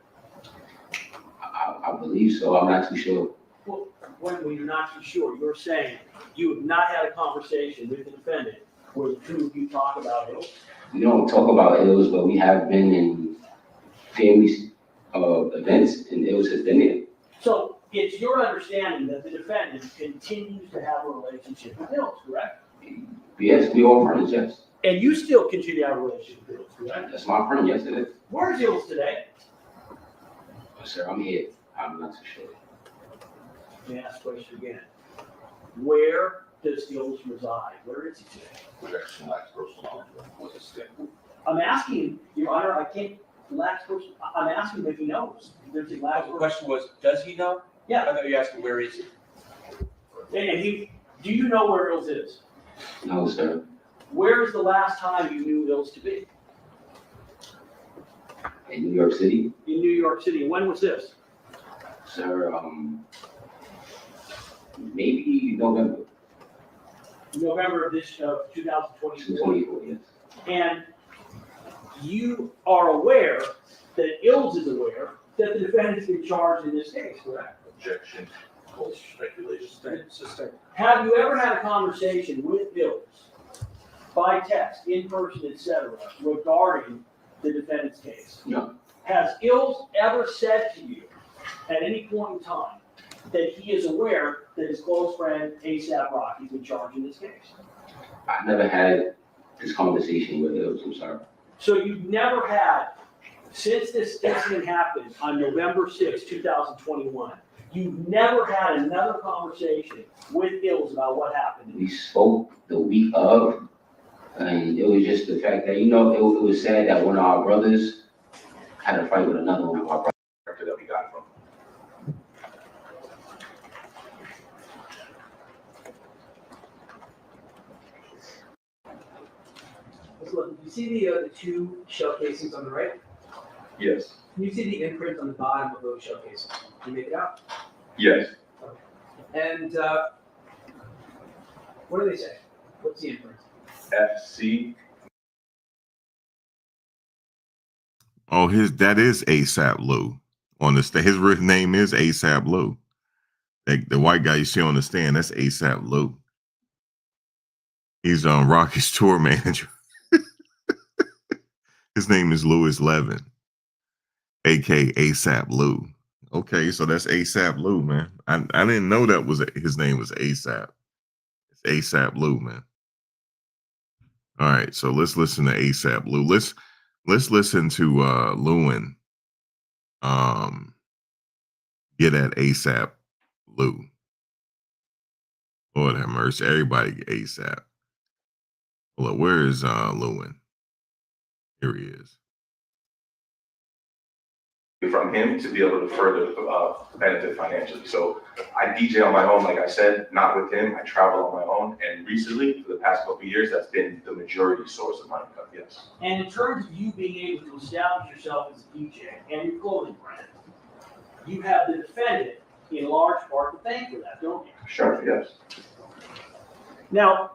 Speaker 4: I believe so. I'm not too sure.
Speaker 7: Well, when you're not too sure, you're saying you have not had a conversation with the defendant where the two of you talk about Ills?
Speaker 4: We don't talk about ills, but we have been in family events, and ills has been there.
Speaker 7: So it's your understanding that the defendant continues to have a relationship with Ills, correct?
Speaker 4: Yes, we all friends. Yes,
Speaker 7: And you still continue to have a relationship with Ills, correct?
Speaker 4: that's my friend. Yes, it is.
Speaker 7: Where's Ills today?
Speaker 4: Sir, I'm here. I'm not too sure.
Speaker 7: Let me ask the question again. Where does Ills reside? Where is he today?
Speaker 9: Projection lacks personal knowledge of what is stake.
Speaker 7: I'm asking, Your Honor, I can't lax person. I'm asking him if he knows. There's a lax
Speaker 10: The
Speaker 7: person.
Speaker 10: question was, does he know? I
Speaker 7: Yeah,
Speaker 10: thought you asking where is he?
Speaker 7: and do you know where Ills is?
Speaker 4: No, sir.
Speaker 7: Where is the last time you knew Ills to be?
Speaker 4: In New York City,
Speaker 7: In New York City. When was this?
Speaker 4: sir, maybe November
Speaker 7: November of this, 2024.
Speaker 4: 2024, yes.
Speaker 7: And you are aware that Ills is aware that the defendant's been charged in this case, correct?
Speaker 9: Objection, false speculation.
Speaker 7: Have you ever had a conversation with Ills by text, in person, etc., regarding the defendant's case?
Speaker 4: No,
Speaker 7: Has Ills ever said to you at any point in time that he is aware that his close friend ASAP Rocky's been charged in this case?
Speaker 4: I never had this conversation with Ills, I'm sorry.
Speaker 7: So you've never had, since this incident happened on November 6, 2021, you've never had another conversation with Ills about what happened?
Speaker 4: We spoke the week of, and it was just the fact that, you know, it was sad that one of our brothers had a fight with another one of our brothers that we got from.
Speaker 12: Let's look. You see the two shell casings on the right?
Speaker 9: Yes.
Speaker 12: Can you see the imprint on the bottom of those shell casings? Can you make it out?
Speaker 9: Yes.
Speaker 12: And what do they say? What's the imprint?
Speaker 9: FC.
Speaker 3: Oh, that is ASAP Lou. On the his written name is ASAP Lou. The white guy you see on the stand, that's ASAP Lou. He's on Rocky's tour manager. His name is Louis Levin, aka ASAP Lou. Okay, so that's ASAP Lou, man. I didn't know that was his name was ASAP. It's ASAP Lou, man. All right, so let's listen to ASAP Lou. Let's listen to Lewin get at ASAP Lou. Lord have mercy. Everybody get ASAP. Well, where is Lewin? Here he is.
Speaker 13: From him to be able to further benefit financially. So I DJ on my own, like I said, not with him. I travel on my own. And recently, for the past couple of years, that's been the majority source of my income, yes.
Speaker 7: And in terms of you being able to establish yourself as a DJ and your clothing brand, you have the defendant in large part to thank for that, don't you?
Speaker 13: Sure, yes.
Speaker 7: Now,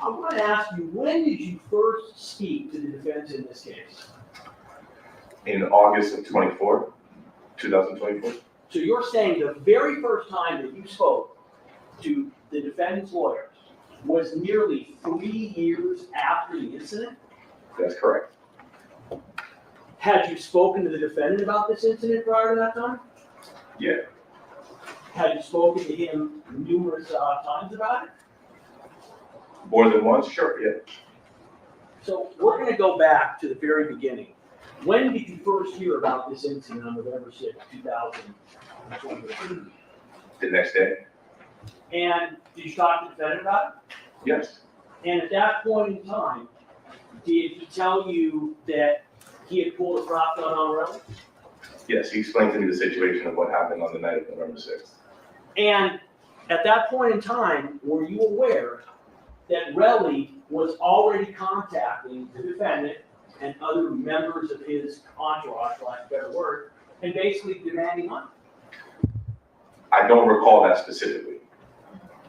Speaker 7: I want to ask you, when did you first speak to the defense in this case?
Speaker 13: In August of 2024.
Speaker 7: So you're saying the very first time that you spoke to the defendant's lawyers was nearly 3 years after the incident?
Speaker 13: That's correct.
Speaker 7: Had you spoken to the defendant about this incident prior to that time?
Speaker 13: Yeah.
Speaker 7: Had you spoken to him numerous times about it?
Speaker 13: More than once? Sure, yeah.
Speaker 7: So we're going to go back to the very beginning. When did you first hear about this incident on November 6, 2020?
Speaker 13: The next day?
Speaker 7: And did you talk to the defendant about it?
Speaker 13: Yes.
Speaker 7: And at that point in time, did he tell you that he had pulled a prop gun on Relly?
Speaker 13: Yes, he explained to me the situation of what happened on the night of November 6th.
Speaker 7: And at that point in time, were you aware that Relly was already contacting the defendant and other members of his entourage, for lack of a better word, and basically demanding money?
Speaker 13: I don't recall that specifically.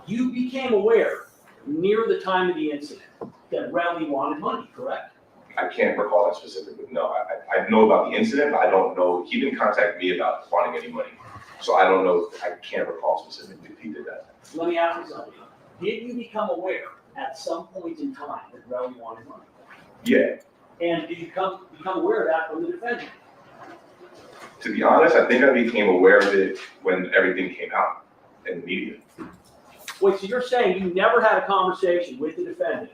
Speaker 7: You became aware near the time of the incident that Relly wanted money, correct?
Speaker 13: I can't recall that specifically. No, I know about the incident, but I don't know. He didn't contact me about wanting any money. So I don't know. I can't recall specifically if he did that.
Speaker 7: Let me ask you something. Did you become aware at some point in time that Relly wanted money?
Speaker 13: Yeah.
Speaker 7: And did you become aware of that from the defendant?
Speaker 13: To be honest, I think I became aware of it when everything came out in the media.
Speaker 7: Wait, so you're saying you never had a conversation with the defendant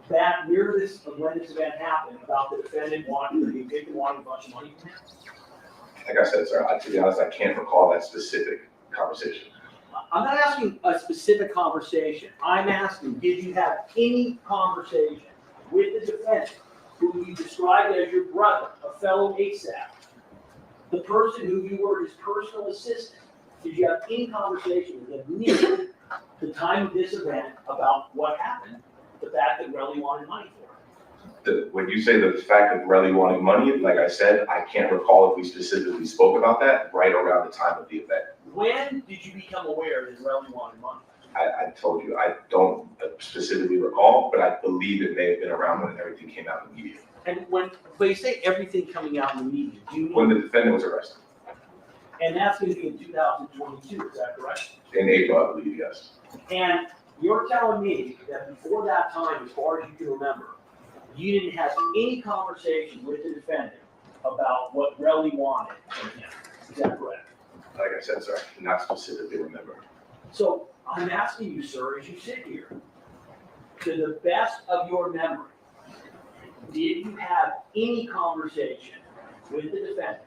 Speaker 7: back near this, when this event happened, about the defendant wanting a bunch of money from him?
Speaker 13: Like I said, sir, to be honest, I can't recall that specific conversation.
Speaker 7: I'm not asking a specific conversation. I'm asking, did you have any conversation with the defendant who you described as your brother, a fellow ASAP, the person who you were his personal assistant? Did you have any conversation with him near the time of this event about what happened, the fact that Relly wanted money for it?
Speaker 13: When you say the fact that Relly wanted money, like I said, I can't recall if we specifically spoke about that right around the time of the event.
Speaker 7: When did you become aware that Relly wanted money?
Speaker 13: I told you, I don't specifically recall, but I believe it may have been around when everything came out in the media.
Speaker 7: And when you say everything coming out in the media, do you
Speaker 13: When
Speaker 7: mean,
Speaker 13: the defendant was arrested,
Speaker 7: and that's going to be in 2022, is that correct?
Speaker 13: in April, I believe, yes.
Speaker 7: And you're telling me that before that time, as far as you can remember, you didn't have any conversation with the defendant about what Relly wanted from him. Is that correct?
Speaker 13: Like I said, sir, I cannot specifically remember.
Speaker 7: So I'm asking you, sir, as you sit here, to the best of your memory, did you have any conversation with the defendant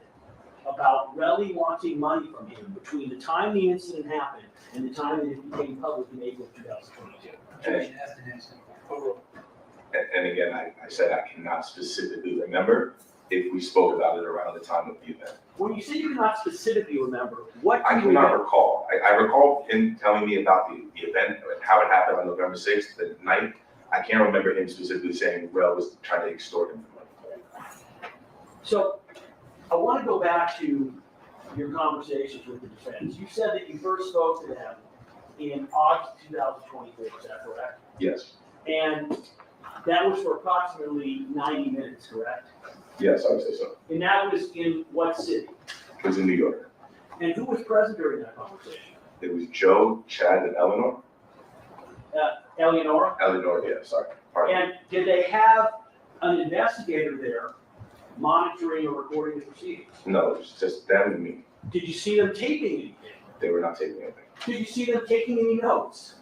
Speaker 7: about Relly wanting money from him between the time the incident happened and the time that it became public in April of 2022?
Speaker 13: And again, I said I cannot specifically remember if we spoke about it around the time of the event.
Speaker 7: When you say you cannot specifically remember, what do
Speaker 13: I
Speaker 7: you
Speaker 13: cannot
Speaker 7: remember?
Speaker 13: recall. I recall him telling me about the event, how it happened on November 6th, the night. I can't remember him specifically saying Rel was trying to extort him for money.
Speaker 7: So I want to go back to your conversations with the defense. You said that you first spoke to them in August 2024, is that correct?
Speaker 13: Yes.
Speaker 7: And that was for approximately 90 minutes, correct?
Speaker 13: Yes, I would say so.
Speaker 7: And that was in what city?
Speaker 13: It was in New York.
Speaker 7: And who was present during that conversation?
Speaker 13: It was Joe, Chad, and Eleanor.
Speaker 7: Eleonora?
Speaker 13: Eleanor, yeah, sorry. Pardon.
Speaker 7: And did they have an investigator there monitoring or recording the proceedings?
Speaker 13: No, it was just them and me.
Speaker 7: Did you see them taping anything?
Speaker 13: They were not taking anything.
Speaker 7: Did you see them taking any notes?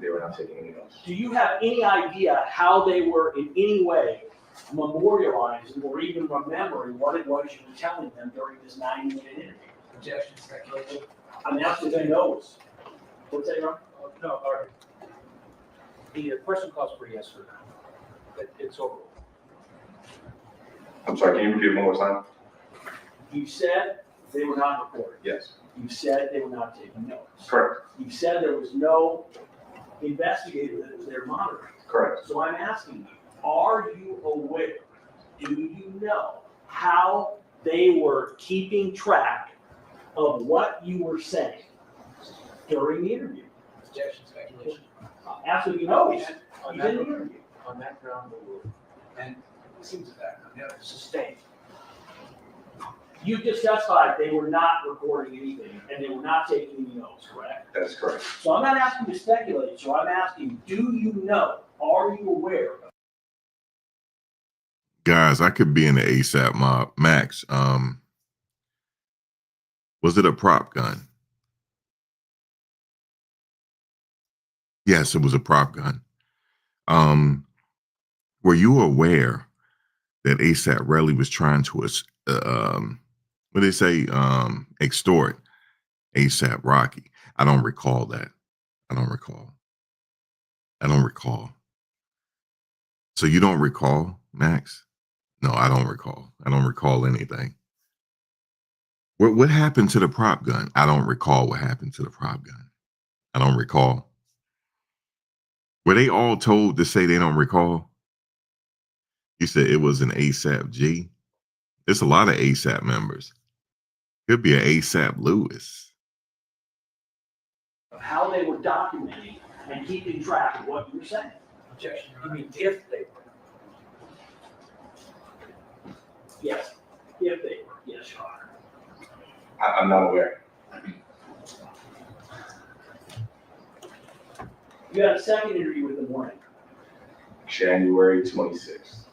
Speaker 13: They were not taking any notes.
Speaker 7: Do you have any idea how they were in any way memorializing or even remembering what it was you were telling them during this 90-minute interview?
Speaker 10: Objection, speculation.
Speaker 7: I'm asking their notes. What's that, Ron?
Speaker 10: No, all right. The question calls for yes or no. It's over.
Speaker 13: I'm sorry, can you repeat it one more time?
Speaker 7: You said they were not recording.
Speaker 13: Yes.
Speaker 7: You said they were not taking notes.
Speaker 13: Correct.
Speaker 7: You said there was no investigator that was there monitoring.
Speaker 13: Correct.
Speaker 7: So I'm asking you, are you aware, do you know how they were keeping track of what you were saying during the interview?
Speaker 10: Objection, speculation.
Speaker 7: Absolutely no, he's
Speaker 10: On
Speaker 7: in
Speaker 10: that,
Speaker 7: the interview.
Speaker 10: on that ground, the rule. And it seems a fact. On the other,
Speaker 7: Sustained. You just testified they were not recording anything and they were not taking any notes, correct?
Speaker 13: That's correct.
Speaker 7: So I'm not asking you to speculate, so I'm asking, do you know, are you aware of?
Speaker 3: Guys, I could be in the ASAP mob. Max, was it a prop gun? Yes, it was a prop gun. Were you aware that ASAP Relly was trying to, what they say, extort ASAP Rocky? I don't recall that. I don't recall. So you don't recall, Max? No, I don't recall. I don't recall anything. What happened to the prop gun? I don't recall what happened to the prop gun. I don't recall. Were they all told to say they don't recall? You said it was an ASAP G. There's a lot of ASAP members. Could be an ASAP Lewis.
Speaker 7: How they were documenting and keeping track of what you were saying.
Speaker 10: objection. You mean if they were?
Speaker 7: Yes, if they were, yes, Your Honor.
Speaker 13: I'm not aware.
Speaker 7: You had a second interview with them when?
Speaker 13: January 26th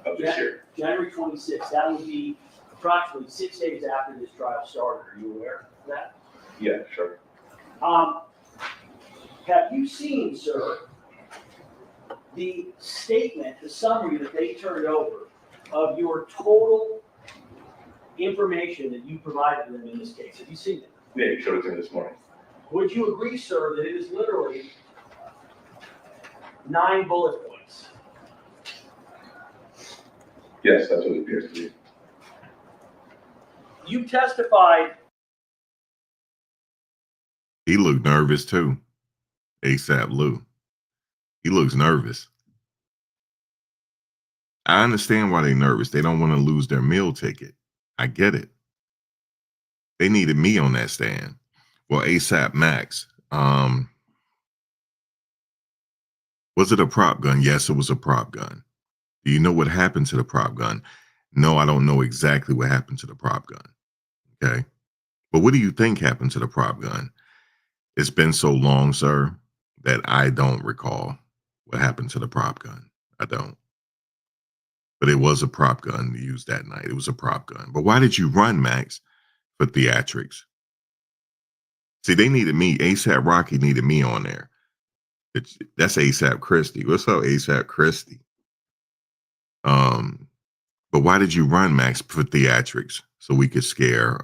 Speaker 13: of this year.
Speaker 7: January 26th, that would be approximately 6 days after this trial started. Are you aware of that?
Speaker 13: Yeah, sure.
Speaker 7: Have you seen, sir, the statement, the summary that they turned over of your total information that you provided them in this case? Have you seen it?
Speaker 13: Yeah, you showed it to me this morning.
Speaker 7: Would you agree, sir, that it is literally 9 bullet points?
Speaker 13: Yes, that's what it appears to be.
Speaker 7: You testified.
Speaker 3: He looked nervous too. ASAP Lou. He looks nervous. I understand why they're nervous. They don't want to lose their meal ticket. I get it. They needed me on that stand. Well, ASAP Max, was it a prop gun? Yes, it was a prop gun. Do you know what happened to the prop gun? No, I don't know exactly what happened to the prop gun. Okay. But what do you think happened to the prop gun? It's been so long, sir, that I don't recall what happened to the prop gun. I don't. But it was a prop gun used that night. It was a prop gun. But why did you run, Max, for theatrics? See, they needed me. ASAP Rocky needed me on there. That's ASAP Christie. What's up, ASAP Christie? But why did you run, Max, for theatrics so we could scare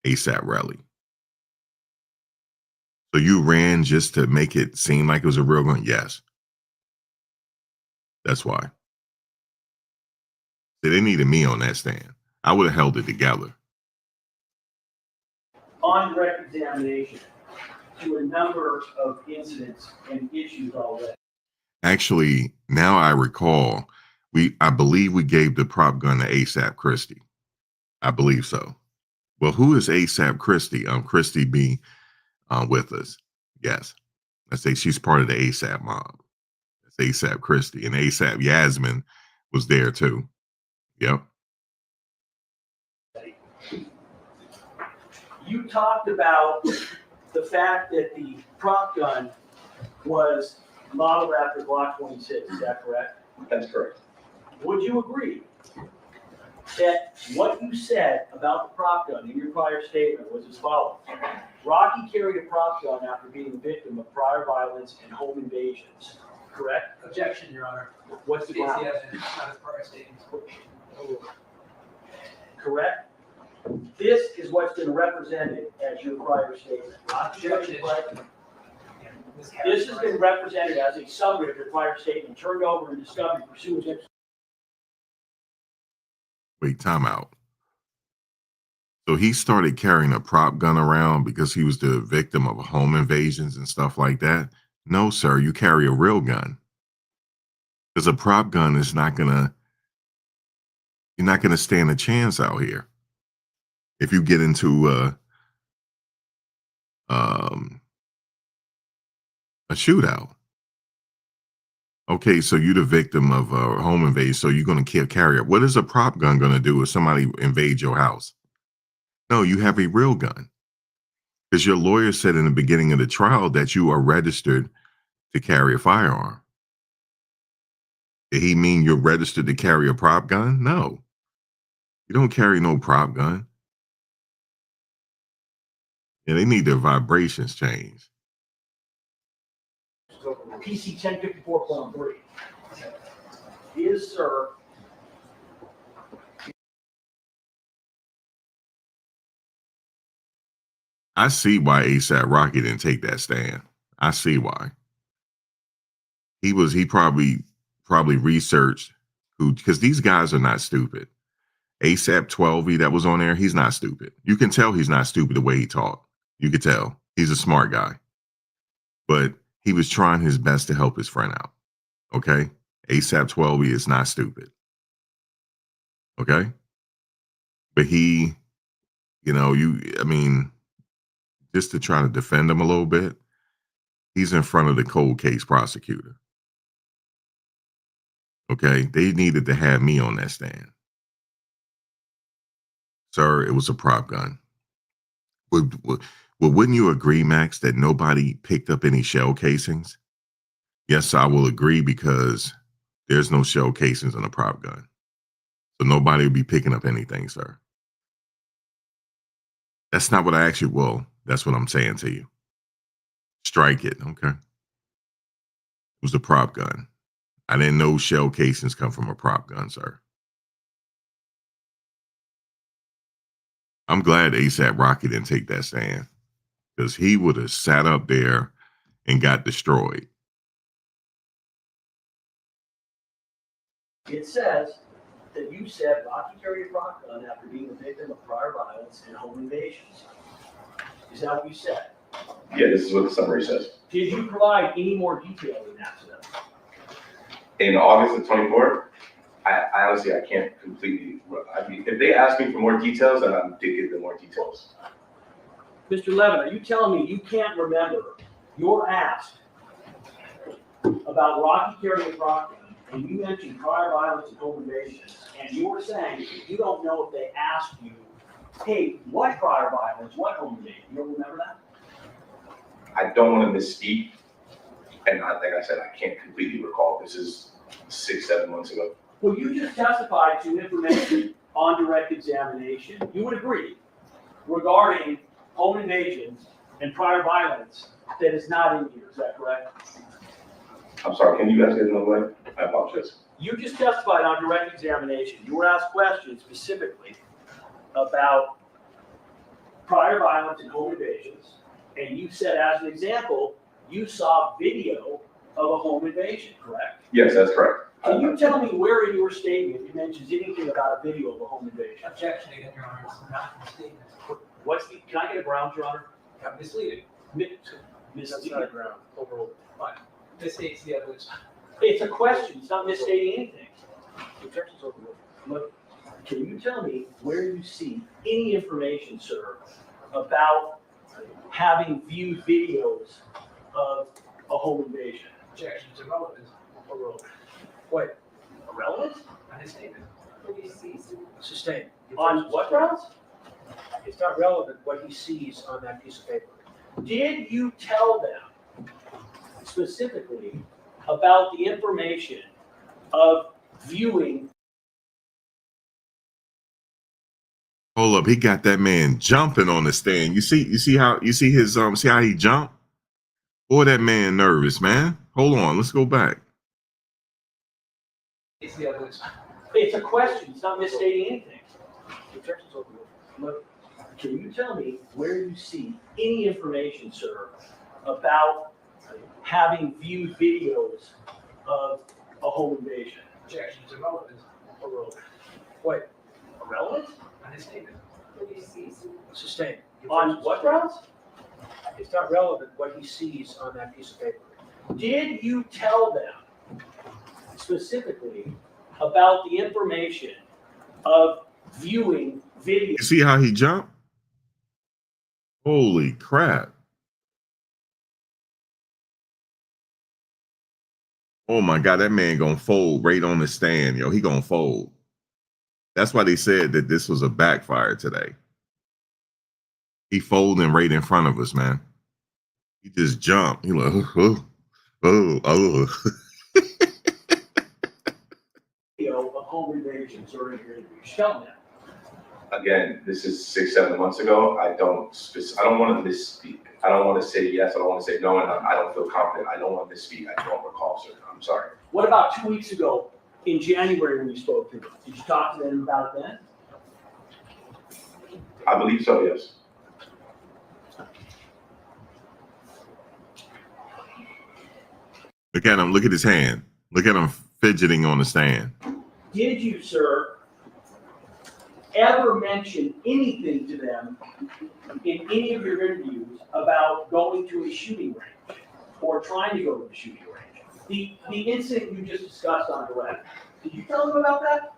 Speaker 3: ASAP Rally? So you ran just to make it seem like it was a real gun? Yes. That's why. See, they needed me on that stand. I would have held it together.
Speaker 7: On direct examination to a number of incidents and issues already.
Speaker 3: Actually, now I recall, I believe we gave the prop gun to ASAP Christie. I believe so. Well, who is ASAP Christie? Christie be with us. Yes. I say she's part of the ASAP mob. That's ASAP Christie. And ASAP Yasmin was there too. Yep.
Speaker 7: You talked about the fact that the prop gun was modeled after Glock 26. Is that correct?
Speaker 4: That's correct.
Speaker 7: Would you agree that what you said about the prop gun in your prior statement was as follows? Rocky carried a prop gun after being a victim of prior violence and home invasions. Correct?
Speaker 12: Objection, Your Honor.
Speaker 7: What's the
Speaker 12: States
Speaker 7: ground?
Speaker 12: the evidence, not his prior statements.
Speaker 7: Correct? This is what's been represented as your prior statement.
Speaker 12: Objection.
Speaker 7: This has been represented as a summary of your prior statement, turned over and discovered pursuant to.
Speaker 3: Wait, time out. So he started carrying a prop gun around because he was the victim of home invasions and stuff like that? No, sir, you carry a real gun. Because a prop gun is you're not gonna stand a chance out here. If you get into a shootout. Okay, so you're the victim of a home invasion, so you're going to carry it. What is a prop gun going to do if somebody invades your house? No, you have a real gun. Because your lawyer said in the beginning of the trial that you are registered to carry a firearm. Did he mean you're registered to carry a prop gun? No. You don't carry no prop gun. Yeah, they need their vibrations changed.
Speaker 7: PC 1054.3 is, sir,
Speaker 3: I see why ASAP Rocky didn't take that stand. I see why. He probably researched because these guys are not stupid. ASAP 12 that was on there, he's not stupid. You can tell he's not stupid the way he talked. You could tell he's a smart guy. But he was trying his best to help his friend out. Okay? ASAP 12 is not stupid. Okay? But he, just to try to defend him a little bit, he's in front of the cold case prosecutor. Okay? They needed to have me on that stand. Sir, it was a prop gun. Wouldn't you agree, Max, that nobody picked up any shell casings? Yes, I will agree because there's no shell casings on a prop gun. So nobody will be picking up anything, sir. That's not what I asked you. Well, that's what I'm saying to you. Strike it, okay? It was a prop gun. I didn't know shell casings come from a prop gun, sir. I'm glad ASAP Rocky didn't take that stand. because he would have sat up there and got destroyed.
Speaker 7: It says that you said Rocky carried a rock gun after being a victim of prior violence and home invasions. Is that what you said?
Speaker 13: Yeah, this is what the summary says.
Speaker 7: Did you provide any more detail in that to them?
Speaker 13: In August of 24, I honestly, I can't completely, I mean, if they ask me for more details, then I did give them more details.
Speaker 7: Mr. Levin, are you telling me you can't remember you're asked about Rocky carrying a rock gun, and you mentioned prior violence and home invasions, and you were saying you don't know if they asked you, hey, what prior violence, what home invasion? You don't remember that?
Speaker 13: I don't want to misspeak, and like I said, I can't completely recall. This is 6-7 months ago.
Speaker 7: Well, you just testified to information on direct examination. You would agree regarding home invasions and prior violence that is not in here. Is that correct?
Speaker 13: I'm sorry, can you ask it another way? I apologize.
Speaker 7: You just testified on direct examination. You were asked questions specifically about prior violence and home invasions, and you said, as an example, you saw video of a home invasion, correct?
Speaker 13: Yes, that's correct.
Speaker 7: Can you tell me where in your statement it mentions anything about a video of a home invasion?
Speaker 12: Objection again, Your Honor, it's not a statement.
Speaker 7: What's the, can I get a ground, Your Honor?
Speaker 12: Misleading.
Speaker 10: That's not a ground, overruled.
Speaker 12: Fine. Misstates the evidence.
Speaker 7: It's a question, it's not misstating anything.
Speaker 10: Objection's overruled.
Speaker 7: Look, can you tell me where you see any information, sir, about having viewed videos of a home invasion?
Speaker 12: Objection is irrelevant.
Speaker 10: Overruled.
Speaker 7: What, irrelevant?
Speaker 12: Not a statement.
Speaker 10: Sustained.
Speaker 7: On what grounds?
Speaker 10: It's not relevant what he sees on that piece of paper.
Speaker 7: Did you tell them specifically about the information of viewing?
Speaker 3: Hold up, he got that man jumping on the stand. You see how he jumped? Boy, that man nervous, man. Hold on, let's go back.
Speaker 12: It's the evidence.
Speaker 7: It's a question, it's not misstating anything.
Speaker 10: Objection's overruled.
Speaker 7: Look, can you tell me where you see any information, sir, about having viewed videos of a home invasion?
Speaker 12: Objection is irrelevant.
Speaker 10: Overruled.
Speaker 7: What, irrelevant?
Speaker 12: Not a statement.
Speaker 10: Sustained.
Speaker 7: On what grounds?
Speaker 10: It's not relevant what he sees on that piece of paper.
Speaker 7: Did you tell them specifically about the information of viewing video?
Speaker 3: You see how he jumped? Holy crap. Oh my God, that man gonna fold right on the stand, yo. He gonna fold. That's why they said that this was a backfire today. He folding right in front of us, man. He just jumped. He like, oh.
Speaker 7: Video of home invasions or interviews. Tell them.
Speaker 13: Again, this is 6-7 months ago. I don't want to misspeak. I don't want to say yes. I don't want to say no, and I don't feel confident. I don't want to misspeak. I don't recall, sir. I'm sorry.
Speaker 7: What about 2 weeks ago in January when you spoke to them? Did you talk to them about it then?
Speaker 13: I believe so, yes.
Speaker 3: Look at him. Look at his hand. Look at him fidgeting on the stand.
Speaker 7: Did you, sir, ever mention anything to them in any of your interviews about going to a shooting range or trying to go to a shooting range? The incident you just discussed on direct, did you tell them about that?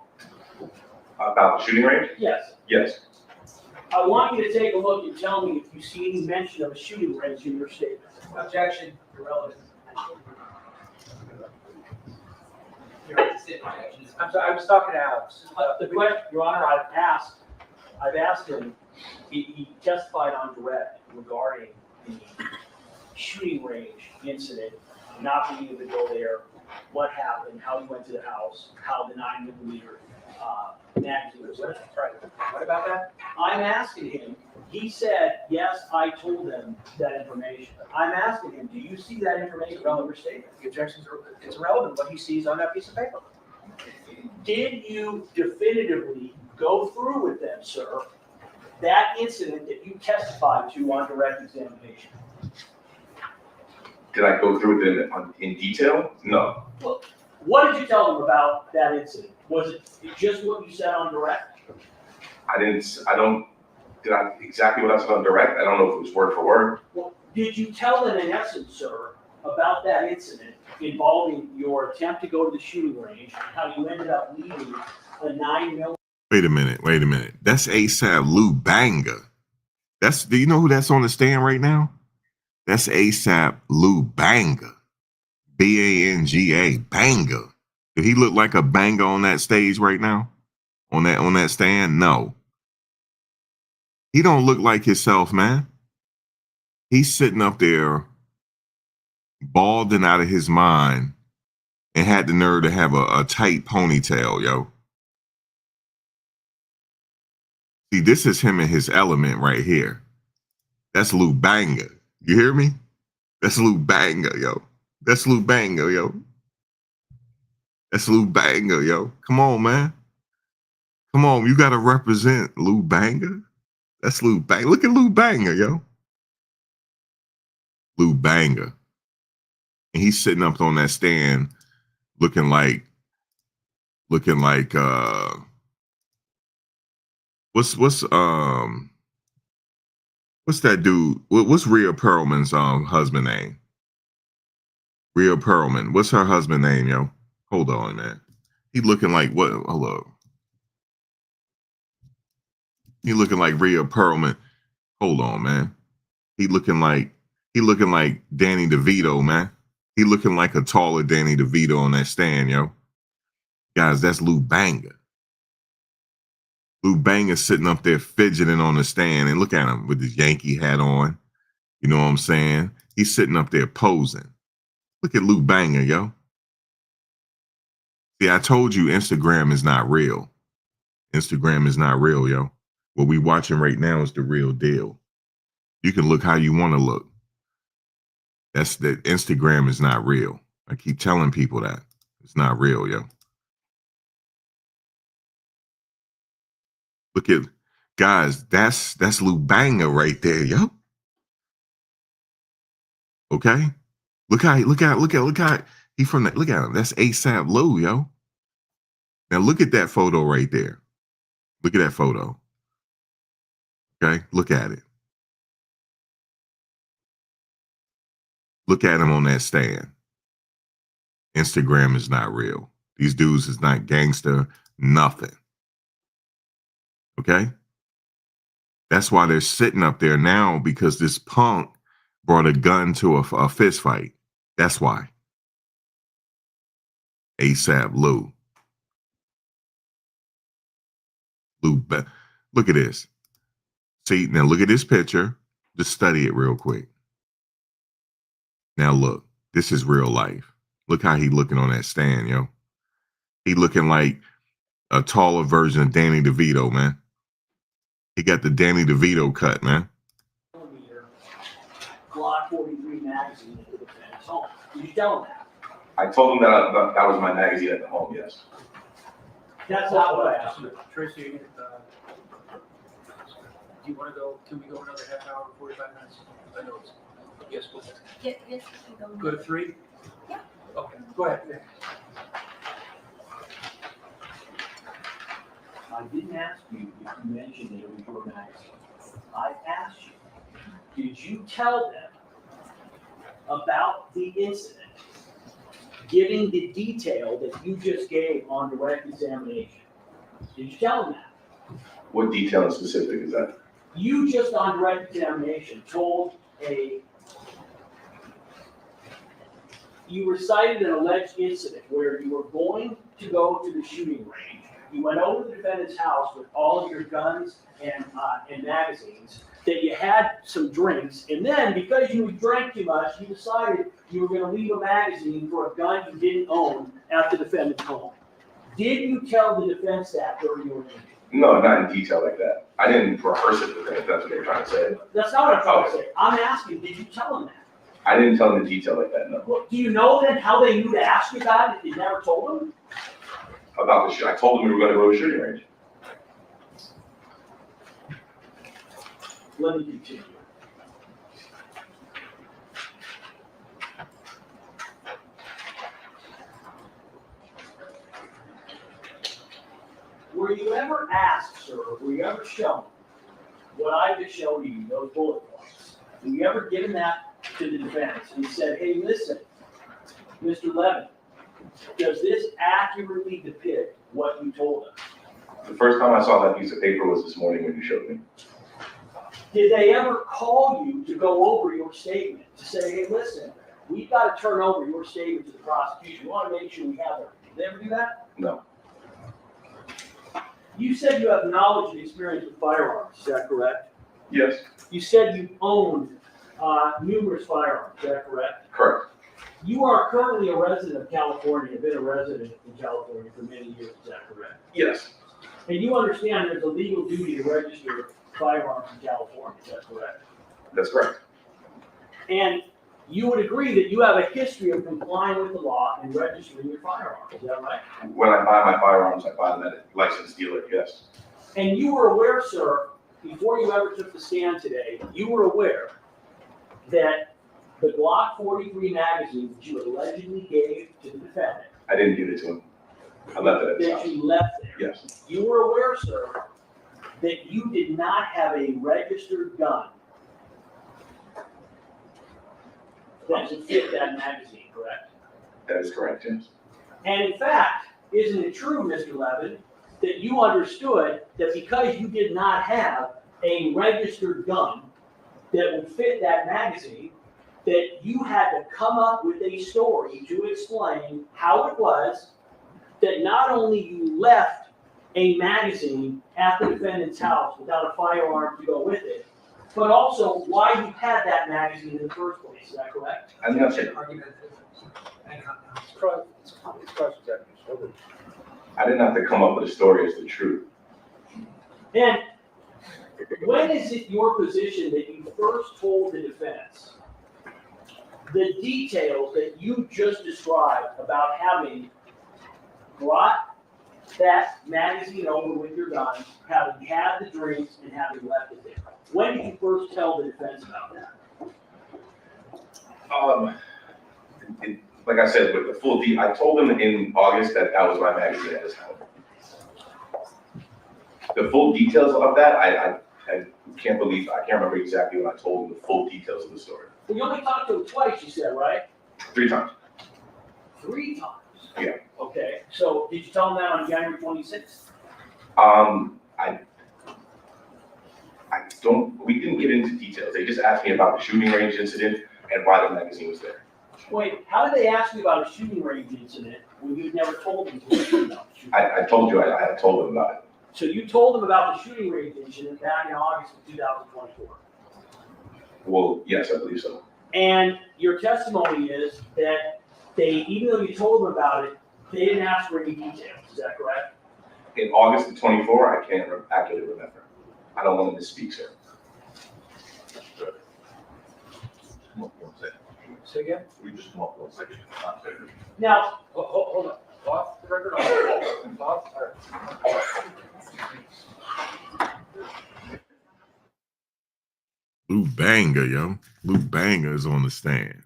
Speaker 13: About the shooting range?
Speaker 7: Yes.
Speaker 13: Yes.
Speaker 7: I want you to take a look and tell me if you see any mention of a shooting range in your statement.
Speaker 12: Objection, irrelevant. Objection.
Speaker 10: I'm sorry, I was talking to Alex.
Speaker 7: The question, Your Honor, I've asked him, he testified on direct regarding the shooting range incident, not being able to go there, what happened, how he went to the house, how the 9mm magazine was.
Speaker 10: What about that?
Speaker 7: I'm asking him, he said, yes, I told them that information. I'm asking him, do you see that information in your statement?
Speaker 10: The objections are, it's irrelevant what he sees on that piece of paper.
Speaker 7: Did you definitively go through with them, sir, that incident that you testified to on direct examination?
Speaker 13: Did I go through it in detail? No.
Speaker 7: Well, what did you tell them about that incident? Was it just what you said on direct?
Speaker 13: Exactly what I said on direct? I don't know if it was word for word.
Speaker 7: Well, did you tell them in essence, sir, about that incident involving your attempt to go to the shooting range, how you ended up leaving a 9mm?
Speaker 3: Wait a minute. That's ASAP Lou Banga. Do you know who that's on the stand right now? That's ASAP Lou Banga. Banga. Banga. Did he look like a banger on that stage right now? On that stand? No. He don't look like himself, man. He's sitting up there balding out of his mind and had the nerve to have a tight ponytail, yo. See, this is him in his element right here. That's Lou Banga. You hear me? That's Lou Banga, yo. That's Lou Banga, yo. That's Lou Banga, yo. Come on, man. Come on, you got to represent Lou Banga. That's Lou Banga. Look at Lou Banga, yo. Lou Banga. And he's sitting up on that stand looking like what's that dude? What's Rhea Perlman's husband name? Rhea Perlman. What's her husband name, yo? Hold on, man. He looking like what? Hold up. He looking like Rhea Perlman. Hold on, man. He looking like Danny DeVito, man. He looking like a taller Danny DeVito on that stand, yo. Guys, that's Lou Banga. Lou Banga sitting up there fidgeting on the stand, and look at him with his Yankee hat on. You know what I'm saying? He's sitting up there posing. Look at Lou Banga, yo. See, I told you Instagram is not real. Instagram is not real, yo. What we watching right now is the real deal. You can look how you want to look. That's that Instagram is not real. I keep telling people that. It's not real, yo. Look at, guys, that's Lou Banga right there, yo. Okay? Look how he from that. Look at him. That's ASAP Lou, yo. Now look at that photo right there. Look at that photo. Okay? Look at it. Look at him on that stand. Instagram is not real. These dudes is not gangster, nothing. Okay? That's why they're sitting up there now, because this punk brought a gun to a fist fight. That's why. ASAP Lou. Look at this. See, now look at this picture. Just study it real quick. Now look, this is real life. Look how he looking on that stand, yo. He looking like a taller version of Danny DeVito, man. He got the Danny DeVito cut, man.
Speaker 7: Glock 43 magazine at the defendant's home. Did you tell him that?
Speaker 13: I told him that that was my magazine at the home, yes.
Speaker 7: That's not what I asked you.
Speaker 10: Tracy, do you want to go? Can we go another half hour, 45 minutes? I know it's, yes, go ahead.
Speaker 11: Yes, we can
Speaker 10: Go to 3?
Speaker 11: Yeah.
Speaker 10: Okay, go ahead.
Speaker 7: I didn't ask you if you mentioned that it was your magazine. I asked you, did you tell them about the incident, giving the detail that you just gave on direct examination? Did you tell them that?
Speaker 13: What detail in specific is that?
Speaker 7: You just on direct examination you recited an alleged incident where you were going to go to the shooting range. You went over to the defendant's house with all of your guns and magazines, that you had some drinks, and then because you drank too much, you decided you were going to leave a magazine for a gun you didn't own at the defendant's home. Did you tell the defense that during your interview?
Speaker 13: No, not in detail like that. I didn't rehearse it with them, if that's what they're trying to say.
Speaker 7: That's not what I'm trying to say. I'm asking, did you tell them that?
Speaker 13: I didn't tell them the detail like that, no.
Speaker 7: Well, do you know then how they knew to ask you about it if you never told them?
Speaker 13: About the shoot, I told them we were going to go to a shooting range.
Speaker 7: let me continue. Were you ever asked, sir, were you ever shown what I just showed you, those bullet points? Were you ever given that to the defense and said, hey, listen, Mr. Levin, does this accurately depict what you told us?
Speaker 13: The first time I saw that piece of paper was this morning when you showed me.
Speaker 7: Did they ever call you to go over your statement, to say, hey, listen, we've got to turn over your statement to the prosecution. We want to make sure we have it. Did they ever do that?
Speaker 13: No.
Speaker 7: You said you have knowledge and experience with firearms, is that correct?
Speaker 13: Yes.
Speaker 7: You said you owned numerous firearms, is that correct?
Speaker 13: Correct.
Speaker 7: You are currently a resident of California, have been a resident in California for many years, is that correct?
Speaker 13: Yes.
Speaker 7: And you understand there's a legal duty to register firearms in California, is that correct?
Speaker 13: That's correct.
Speaker 7: And you would agree that you have a history of complying with the law and registering your firearms, is that right?
Speaker 13: When I buy my firearms, I buy them at a licensed dealer, yes.
Speaker 7: And you were aware, sir, before you ever took the stand today, you were aware that the Glock 43 magazine that you allegedly gave to the defendant.
Speaker 13: I didn't give it to him. I left it at his house.
Speaker 7: That you left there.
Speaker 13: Yes.
Speaker 7: You were aware, sir, that you did not have a registered gun that would fit that magazine, correct?
Speaker 13: That is correct, yes.
Speaker 7: And in fact, isn't it true, Mr. Levin, that you understood that because you did not have a registered gun that would fit that magazine, that you had to come up with a story to explain how it was that not only you left a magazine at the defendant's house without a firearm to go with it, but also why you had that magazine in the first place, is that correct?
Speaker 13: I think that's it. I didn't have to come up with a story, it's the truth.
Speaker 7: And when is it your position that you first told the defense the details that you just described about having brought that magazine over with your gun, having had the drinks, and having left it there? When did you first tell the defense about that?
Speaker 13: Like I said, with the full I told him in August that that was my magazine at his house. The full details of that, I can't believe, I can't remember exactly when I told him the full details of the story.
Speaker 7: Well, you only talked to him twice, you said, right?
Speaker 13: 3 times.
Speaker 7: 3 times?
Speaker 13: Yeah.
Speaker 7: Okay, so did you tell him that on January 26th?
Speaker 13: We didn't get into details. They just asked me about the shooting range incident and why the magazine was there.
Speaker 7: Wait, how did they ask you about a shooting range incident when you'd never told them about the shooting range?
Speaker 13: I told you I had told them about it.
Speaker 7: So you told them about the shooting range incident back in August of 2024?
Speaker 13: Well, yes, I believe so.
Speaker 7: And your testimony is that even though you told them about it, they didn't ask for any details, is that correct?
Speaker 13: In August of 24, I can't accurately remember. I don't want to misspeak, sir.
Speaker 10: Say again?
Speaker 9: We just come up with one second.
Speaker 7: Now,
Speaker 10: Hold on. Off the record? Off? All right.
Speaker 3: Lou Banga, yo. Lou Banga is on the stand.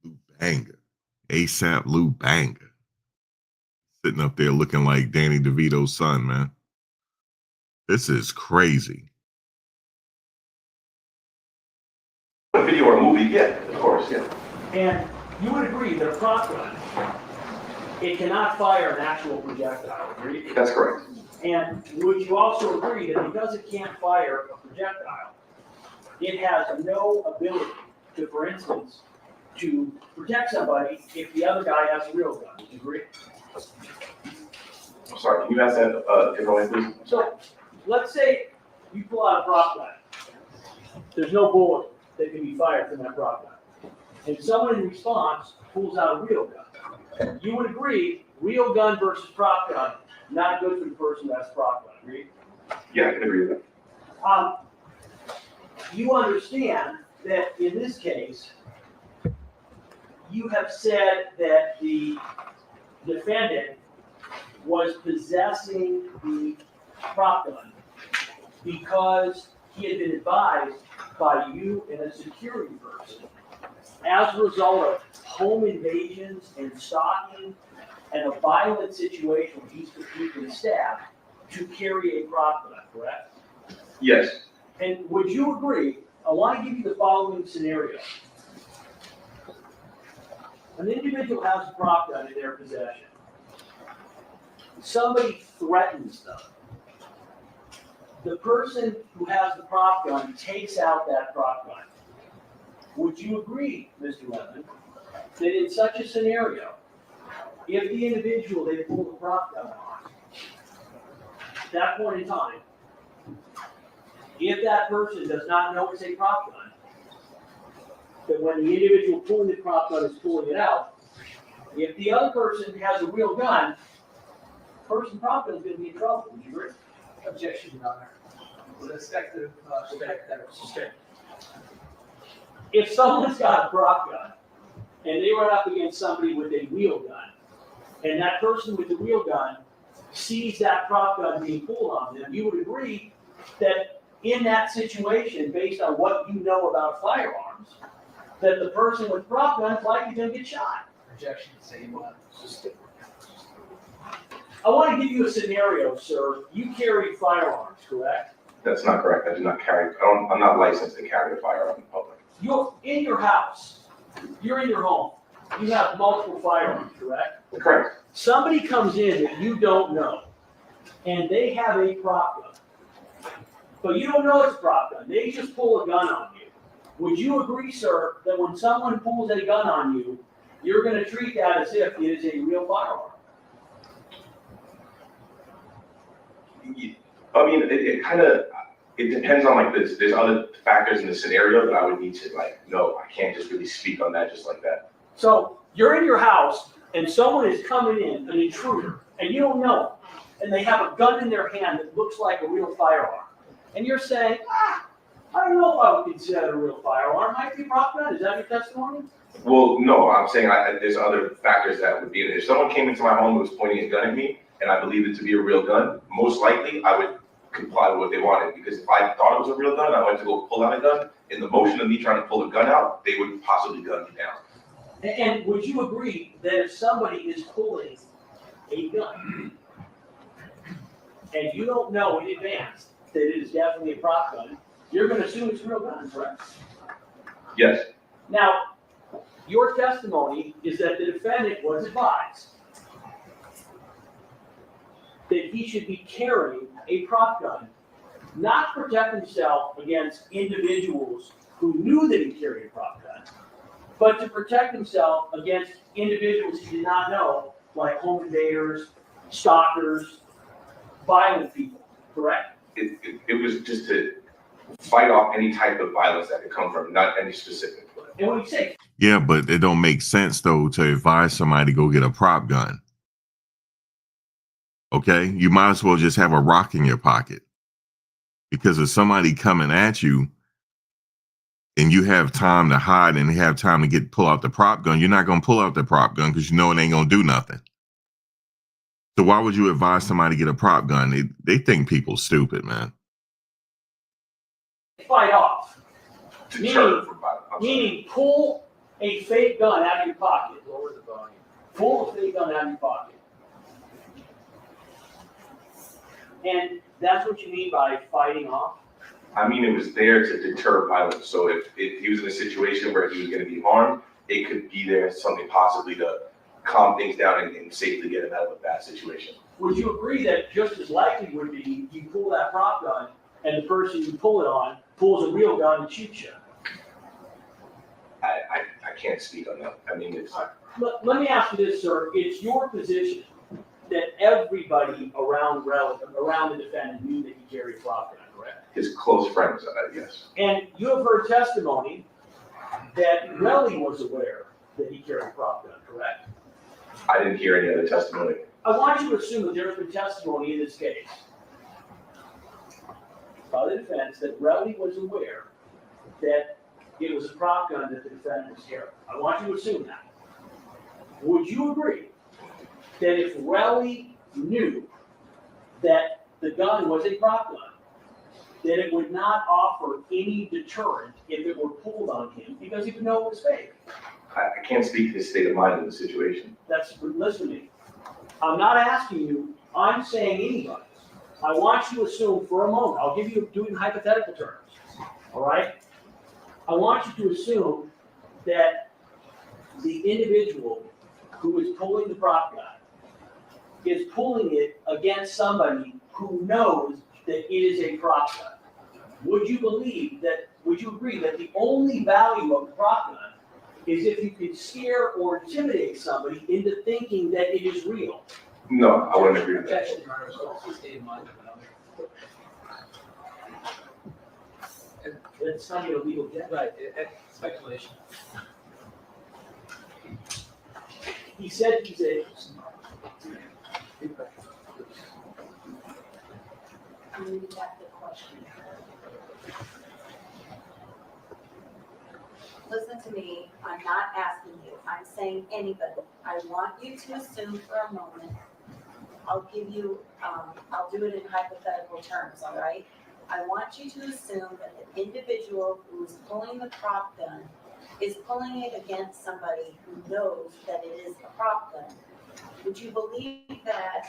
Speaker 3: Lou Banga. ASAP Lou Banga. Sitting up there looking like Danny DeVito's son, man. This is crazy.
Speaker 13: A video or a movie, yeah, of course, yeah.
Speaker 7: and you would agree that a prop gun, it cannot fire an actual projectile, agree?
Speaker 13: That's correct.
Speaker 7: And would you also agree that because it can't fire a projectile, it has no ability to, for instance, to protect somebody if the other guy has a real gun? Would you agree?
Speaker 13: I'm sorry, can you ask that a different way, please?
Speaker 7: So let's say you pull out a prop gun. There's no bullet that can be fired from that prop gun. And someone in response pulls out a real gun. You would agree, real gun versus prop gun, not good for the person who has prop gun, agree?
Speaker 13: Yeah, I can agree with that.
Speaker 7: You understand that in this case, you have said that the defendant was possessing the prop gun because he had been advised by you and a security person as a result of home invasions and stalking and a violent situation where he's been stabbed to carry a prop gun, correct?
Speaker 13: Yes.
Speaker 7: And would you agree, I want to give you the following scenario. An individual has a prop gun in their possession. Somebody threatens them. The person who has the prop gun takes out that prop gun. Would you agree, Mr. Levin, that in such a scenario, if the individual they pull the prop gun on, at that point in time, if that person does not know it's a prop gun, that when the individual pulling the prop gun is pulling it out, if the other person has a real gun, the person prop gun is going to be in trouble. Would you agree?
Speaker 12: Objection, Your Honor. With respect to,
Speaker 7: Okay. If someone's got a prop gun and they run up against somebody with a real gun, and that person with the real gun sees that prop gun being pulled on them, you would agree that in that situation, based on what you know about firearms, that the person with prop gun is likely going to get shot.
Speaker 12: objection, same one.
Speaker 7: I want to give you a scenario, sir. You carry firearms, correct?
Speaker 13: That's not correct. I do not carry, I'm not licensed to carry a firearm in public.
Speaker 7: You're in your house. You're in your home. You have multiple firearms, correct?
Speaker 13: Correct.
Speaker 7: Somebody comes in that you don't know, and they have a prop gun. But you don't know it's a prop gun. They just pull a gun on you. Would you agree, sir, that when someone pulls a gun on you, you're going to treat that as if it is a real firearm?
Speaker 13: I mean, it depends on like this. There's other factors in the scenario that I would need to like know. I can't just really speak on that just like that.
Speaker 7: So you're in your house and someone is coming in, an intruder, and you don't know, and they have a gun in their hand that looks like a real firearm. And you're saying, I don't know if I would consider it a real firearm. Might be a prop gun. Is that your testimony?
Speaker 13: Well, no, I'm saying there's other factors that would be in it. If someone came into my home and was pointing a gun at me, and I believed it to be a real gun, most likely I would comply with what they wanted. Because if I thought it was a real gun, I went to go pull out a gun. In the motion of me trying to pull a gun out, they would possibly gun me down.
Speaker 7: And would you agree that if somebody is pulling a gun, and you don't know in advance that it is definitely a prop gun, you're going to assume it's a real gun, correct?
Speaker 13: Yes.
Speaker 7: Now, your testimony is that the defendant was advised that he should be carrying a prop gun, not to protect himself against individuals who knew that he carried a prop gun, but to protect himself against individuals he did not know, like home invaders, stalkers, violent people, correct?
Speaker 13: It was just to fight off any type of violence that could come from, not any specific.
Speaker 7: And when you say,
Speaker 3: Yeah, but it don't make sense though to advise somebody to go get a prop gun. Okay, you might as well just have a rock in your pocket, because if somebody coming at you and you have time to hide and have time to pull out the prop gun, you're not going to pull out the prop gun because you know it ain't going to do nothing. So why would you advise somebody to get a prop gun? They think people stupid, man.
Speaker 7: fight off,
Speaker 13: Deter from violence.
Speaker 7: meaning pull a fake gun out of your pocket.
Speaker 10: Lower the volume.
Speaker 7: Pull a fake gun out of your pocket. And that's what you mean by fighting off?
Speaker 13: I mean, it was there to deter violence. So if he was in a situation where he was going to be harmed, it could be there something possibly to calm things down and safely get him out of a bad situation.
Speaker 7: Would you agree that just as likely would be you pull that prop gun and the person you pull it on pulls a real gun and shoots you?
Speaker 13: I can't speak on that. I mean, it's...
Speaker 7: Let me ask you this, sir. It's your position that everybody around the defendant knew that he carried a prop gun, correct?
Speaker 13: His close friends, yes.
Speaker 7: And you have heard testimony that Relly was aware that he carried a prop gun, correct?
Speaker 13: I didn't hear any other testimony.
Speaker 7: I want you to assume that there has been testimony in this case by the defense that Relly was aware that it was a prop gun that the defendant was carrying. I want you to assume that. Would you agree that if Relly knew that the gun was a prop gun, that it would not offer any deterrent if it were pulled on him because he would know it was fake.
Speaker 13: I can't speak to his state of mind in the situation.
Speaker 7: Listen to me. I'm not asking you, I'm saying anybody. I want you to assume for a moment, I'll do it in hypothetical terms, all right? I want you to assume that the individual who is pulling the prop gun is pulling it against somebody who knows that it is a prop gun. Would you agree that the only value of the prop gun is if you can scare or intimidate somebody into thinking that it is real?
Speaker 13: No, I wouldn't agree with that.
Speaker 12: Objection, Your Honor, it's also state of mind.
Speaker 7: It's not even a legal objection.
Speaker 12: Right, speculation.
Speaker 7: He said he's a.
Speaker 11: Read back the question. Listen to me, I'm not asking you, I'm saying anybody. I want you to assume for a moment, I'll do it in hypothetical terms, all right? I want you to assume that the individual who is pulling the prop gun is pulling it against somebody who knows that it is a prop gun. Would you agree that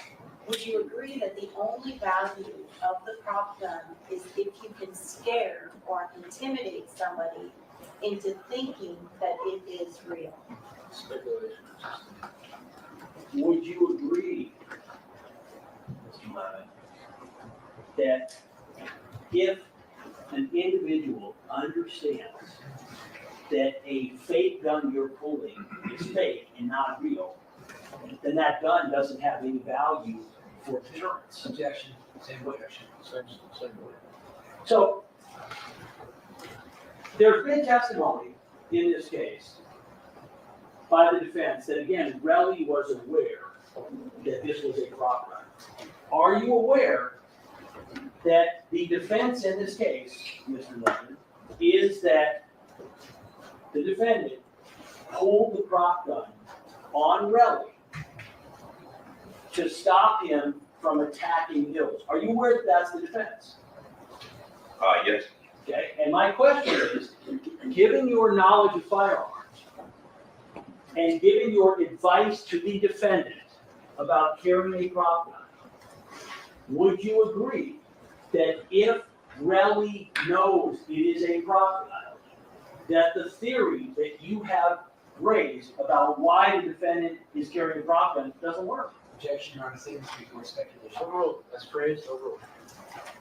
Speaker 11: the only value of the prop gun is if you can scare or intimidate somebody into thinking that it is real?
Speaker 12: Speculation.
Speaker 7: Would you agree, Mr. Levin, that if an individual understands that a fake gun you're pulling is fake and not real, then that gun doesn't have any value for deterrence?
Speaker 12: Objection. Same objection. Same way.
Speaker 7: So, there's been testimony in this case by the defense that, again, Relly was aware that this was a prop gun. Are you aware that the defense in this case, Mr. Levin, is that the defendant pulled the prop gun on Relly to stop him from attacking Hills? Are you aware that that's the defense?
Speaker 13: Yes.
Speaker 7: Okay, and my question is, given your knowledge of firearms and given your advice to the defendant about carrying a prop gun, would you agree that if Relly knows it is a prop gun, that the theory that you have raised about why the defendant is carrying a prop gun doesn't work?
Speaker 12: Objection, Your Honor, statements before speculation. Overruled. That's phrased, overruled.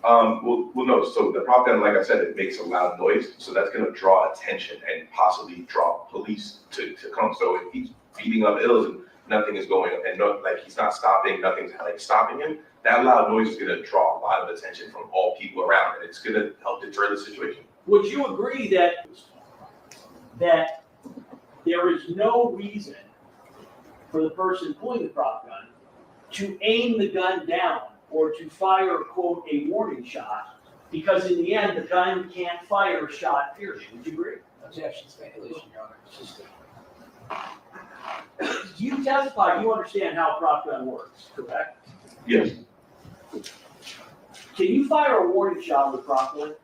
Speaker 13: Well, no, so the prop gun, like I said, it makes a loud noise, so that's gonna draw attention and possibly draw police to come. So if he's beating up Ills and nothing is going, and he's not stopping, nothing's like stopping him, that loud noise is gonna draw a lot of attention from all people around, and it's gonna help deter the situation.
Speaker 7: Would you agree that there is no reason for the person pulling the prop gun to aim the gun down or to fire, quote, a warning shot, because in the end, the gun can't fire a shot, period? Would you agree?
Speaker 12: Objection, speculation, Your Honor. It's just
Speaker 7: You testify, you understand how a prop gun works, correct?
Speaker 13: Yes.
Speaker 7: Can you fire a warning shot with a prop gun?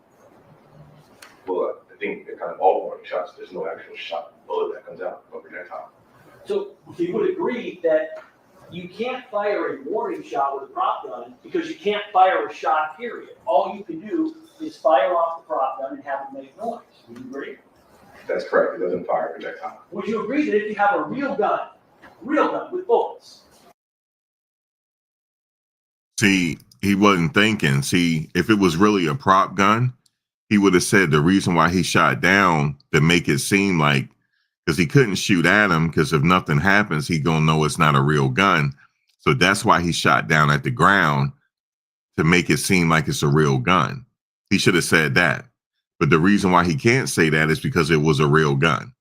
Speaker 13: Well, I think they're kind of all warning shots. There's no actual shot bullet that comes out of a projectile.
Speaker 7: So you would agree that you can't fire a warning shot with a prop gun because you can't fire a shot, period. All you can do is fire off the prop gun and have it make noise. Would you agree?
Speaker 13: That's correct. It doesn't fire a projectile.
Speaker 7: Would you agree that if you have a real gun with bullets?
Speaker 3: See, he wasn't thinking. See, if it was really a prop gun, he would have said the reason why he shot down to make it seem like, because he couldn't shoot at him, because if nothing happens, he gonna know it's not a real gun. So that's why he shot down at the ground, to make it seem like it's a real gun. He should have said that. But the reason why he can't say that is because it was a real gun.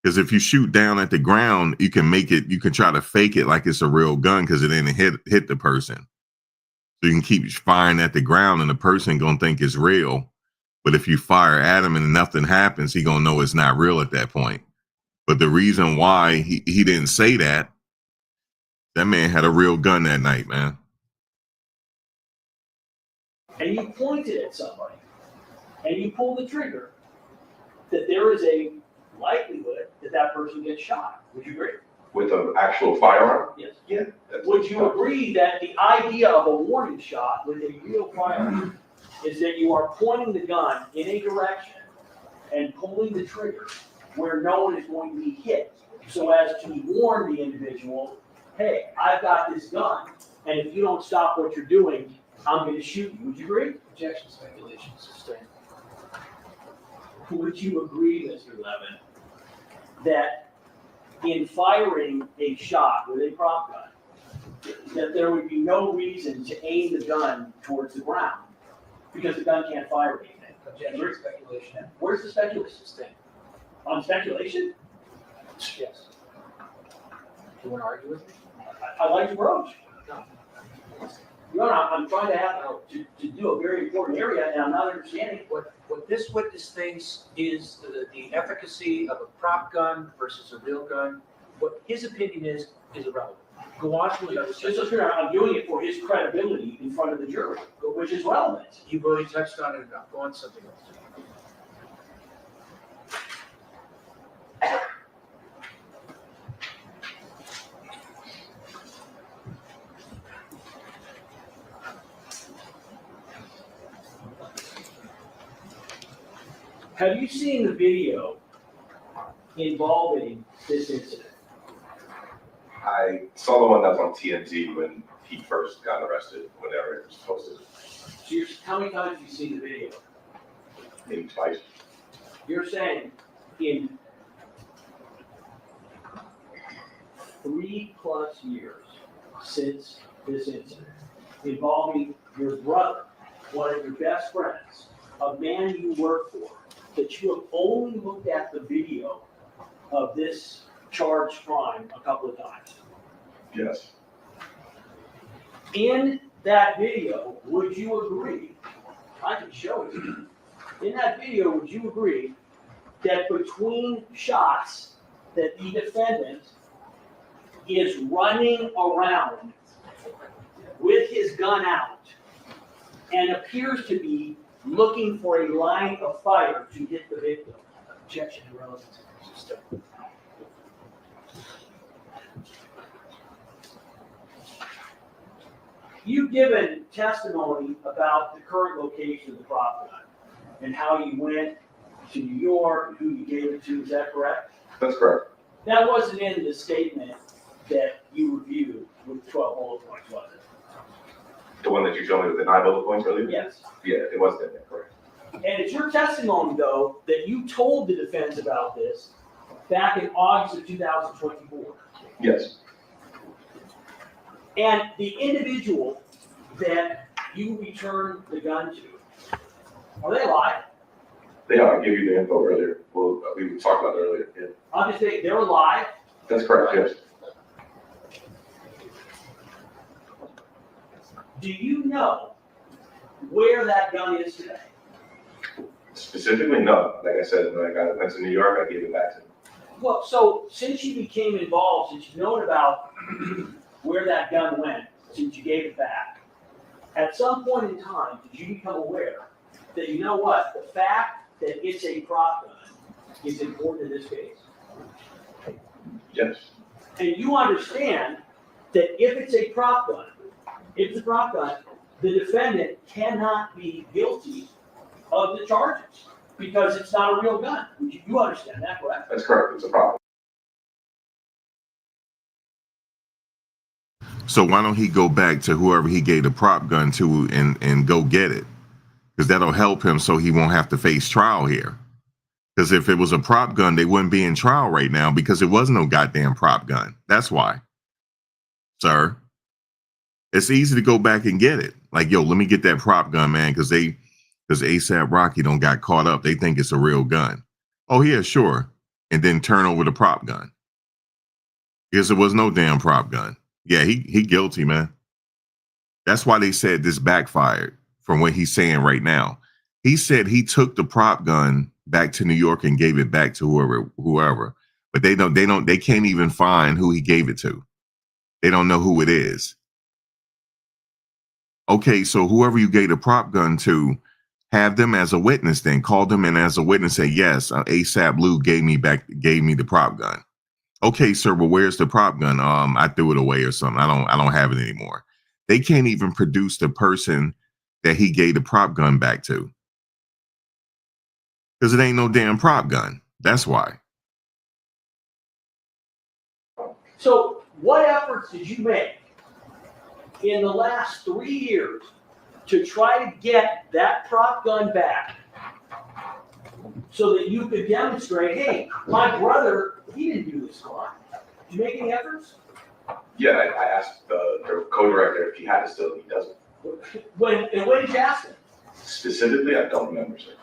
Speaker 3: Because if you shoot down at the ground, you can try to fake it like it's a real gun because it didn't hit the person. So you can keep firing at the ground and the person gonna think it's real. But if you fire at him and nothing happens, he gonna know it's not real at that point. But the reason why he didn't say that man had a real gun that night, man.
Speaker 7: and you point it at somebody, and you pull the trigger, that there is a likelihood that that person gets shot. Would you agree?
Speaker 13: With an actual firearm?
Speaker 7: Yes.
Speaker 13: Yeah.
Speaker 7: Would you agree that the idea of a warning shot with a real firearm is that you are pointing the gun in a direction and pulling the trigger where no one is going to be hit, so as to warn the individual, hey, I've got this gun, and if you don't stop what you're doing, I'm going to shoot you. Would you agree?
Speaker 10: Objection, speculation, sustained.
Speaker 7: Would you agree, Mr. Levin, that in firing a shot with a prop gun, that there would be no reason to aim the gun towards the ground because the gun can't fire anything?
Speaker 10: Objection, speculation.
Speaker 7: Where's the speculation?
Speaker 10: Sustained.
Speaker 7: On speculation?
Speaker 10: Yes. You want to argue with me?
Speaker 7: I'd like to approach.
Speaker 10: No.
Speaker 7: No, I'm trying to have, to do a very important area, and I'm not understanding.
Speaker 10: What this witness thinks is the efficacy of a prop gun versus a real gun. What his opinion is irrelevant. Go on to another
Speaker 7: Just
Speaker 10: subject.
Speaker 7: so I'm doing it for his credibility in front of the jury, which is relevant.
Speaker 10: You've already touched on it enough. Go on to something else.
Speaker 7: Have you seen the video involving this incident?
Speaker 13: I saw the one that's on TNT when he first got arrested, whenever it was posted,
Speaker 7: So how many times have you seen the video?
Speaker 13: maybe twice.
Speaker 7: You're saying in 3+ years since this incident involving your brother, one of your best friends, a man you work for, that you have only looked at the video of this charged crime a couple of times.
Speaker 13: Yes.
Speaker 7: In that video, would you agree, I can show it to you, in that video, would you agree that between shots that the defendant is running around with his gun out and appears to be looking for a line of fire to hit the victim?
Speaker 10: Objection, irrelevant. Sustained.
Speaker 7: You've given testimony about the current location of the prop gun and how you went to New York and who you gave it to. Is that correct?
Speaker 13: That's correct.
Speaker 7: That wasn't in the statement that you reviewed with 12 bullet points, was it?
Speaker 13: The one that you showed me with the 9 bullet points earlier?
Speaker 7: Yes.
Speaker 13: Yeah, it wasn't in there, correct.
Speaker 7: And it's your testimony, though, that you told the defense about this back in August of 2024.
Speaker 13: Yes.
Speaker 7: And the individual that you returned the gun to, are they alive?
Speaker 13: They are. I gave you the info earlier. Well, we talked about it earlier. Yeah.
Speaker 7: I'm just saying, they're alive.
Speaker 13: That's correct, yes.
Speaker 7: Do you know where that gun is today?
Speaker 13: Specifically, no. Like I said, when I went to New York, I gave it back to him.
Speaker 7: Well, so since you became involved, since you've known about where that gun went, since you gave it back, at some point in time, did you become aware that, you know what, the fact that it's a prop gun is important in this case?
Speaker 13: Yes.
Speaker 7: And you understand that if it's a prop gun, the defendant cannot be guilty of the charges because it's not a real gun. You understand that, correct?
Speaker 13: That's correct. It's a problem.
Speaker 3: So why don't he go back to whoever he gave the prop gun to and go get it? Because that'll help him so he won't have to face trial here. Because if it was a prop gun, they wouldn't be in trial right now because it was no goddamn prop gun. That's why. Sir, it's easy to go back and get it. Like, yo, let me get that prop gun, man, because ASAP Rocky don't got caught up. They think it's a real gun. Oh, yeah, sure. And then turn over the prop gun. Because it was no damn prop gun. Yeah, he guilty, man. That's why they said this backfired from what he's saying right now. He said he took the prop gun back to New York and gave it back to whoever. But they can't even find who he gave it to. They don't know who it is. Okay, so whoever you gave the prop gun to, have them as a witness. Then call them in as a witness. Say yes, ASAP Lou gave me the prop gun. Okay, sir. Well, where's the prop gun? I threw it away or something. I don't have it anymore. They can't even produce the person that he gave the prop gun back to because it ain't no damn prop gun. That's why.
Speaker 7: So what efforts did you make in the last 3 years to try to get that prop gun back so that you could demonstrate, hey, my brother, he didn't do this crime? Did you make any efforts?
Speaker 13: Yeah, I asked the co-director if he had it still, and he doesn't.
Speaker 7: When did you ask him?
Speaker 13: Specifically, I don't remember, sir.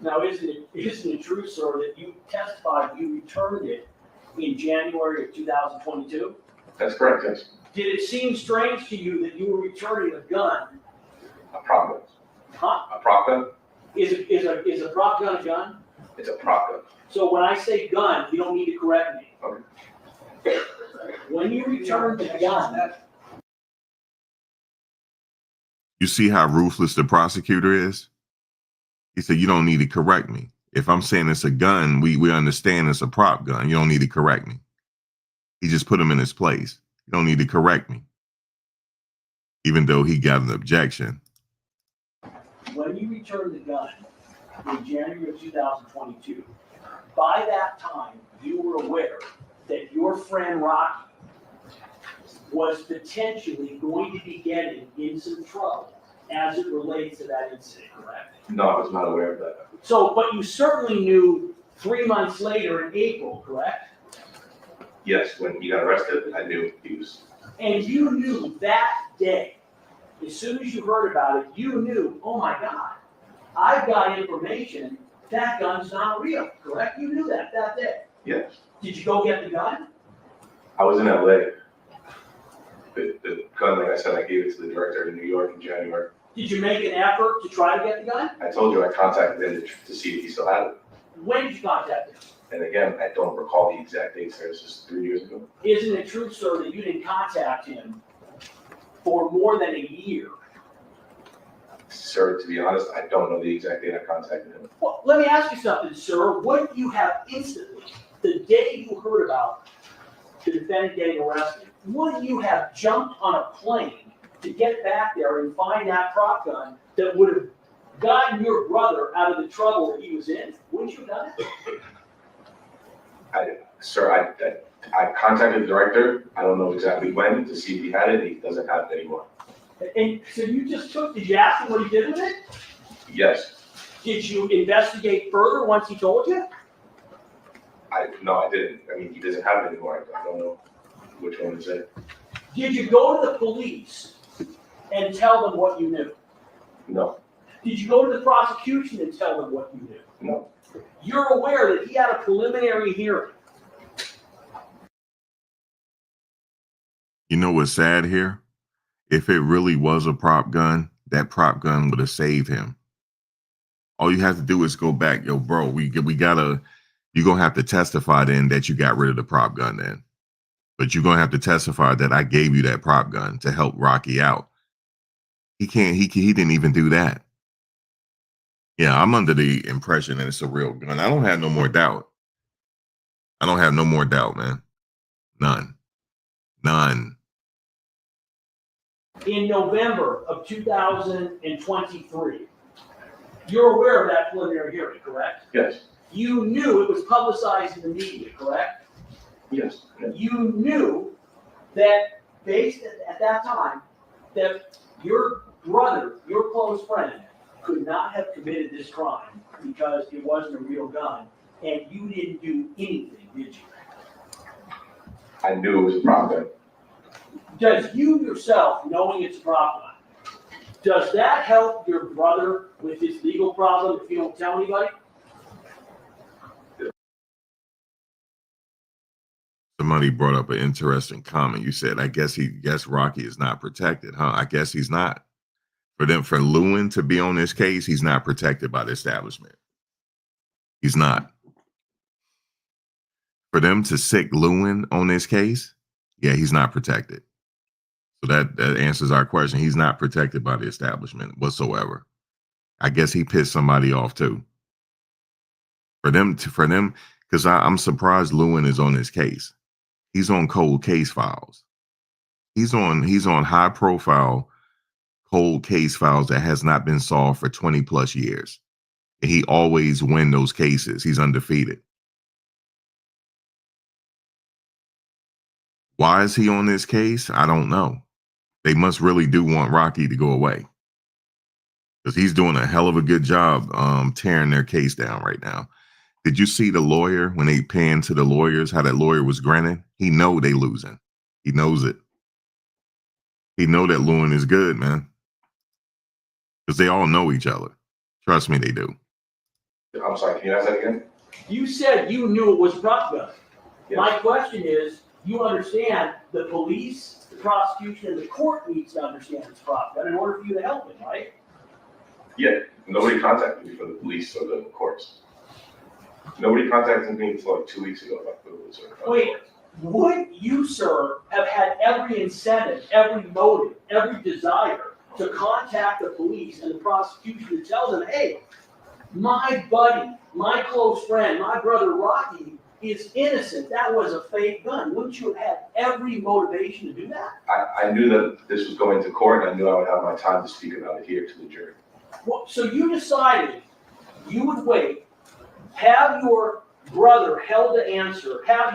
Speaker 7: Now, isn't it true, sir, that you testified you returned it in January of 2022?
Speaker 13: That's correct, yes.
Speaker 7: Did it seem strange to you that you were returning a gun?
Speaker 13: A prop gun.
Speaker 7: Huh?
Speaker 13: A prop gun?
Speaker 7: Is a prop gun a gun?
Speaker 13: It's a prop gun.
Speaker 7: So when I say gun, you don't need to correct me.
Speaker 13: Okay.
Speaker 7: When you return the gun,
Speaker 3: You see how ruthless the prosecutor is? He said, you don't need to correct me. If I'm saying it's a gun, we understand it's a prop gun. You don't need to correct me. He just put him in his place. You don't need to correct me. Even though he got an objection.
Speaker 7: when you returned the gun in January of 2022, by that time, you were aware that your friend Rocky was potentially going to be getting in some trouble as it relates to that incident, correct?
Speaker 13: No, I was not aware of that.
Speaker 7: So, but you certainly knew 3 months later in April, correct?
Speaker 13: Yes, when he got arrested, I knew he was.
Speaker 7: And you knew that day, as soon as you heard about it, you knew, oh my God, I've got information, that gun's not real, correct? You knew that day.
Speaker 13: Yes.
Speaker 7: Did you go get the gun?
Speaker 13: I was in LA. The gun, like I said, I gave it to the director in New York in January.
Speaker 7: Did you make an effort to try to get the gun?
Speaker 13: I told you I contacted him to see if he still had it.
Speaker 7: When did you contact him?
Speaker 13: And again, I don't recall the exact date, sir. This is 3 years ago.
Speaker 7: Isn't it true, sir, that you didn't contact him for more than a year?
Speaker 13: Sir, to be honest, I don't know the exact date I contacted him.
Speaker 7: Well, let me ask you something, sir. Wouldn't you have instantly, the day you heard about the defendant getting arrested, wouldn't you have jumped on a plane to get back there and find that prop gun that would have gotten your brother out of the trouble that he was in? Wouldn't you have done it?
Speaker 13: I contacted the director. I don't know exactly when to see if he had it. He doesn't have it anymore.
Speaker 7: And so you just did you ask him what he did with it?
Speaker 13: Yes.
Speaker 7: Did you investigate further once he told you?
Speaker 13: No, I didn't. I mean, he doesn't have it anymore. I don't know which one is it.
Speaker 7: Did you go to the police and tell them what you knew?
Speaker 13: No.
Speaker 7: Did you go to the prosecution and tell them what you knew?
Speaker 13: No.
Speaker 7: You're aware that he had a preliminary hearing.
Speaker 3: You know what's sad here? If it really was a prop gun, that prop gun would have saved him. All you have to do is go back, yo, bro, we gotta, you're gonna have to testify then that you got rid of the prop gun then. But you're gonna have to testify that I gave you that prop gun to help Rocky out. He didn't even do that. Yeah, I'm under the impression that it's a real gun. I don't have no more doubt. I don't have no more doubt, man. None.
Speaker 7: In November of 2023, you're aware of that preliminary hearing, correct?
Speaker 13: Yes.
Speaker 7: You knew it was publicized in the media, correct?
Speaker 13: Yes.
Speaker 7: You knew that based at that time that your brother, your close friend, could not have committed this crime because it wasn't a real gun, and you didn't do anything, did you?
Speaker 13: I knew it was a prop gun.
Speaker 7: Does you yourself, knowing it's a prop gun, does that help your brother with his legal problem if you don't tell anybody?
Speaker 3: Somebody brought up an interesting comment. You said, I guess Rocky is not protected, huh? I guess he's not. For Lewin to be on this case, he's not protected by the establishment. He's not. For them to sick Lewin on this case, yeah, he's not protected. So that answers our question. He's not protected by the establishment whatsoever. I guess he pissed somebody off too. For them, because I'm surprised Lewin is on this case. He's on cold case files. He's on high profile cold case files that has not been solved for 20 plus years. And he always wins those cases. He's undefeated. Why is he on this case? I don't know. They must really do want Rocky to go away, because he's doing a hell of a good job tearing their case down right now. Did you see the lawyer when they panned to the lawyers, how that lawyer was grinning? He know they losing. He knows it. He know that Lewin is good, man. Because they all know each other. Trust me, they do.
Speaker 13: I'm sorry, can you ask that again?
Speaker 7: You said you knew it was prop gun.
Speaker 13: Yes.
Speaker 7: My question is, you understand the police, the prosecution, and the court needs to understand it's prop gun in order for you to help it, right?
Speaker 13: Yeah, nobody contacted me from the police or the courts. Nobody contacted me until like 2 weeks ago about the
Speaker 7: Wait, would you, sir, have had every incentive, every motive, every desire to contact the police and the prosecution to tell them, hey, my buddy, my close friend, my brother Rocky is innocent. That was a fake gun. Wouldn't you have had every motivation to do that?
Speaker 13: I knew that this was going to court, and I knew I would have my time to speak about it here to the jury.
Speaker 7: Well, so you decided you would wait, have your brother held to answer, have.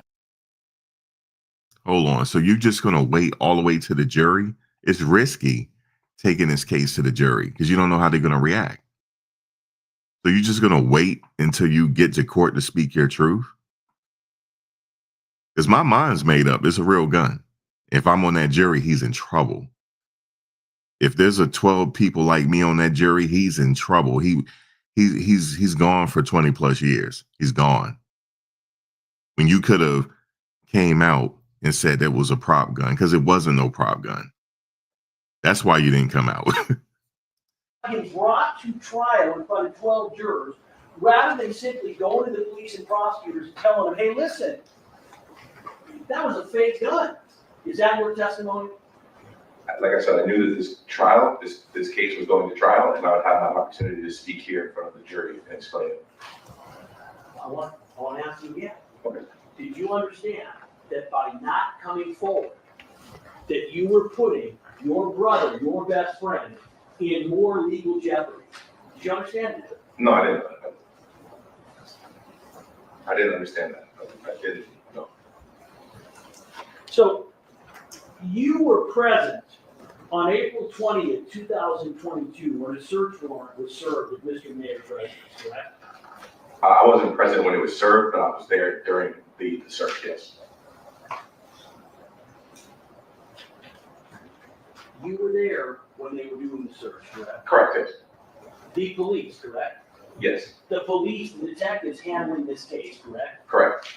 Speaker 3: Hold on. So you're just going to wait all the way to the jury? It's risky taking this case to the jury because you don't know how they're going to react. So you're just going to wait until you get to court to speak your truth? Because my mind's made up. It's a real gun. If I'm on that jury, he's in trouble. If there's a 12 people like me on that jury, he's in trouble. He's gone for 20 plus years. He's gone. When you could have came out and said there was a prop gun, because it wasn't no prop gun. That's why you didn't come out.
Speaker 7: Get brought to trial in front of 12 jurors rather than simply going to the police and prosecutors and telling them, hey, listen, that was a fake gun. Is that your testimony?
Speaker 13: Like I said, I knew that this case was going to trial, and I would have my opportunity to speak here in front of the jury and explain it.
Speaker 7: I want to ask you again.
Speaker 13: Okay.
Speaker 7: Did you understand that by not coming forward, that you were putting your brother, your best friend, in more legal jeopardy? Did you understand that?
Speaker 13: No, I didn't. I didn't understand that. I didn't. No.
Speaker 7: So you were present on April 20th, 2022, when a search warrant was served at Mr. Mayor's residence, correct?
Speaker 13: I wasn't present when it was served, but I was there during the search, yes.
Speaker 7: You were there when they were doing the search, correct?
Speaker 13: Correct, yes.
Speaker 7: The police, correct?
Speaker 13: Yes,
Speaker 7: The police, the detectives handling this case, correct?
Speaker 13: correct.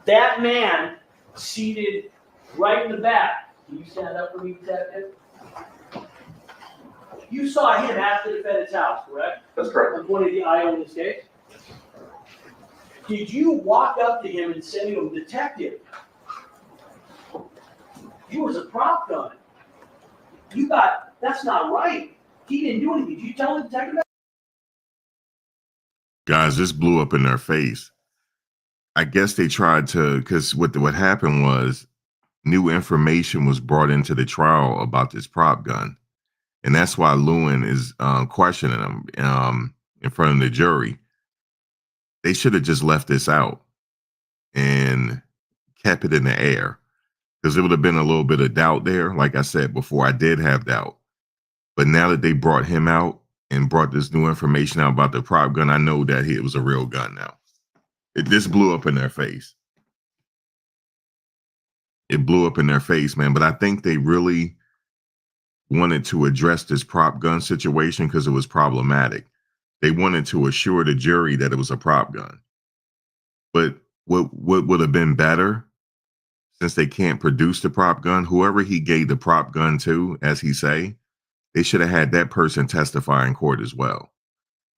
Speaker 7: That man seated right in the back. Can you stand up for me, detective? You saw him at the defendant's house, correct?
Speaker 13: That's correct.
Speaker 7: I'm pointing the eye on this case. Did you walk up to him and say to him, detective, yours a prop gun. That's not right. He didn't do anything. Did you tell the detective that?
Speaker 3: Guys, this blew up in their face. I guess they tried to, because what happened was new information was brought into the trial about this prop gun. And that's why Lewin is questioning him in front of the jury. They should have just left this out and kept it in the air, because it would have been a little bit of doubt there. Like I said before, I did have doubt. But now that they brought him out and brought this new information out about the prop gun, I know that it was a real gun now. This blew up in their face. It blew up in their face, man. But I think they really wanted to address this prop gun situation because it was problematic. They wanted to assure the jury that it was a prop gun. But what would have been better, since they can't produce the prop gun, whoever he gave the prop gun to, as he say, they should have had that person testify in court as well.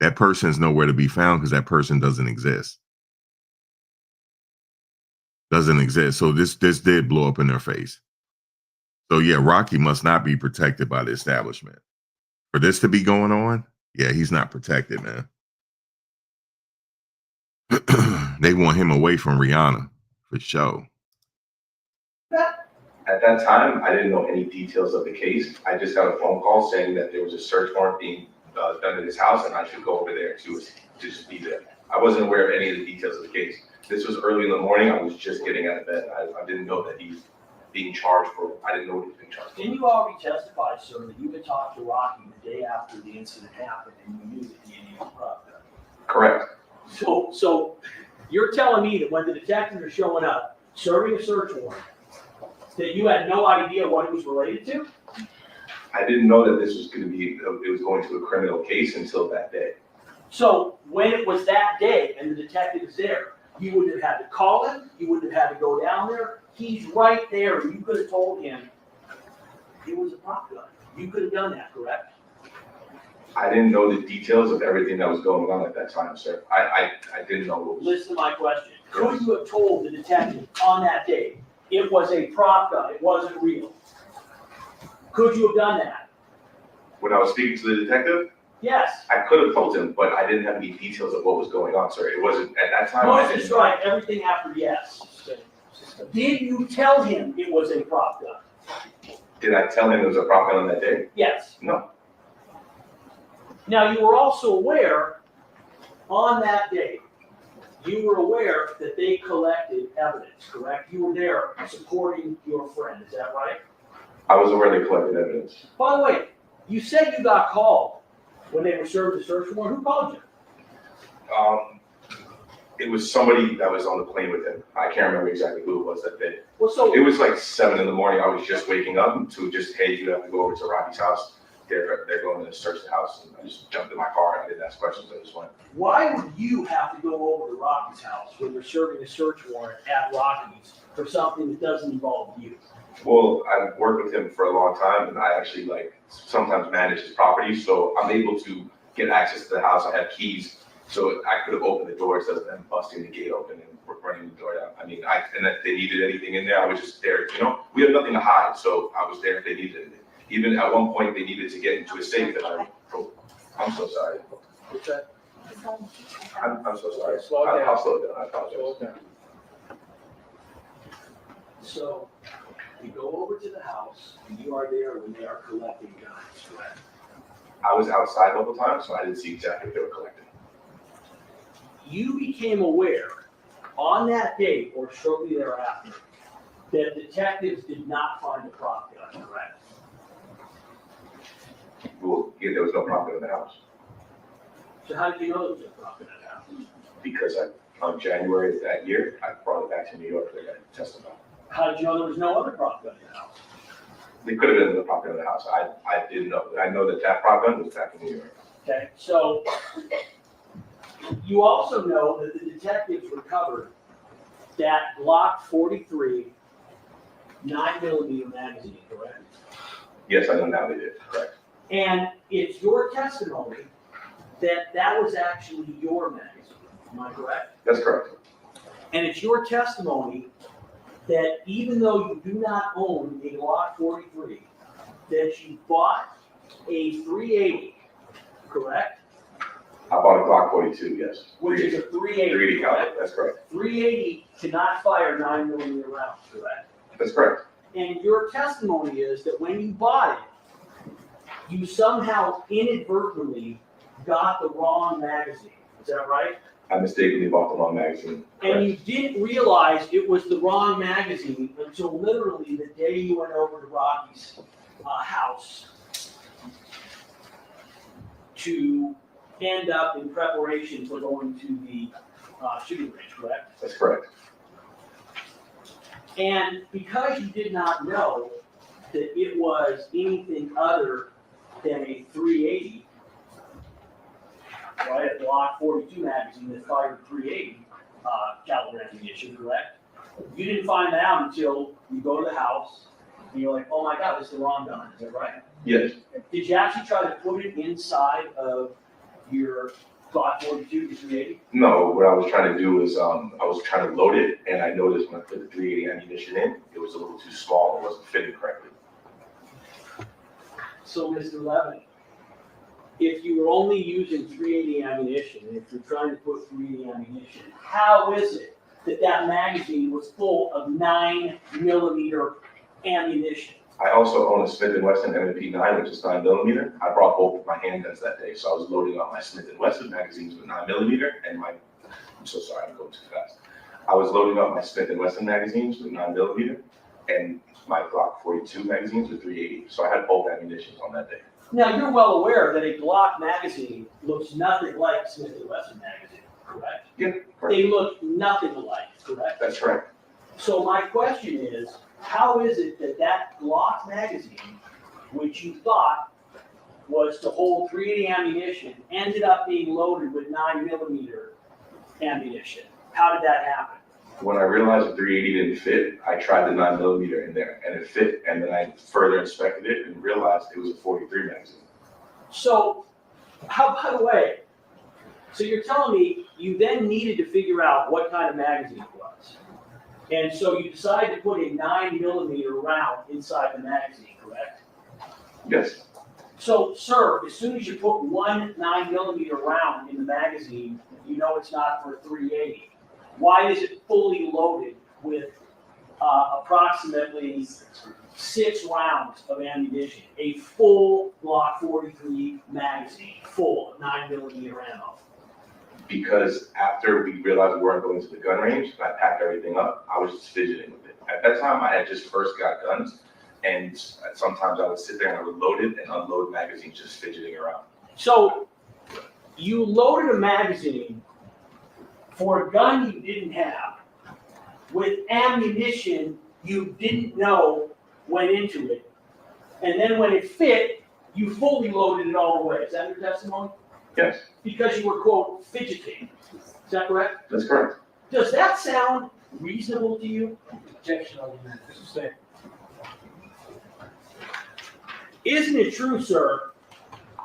Speaker 3: That person's nowhere to be found because that person doesn't exist. So this did blow up in their face. So yeah, Rocky must not be protected by the establishment. For this to be going on, yeah, he's not protected, man. They want him away from Rihanna for sure.
Speaker 13: At that time, I didn't know any details of the case. I just got a phone call saying that there was a search warrant being done at his house and I should go over there to just be there. I wasn't aware of any of the details of the case. This was early in the morning. I was just getting out of bed. I didn't know that he's being charged for, I didn't know what he was being charged for.
Speaker 7: Didn't you already testify, sir, that you had talked to Rocky the day after the incident happened and you knew that he had used a prop gun?
Speaker 13: Correct.
Speaker 7: So you're telling me that when the detectives are showing up, serving a search warrant, that you had no idea what it was related to?
Speaker 13: I didn't know that this was going to be, it was going to a criminal case until that day.
Speaker 7: So when it was that day and the detective is there, you wouldn't have had to call him, you wouldn't have had to go down there. He's right there, and you could have told him it was a prop gun. You could have done that, correct?
Speaker 13: I didn't know the details of everything that was going on at that time, sir. I didn't know what was.
Speaker 7: Listen to my question. Could you have told the detective on that day it was a prop gun, it wasn't real? Could you have done that?
Speaker 13: When I was speaking to the detective,
Speaker 7: Yes.
Speaker 13: I could have told him, but I didn't have any details of what was going on, sir. It wasn't, at that time, I
Speaker 7: Most
Speaker 13: didn't.
Speaker 7: describe everything after yes. Did you tell him it was a prop gun?
Speaker 13: Did I tell him it was a prop gun on that day?
Speaker 7: Yes.
Speaker 13: No.
Speaker 7: Now, you were also aware, on that day, you were aware that they collected evidence, correct? You were there supporting your friend, is that right?
Speaker 13: I was aware they collected evidence.
Speaker 7: By the way, you said you got called when they were served the search warrant. Who called you?
Speaker 13: It was somebody that was on the plane with him. I can't remember exactly who it was that day.
Speaker 7: Well, so
Speaker 13: It was like 7 in the morning. I was just waking up to just, hey, you have to go over to Rocky's house. They're going to search the house. And I just jumped in my car and I didn't ask questions. I just went.
Speaker 7: why would you have to go over to Rocky's house when you're serving a search warrant at Rocky's for something that doesn't involve you?
Speaker 13: Well, I've worked with him for a long time and I actually sometimes manage his property. So I'm able to get access to the house. I have keys. So I could have opened the door instead of them busting the gate open and running the door down. I mean, and if they needed anything in there, I was just there. We have nothing to hide. So I was there if they needed anything. Even at one point, they needed to get into a safe that I'm so sorry.
Speaker 10: What's that?
Speaker 13: I'm so sorry.
Speaker 10: Slow it down.
Speaker 13: I'll slow it down. I apologize.
Speaker 10: Slow it down.
Speaker 7: So you go over to the house and you are there when they are collecting guns, correct?
Speaker 13: I was outside the whole time, so I didn't see exactly what they were collecting.
Speaker 7: You became aware on that day or shortly thereafter that detectives did not find a prop gun, correct?
Speaker 13: Well, yeah, there was no prop gun in the house
Speaker 7: So how did you know there was a prop gun in the house?
Speaker 13: because on January of that year, I brought it back to New York to testify.
Speaker 7: How did you know there was no other prop gun in the house?
Speaker 13: They could have been the prop gun in the house. I didn't know. I know that prop gun was back in New York.
Speaker 7: Okay, so you also know that the detectives recovered that Glock 43 9mm magazine, correct?
Speaker 13: Yes, I know now they did. Correct.
Speaker 7: And it's your testimony that that was actually your magazine, am I correct?
Speaker 13: That's correct.
Speaker 7: And it's your testimony that even though you do not own a Glock 43, that you bought a 380, correct?
Speaker 13: I bought a Glock 42, yes.
Speaker 7: Which is a 380.
Speaker 13: 380 caliber, that's correct.
Speaker 7: 380 cannot fire 9mm rounds, correct?
Speaker 13: That's correct.
Speaker 7: And your testimony is that when you bought it, you somehow inadvertently got the wrong magazine. Is that right?
Speaker 13: I mistakenly bought the wrong magazine.
Speaker 7: And you didn't realize it was the wrong magazine until literally the day you went over to Rocky's house to end up in preparation for going to the shooting range, correct?
Speaker 13: That's correct.
Speaker 7: And because you did not know that it was anything other than a 380, right, a Glock 42 magazine that fired 380 caliber ammunition, correct? You didn't find that out until you go to the house and you're like, oh my God, this is the wrong gun, is that right?
Speaker 13: Yes.
Speaker 7: Did you actually try to put it inside of your Glock 42 to 380?
Speaker 13: No, what I was trying to do was I was trying to load it, and I noticed when I put the 380 ammunition in, it was a little too small. It wasn't fitting correctly.
Speaker 7: So, Mr. Levin, if you were only using 380 ammunition, and if you're trying to put 380 ammunition, how is it that that magazine was full of 9mm ammunition?
Speaker 13: I also own a Smith & Wesson M&P 9, which is 9mm. I brought both of my handguns that day, so I was loading up my Smith & Wesson magazines with 9mm, and I'm so sorry, I'm going too fast. I was loading up my Smith & Wesson magazines with 9mm, and my Glock 42 magazines with 380. So I had both ammunitions on that day.
Speaker 7: Now, you're well aware that a Glock magazine looks nothing like a Smith & Wesson magazine, correct?
Speaker 13: Yeah, correct.
Speaker 7: They look nothing alike, correct?
Speaker 13: That's right.
Speaker 7: So my question is, how is it that that Glock magazine, which you thought was to hold 380 ammunition, ended up being loaded with 9mm ammunition? How did that happen?
Speaker 13: When I realized the 380 didn't fit, I tried the 9mm in there, and it fit. And then I further inspected it and realized it was a 43 magazine.
Speaker 7: So, by the way, so you're telling me you then needed to figure out what kind of magazine it was. And so you decided to put a 9mm round inside the magazine, correct?
Speaker 13: Yes.
Speaker 7: So, sir, as soon as you put one 9mm round in the magazine, you know it's not for 380. Why is it fully loaded with approximately 6 rounds of ammunition? A full Glock 43 magazine, full of 9mm ammo.
Speaker 13: Because after we realized we weren't going to the gun range, and I packed everything up, I was just fidgeting with it. At that time, I had just first got guns, and sometimes I would sit there and I would load it and unload magazines just fidgeting around.
Speaker 7: So you loaded a magazine for a gun you didn't have with ammunition you didn't know went into it. And then when it fit, you fully loaded it all the way. Is that your testimony?
Speaker 13: Yes.
Speaker 7: Because you were, quote, fidgeting. Is that correct?
Speaker 13: That's correct.
Speaker 7: Does that sound reasonable to you?
Speaker 10: Objection, Alderman. Mr. State.
Speaker 7: Isn't it true, sir,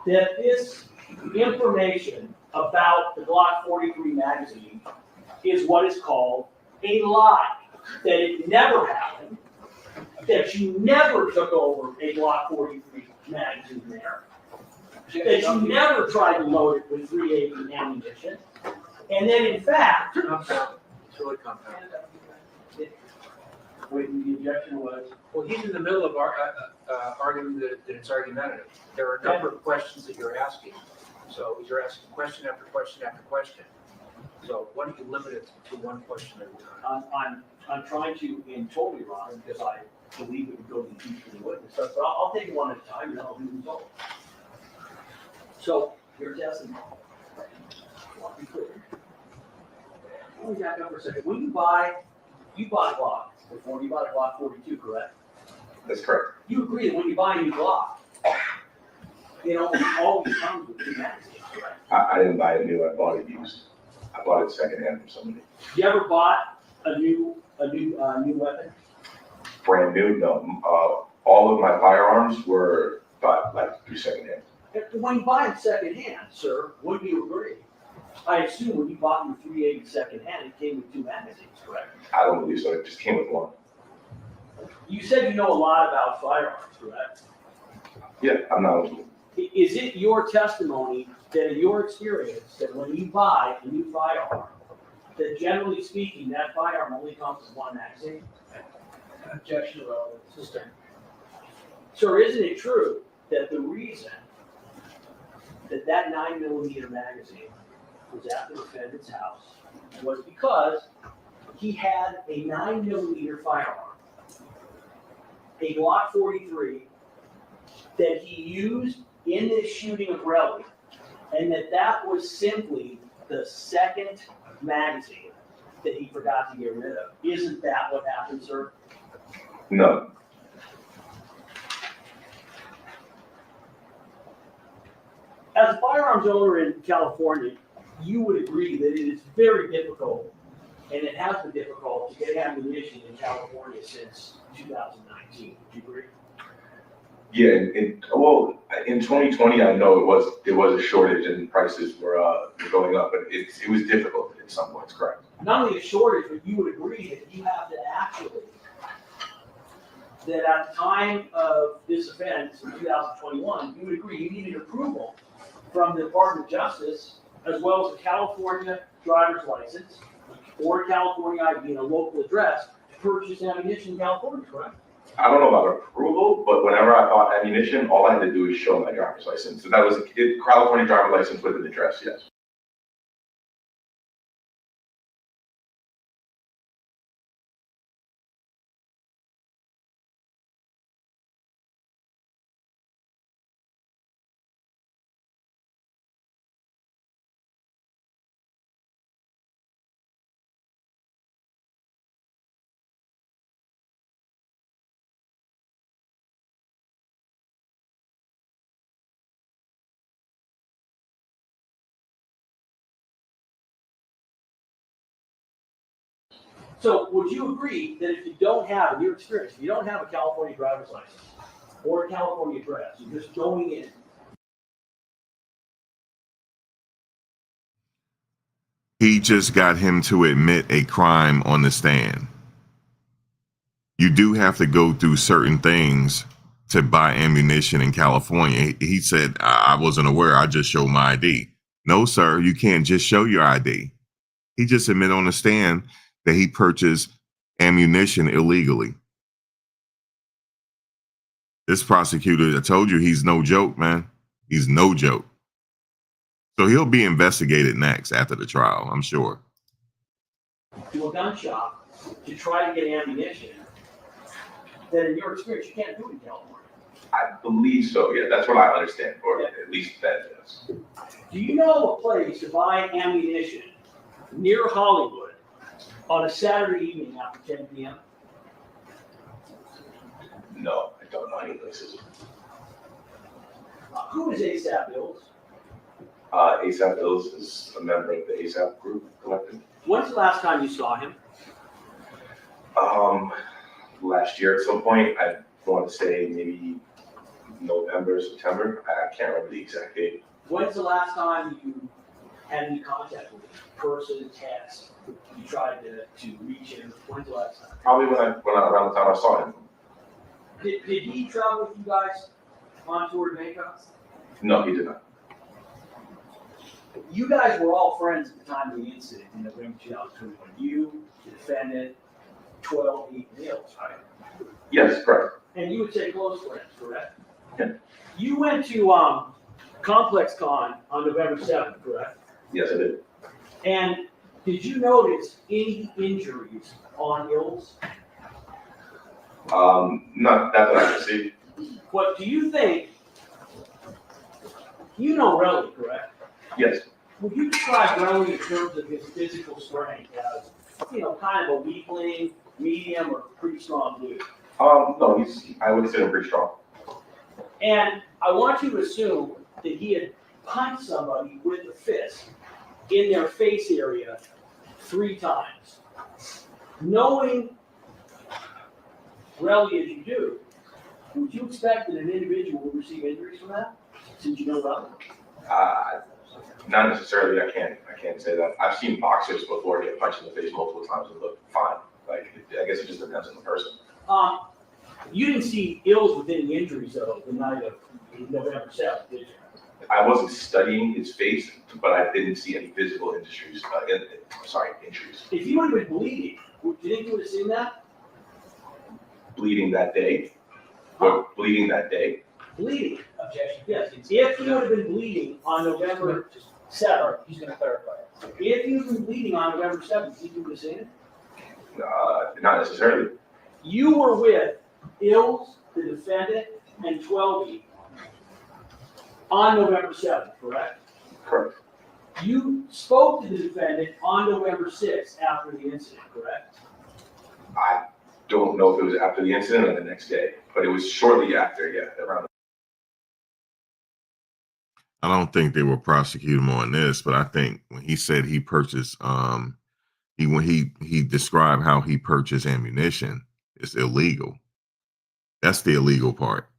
Speaker 7: that this information about the Glock 43 magazine is what is called a lie? That it never happened, that you never took over a Glock 43 magazine there, that you never tried to load it with 380 ammunition, and then in fact,
Speaker 10: It's really compounded.
Speaker 7: wait, the objection was,
Speaker 10: Well, he's in the middle of arguing that it's argumentative. There are a number of questions that you're asking. So you're asking question after question after question. So why don't you limit it to one question at a time?
Speaker 7: I'm trying to, and totally wrong, because I believe it would go to the future of the witness, but I'll take it one at a time and I'll do the result. So, your testimony. Let me back up for a second. When you bought a Glock before, you bought a Glock 42, correct?
Speaker 13: That's correct.
Speaker 7: You agree that when you buy a new Glock, it always comes with 2 magazines, correct?
Speaker 13: I didn't buy it new, I bought it used. I bought it secondhand from somebody.
Speaker 7: You ever bought a new weapon?
Speaker 13: Brand new, no. All of my firearms were bought through secondhand.
Speaker 7: When you buy them secondhand, sir, wouldn't you agree? I assume when you bought your 380 secondhand, it came with 2 magazines, correct?
Speaker 13: I don't believe so. It just came with one.
Speaker 7: You said you know a lot about firearms, correct?
Speaker 13: Yeah, I'm knowledgeable.
Speaker 7: Is it your testimony that in your experience, that when you buy a new firearm, that generally speaking, that firearm only comes with 1 magazine?
Speaker 10: Objection, sustained.
Speaker 7: Sir, isn't it true that the reason that 9mm magazine was at the defendant's house was because he had a 9mm firearm, a Glock 43, that he used in this shooting of Relly, and that was simply the second magazine that he forgot to get rid of? Isn't that what happened, sir?
Speaker 13: No.
Speaker 7: As a firearms owner in California, you would agree that it is very difficult, and it has been difficult to get ammunition in California since 2019. Would you agree?
Speaker 13: Yeah, in 2020, I know it was a shortage and prices were going up, but it was difficult at some points, correct?
Speaker 7: Not only a shortage, but you would agree that you have to actually that at the time of this offense in 2021, you would agree you needed approval from the Department of Justice as well as a California driver's license or a California ID and a local address to purchase ammunition in California, correct?
Speaker 13: I don't know about approval, but whenever I bought ammunition, all I had to do was show my driver's license. So that was a California driver's license with an address, yes.
Speaker 7: So would you agree that if you don't have, in your experience, if you don't have a California driver's license or a California address, you're just going in,
Speaker 3: He just got him to admit a crime on the stand. You do have to go through certain things to buy ammunition in California. He said, I wasn't aware. I just showed my ID. No, sir, you can't just show your ID. He just admitted on the stand that he purchased ammunition illegally. This prosecutor, I told you, he's no joke, man. He's no joke. So he'll be investigated next after the trial, I'm sure.
Speaker 7: to a gun shop to try to get ammunition, then in your experience, you can't do it in California.
Speaker 13: I believe so, yeah, that's what I understand, or
Speaker 7: Yeah.
Speaker 13: at least that is.
Speaker 7: Do you know a place to buy ammunition near Hollywood on a Saturday evening after 10 p.m.?
Speaker 13: No, I don't know any places.
Speaker 7: Who is ASAP Bills?
Speaker 13: ASAP Bills is a member of the ASAP group collective.
Speaker 7: When's the last time you saw him?
Speaker 13: Last year at some point, I want to say maybe November, September. I can't remember the exact date.
Speaker 7: When's the last time you had any contact with him? Person, text, you tried to reach him? When's the last time?
Speaker 13: Probably when around the time I saw him.
Speaker 7: Did he travel with you guys on tour to Jamaica?
Speaker 13: No, he did not.
Speaker 7: You guys were all friends at the time of the incident in November 2021. You, the defendant, 12 Mills, right?
Speaker 13: Yes, correct.
Speaker 7: And you would say close friends, correct?
Speaker 13: Yeah.
Speaker 7: You went to Complex Con on November 7th, correct?
Speaker 13: Yes, I did.
Speaker 7: And did you notice any injuries on Hills?
Speaker 13: Not that I can see.
Speaker 7: What do you think? You know Relly, correct?
Speaker 13: Yes.
Speaker 7: Would you describe Relly in terms of his physical strength as, kind of a weakling, medium, or pretty strong dude?
Speaker 13: No, I would say him pretty strong.
Speaker 7: And I want you to assume that he had punched somebody with a fist in their face area 3 times. Knowing Relly as you do, would you expect that an individual would receive injuries from that, since you know Relly?
Speaker 13: Not necessarily. I can't say that. I've seen boxers before get punched in the face multiple times and look fine. Like, I guess it just depends on the person.
Speaker 7: You didn't see Ills with any injuries though the night of November 7th, did you?
Speaker 13: I wasn't studying his face, but I didn't see any physical injuries. Injuries.
Speaker 7: If you would have been bleeding, do you think you would have seen that?
Speaker 13: Bleeding that day. Or bleeding that day.
Speaker 7: Bleeding. Objection. Yes. If you would have been bleeding on November 7th,
Speaker 10: He's gonna clarify it.
Speaker 7: if you had been bleeding on November 7th, do you think you would have seen it?
Speaker 13: Not necessarily.
Speaker 7: You were with Ills, the defendant, and 12E on November 7th, correct?
Speaker 13: Correct.
Speaker 7: You spoke to the defendant on November 6th after the incident, correct?
Speaker 13: I don't know if it was after the incident or the next day, but it was shortly after, yeah, around.
Speaker 3: I don't think they will prosecute him on this, but I think when he said he purchased, when he described how he purchased ammunition, it's illegal. That's the illegal part.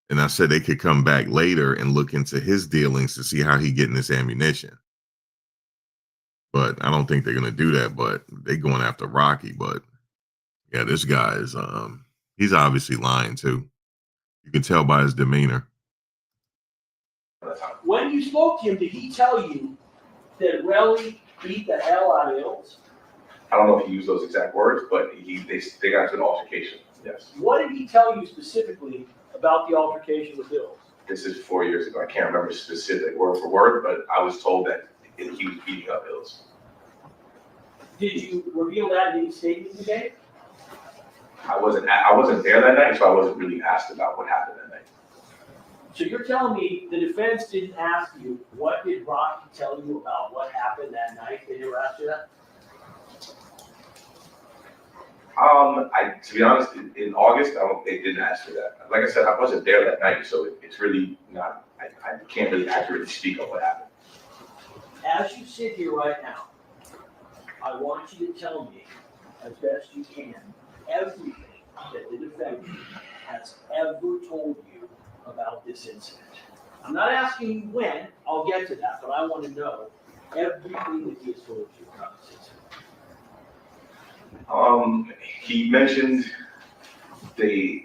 Speaker 3: And I said they could come back later and look into his dealings to see how he getting this ammunition. But I don't think they're gonna do that. But they're going after Rocky. But yeah, this guy is He's obviously lying too. You can tell by his demeanor.
Speaker 7: When you spoke to him, did he tell you that Relly beat the hell out of Ills?
Speaker 13: I don't know if he used those exact words, but they got into an altercation. Yes.
Speaker 7: What did he tell you specifically about the altercation with Ills?
Speaker 13: This is 4 years ago. I can't remember specific word for word, but I was told that he was beating up Ills.
Speaker 7: Did you reveal that in any statement you gave?
Speaker 13: I wasn't there that night, so I wasn't really asked about what happened that night.
Speaker 7: So you're telling me the defense didn't ask you, what did Rocky tell you about what happened that night? They never asked you that?
Speaker 13: To be honest, in August, they didn't ask me that. Like I said, I wasn't there that night, so it's really not, I can't really accurately speak on what happened.
Speaker 7: As you sit here right now, I want you to tell me, as best you can, everything that the defendant has ever told you about this incident. I'm not asking you when, I'll get to that, but I want to know everything that he has told you about this incident.
Speaker 13: He mentioned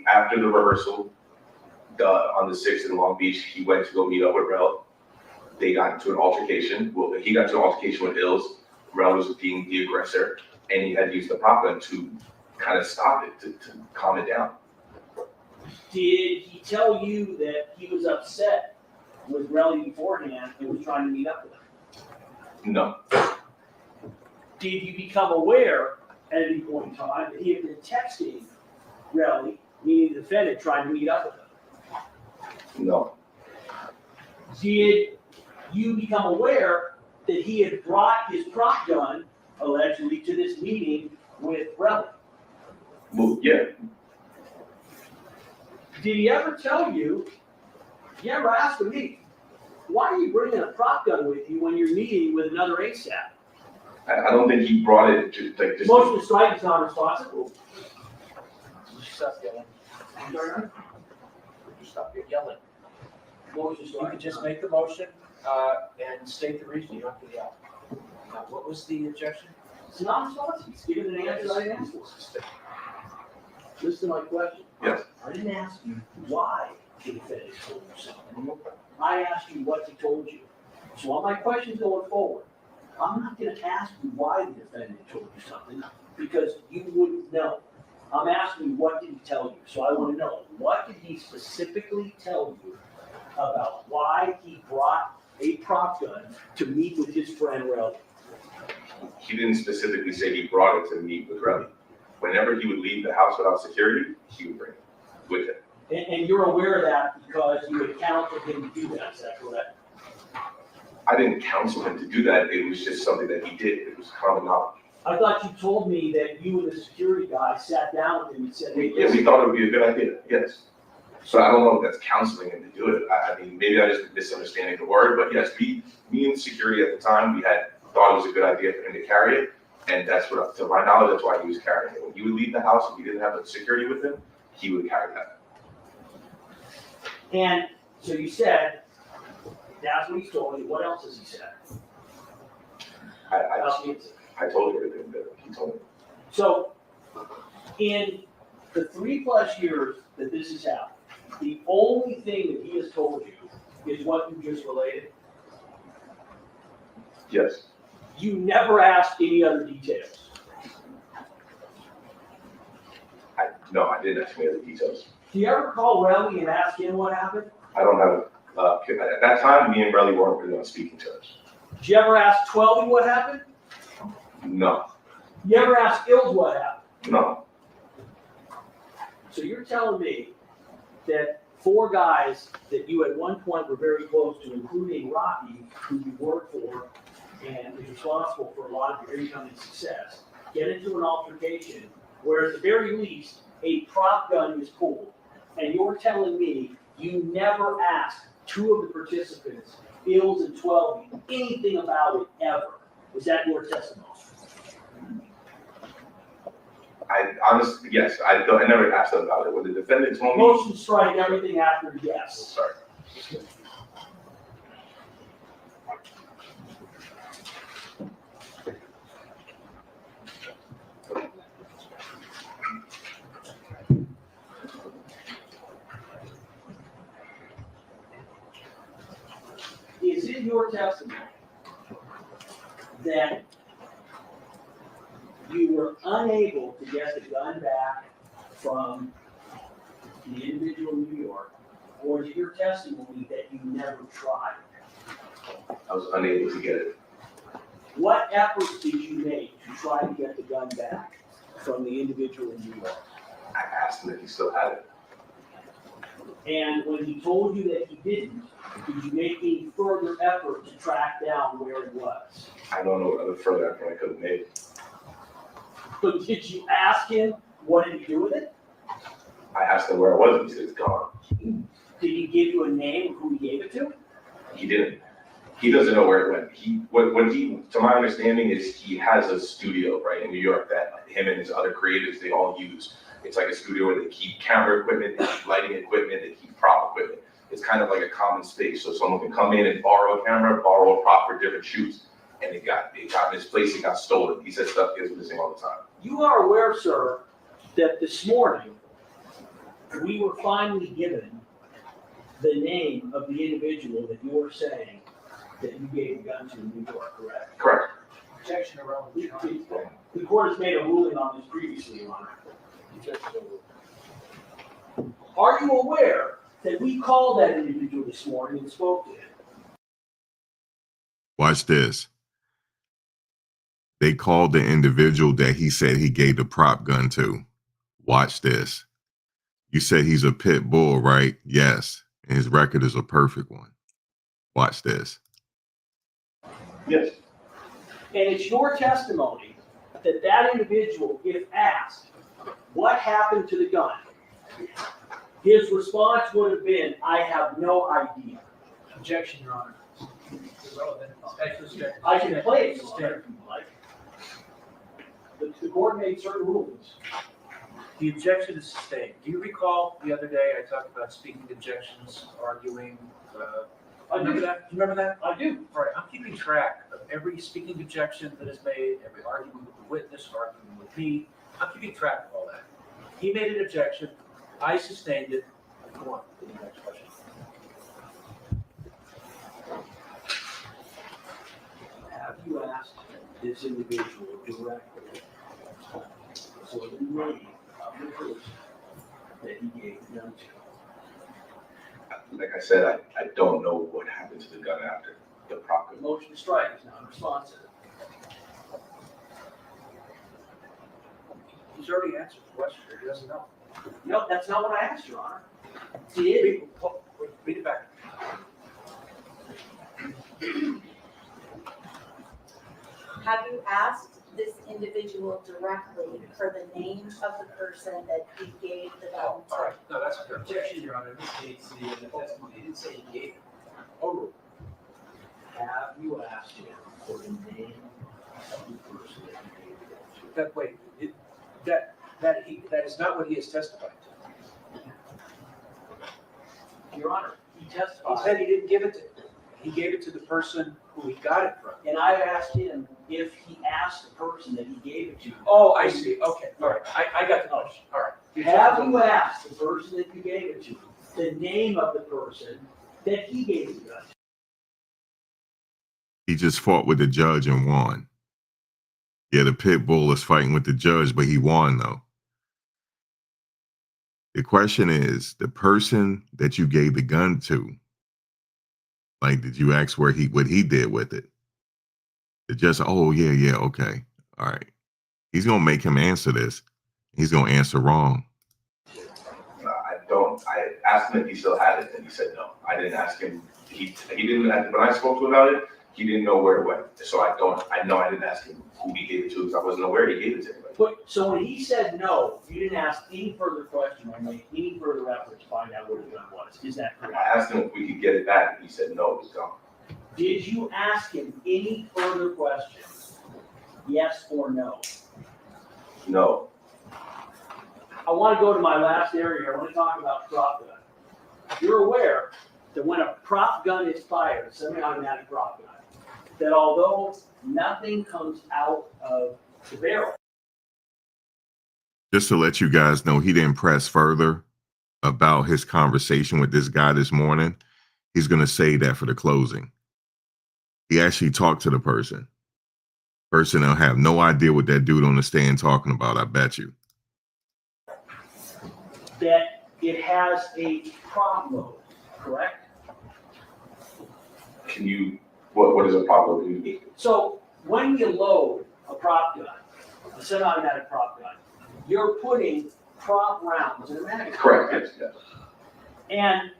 Speaker 13: after the rehearsal, on the 6th in Long Beach, he went to go meet up with Rel. They got into an altercation. Well, he got into an altercation with Ills. Rel was being the aggressor, and he had used the prop gun to kind of stop it, to calm it down.
Speaker 7: Did he tell you that he was upset with Relly beforehand and was trying to meet up with him?
Speaker 13: No.
Speaker 7: Did you become aware at any point in time that he had been texting Relly, meaning the defendant, trying to meet up with him?
Speaker 13: No.
Speaker 7: Did you become aware that he had brought his prop gun, allegedly, to this meeting with Relly?
Speaker 13: Well, yeah.
Speaker 7: Did he ever tell you, you ever asked me, why are you bringing a prop gun with you when you're meeting with another ASAP?
Speaker 13: I don't think he brought it to just.
Speaker 7: Motion to strike is not responsible.
Speaker 10: Stop yelling. Stop yelling.
Speaker 7: Motion to
Speaker 10: You
Speaker 7: strike.
Speaker 10: can just make the motion and state the reason. You don't have to yell. What was the objection?
Speaker 7: It's not responsible. It's given an answer I didn't ask for. Listen to my question.
Speaker 13: Yes.
Speaker 7: I didn't ask you why the defendant told you something. I asked you what he told you. So all my questions going forward, I'm not going to ask you why the defendant told you something because you wouldn't know. I'm asking you, what did he tell you? So I want to know, what did he specifically tell you about why he brought a prop gun to meet with his friend Relly?
Speaker 13: He didn't specifically say he brought it to meet with Relly. Whenever he would leave the house without security, he would bring it with him.
Speaker 7: And you're aware of that because you had counseled him to do that, is that correct?
Speaker 13: I didn't counsel him to do that. It was just something that he did. It was common knowledge.
Speaker 7: I thought you told me that you and the security guy sat down with him and said, hey,
Speaker 13: Yeah, we thought it would be a good idea, yes. So I don't know if that's counseling him to do it. I mean, maybe I just misunderstanding the word, but yes, me and security at the time, we had thought it was a good idea for him to carry it. And that's what, to my knowledge, that's why he was carrying it. When he would leave the house and he didn't have the security with him, he would carry that.
Speaker 7: And so you said, that's what he told you. What else has he said?
Speaker 13: I told you everything that he told me.
Speaker 7: So in the 3+ years that this has happened, the only thing that he has told you is what you just related?
Speaker 13: Yes.
Speaker 7: You never asked any other details?
Speaker 13: No, I didn't ask any other details.
Speaker 7: Do you ever call Relly and ask him what happened?
Speaker 13: I don't have at that time, me and Relly weren't really on speaking terms.
Speaker 7: Did you ever ask Twelby what happened?
Speaker 13: No.
Speaker 7: You ever ask Ills what happened?
Speaker 13: No.
Speaker 7: So you're telling me that 4 guys that you at one point were very close to, including Rocky, who you worked for and is responsible for a lot of your income and success, get into an altercation where at the very least a prop gun is pulled, and you're telling me you never asked 2 of the participants, Ills and Twelby, anything about it ever. Was that your testimony?
Speaker 13: I honestly, yes, I never asked them about it. When the defendant told me.
Speaker 7: Motion strike, everything after yes.
Speaker 13: Sorry.
Speaker 7: your testimony that you were unable to get the gun back from the individual in New York, or is it your testimony that you never tried?
Speaker 13: I was unable to get it.
Speaker 7: What efforts did you make to try to get the gun back from the individual in New York?
Speaker 13: I asked him if he still had it.
Speaker 7: And when he told you that he didn't, did you make any further effort to track down where it was?
Speaker 13: I don't know what other further effort I could have made.
Speaker 7: But did you ask him what did he do with it?
Speaker 13: I asked him where it was, and he said it's gone.
Speaker 7: Did he give you a name of who he gave it to?
Speaker 13: He didn't. He doesn't know where it went. To my understanding, is he has a studio right in New York that him and his other creatives they all use. It's like a studio where they keep camera equipment, they keep lighting equipment, they keep prop equipment. It's kind of like a common space, so someone can come in and borrow a camera, borrow a prop for different shoots, and it got misplaced, it got stolen. He said stuff gets missing all the time.
Speaker 7: You are aware, sir, that this morning we were finally given the name of the individual that you're saying that you gave the gun to in New York, correct?
Speaker 13: Correct.
Speaker 10: Objection around the challenge.
Speaker 7: The court has made a ruling on this previously, Your Honor. Are you aware that we called that individual this morning and spoke to him?
Speaker 3: Watch this. They called the individual that he said he gave the prop gun to. Watch this. You said he's a pit bull, right? Yes. And his record is a perfect one. Watch this.
Speaker 13: Yes.
Speaker 7: And it's your testimony that that individual, if asked, what happened to the gun? His response would have been, I have no idea.
Speaker 10: Objection, Your Honor. Irrelevant.
Speaker 7: I can play it, if you like. The court made certain rulings.
Speaker 10: The objection is sustained. Do you recall the other day I talked about speaking objections, arguing? Remember that? Do you remember that?
Speaker 7: I do.
Speaker 10: All right, I'm keeping track of every speaking objection that is made, every argument with the witness, argument with me. I'm keeping track of all that. He made an objection. I sustained it. Go on to the next question.
Speaker 7: Have you asked this individual directly for the name of the person that he gave the gun to?
Speaker 13: Like I said, I don't know what happened to the gun after the prop gun.
Speaker 7: Motion to strike is not responsive.
Speaker 10: He's already answered the question. He doesn't know.
Speaker 7: No, that's not what I asked, Your Honor. Did
Speaker 10: Read it back.
Speaker 11: Have you asked this individual directly for the name of the person that he gave the gun
Speaker 10: All
Speaker 11: to?
Speaker 10: right. No, that's a
Speaker 12: Objection, Your Honor, this states the testimony, he didn't say he gave it.
Speaker 7: Oh, have you asked him for the name of the person that he gave the gun to?
Speaker 10: That wait. That is not what he has testified to.
Speaker 7: Your Honor, he
Speaker 10: He
Speaker 7: testified.
Speaker 10: said he didn't give it to him. He gave it to the person who he got it from.
Speaker 7: And I asked him if he asked the person that he gave it to.
Speaker 10: Oh, I see. Okay. All right. I got the question. All right.
Speaker 7: Have you asked the person that you gave it to the name of the person that he gave the gun to?
Speaker 3: He just fought with the judge and won. Yeah, the pit bull is fighting with the judge, but he won though. The question is, the person that you gave the gun to, like, did you ask what he did with it? It just, oh yeah, okay, all right. He's gonna make him answer this. He's gonna answer wrong.
Speaker 13: I asked him if he still had it, and he said no. I didn't ask him. He didn't. When I spoke to him about it, he didn't know where it went. So I didn't ask him who he gave it to because I wasn't aware he gave it to anybody.
Speaker 7: But, so when he said no, you didn't ask any further question or make any further effort to find out where the gun was. Is that correct?
Speaker 13: I asked him if we could get it back, and he said no, it was gone.
Speaker 7: Did you ask him any further questions? Yes or no?
Speaker 13: No.
Speaker 7: I want to go to my last area here. I want to talk about prop gun. You're aware that when a prop gun is fired, a semi-automatic prop gun, that although nothing comes out of the barrel.
Speaker 3: Just to let you guys know, he didn't press further about his conversation with this guy this morning. He's going to say that for the closing. He actually talked to the person. Person will have no idea what that dude on the stand talking about, I bet you.
Speaker 7: That it has a prop load, correct?
Speaker 13: Can you, what is a prop load?
Speaker 7: So when you load a prop gun, a semi-automatic prop gun, you're putting prop rounds in a magazine.
Speaker 13: Correct, yes.
Speaker 7: And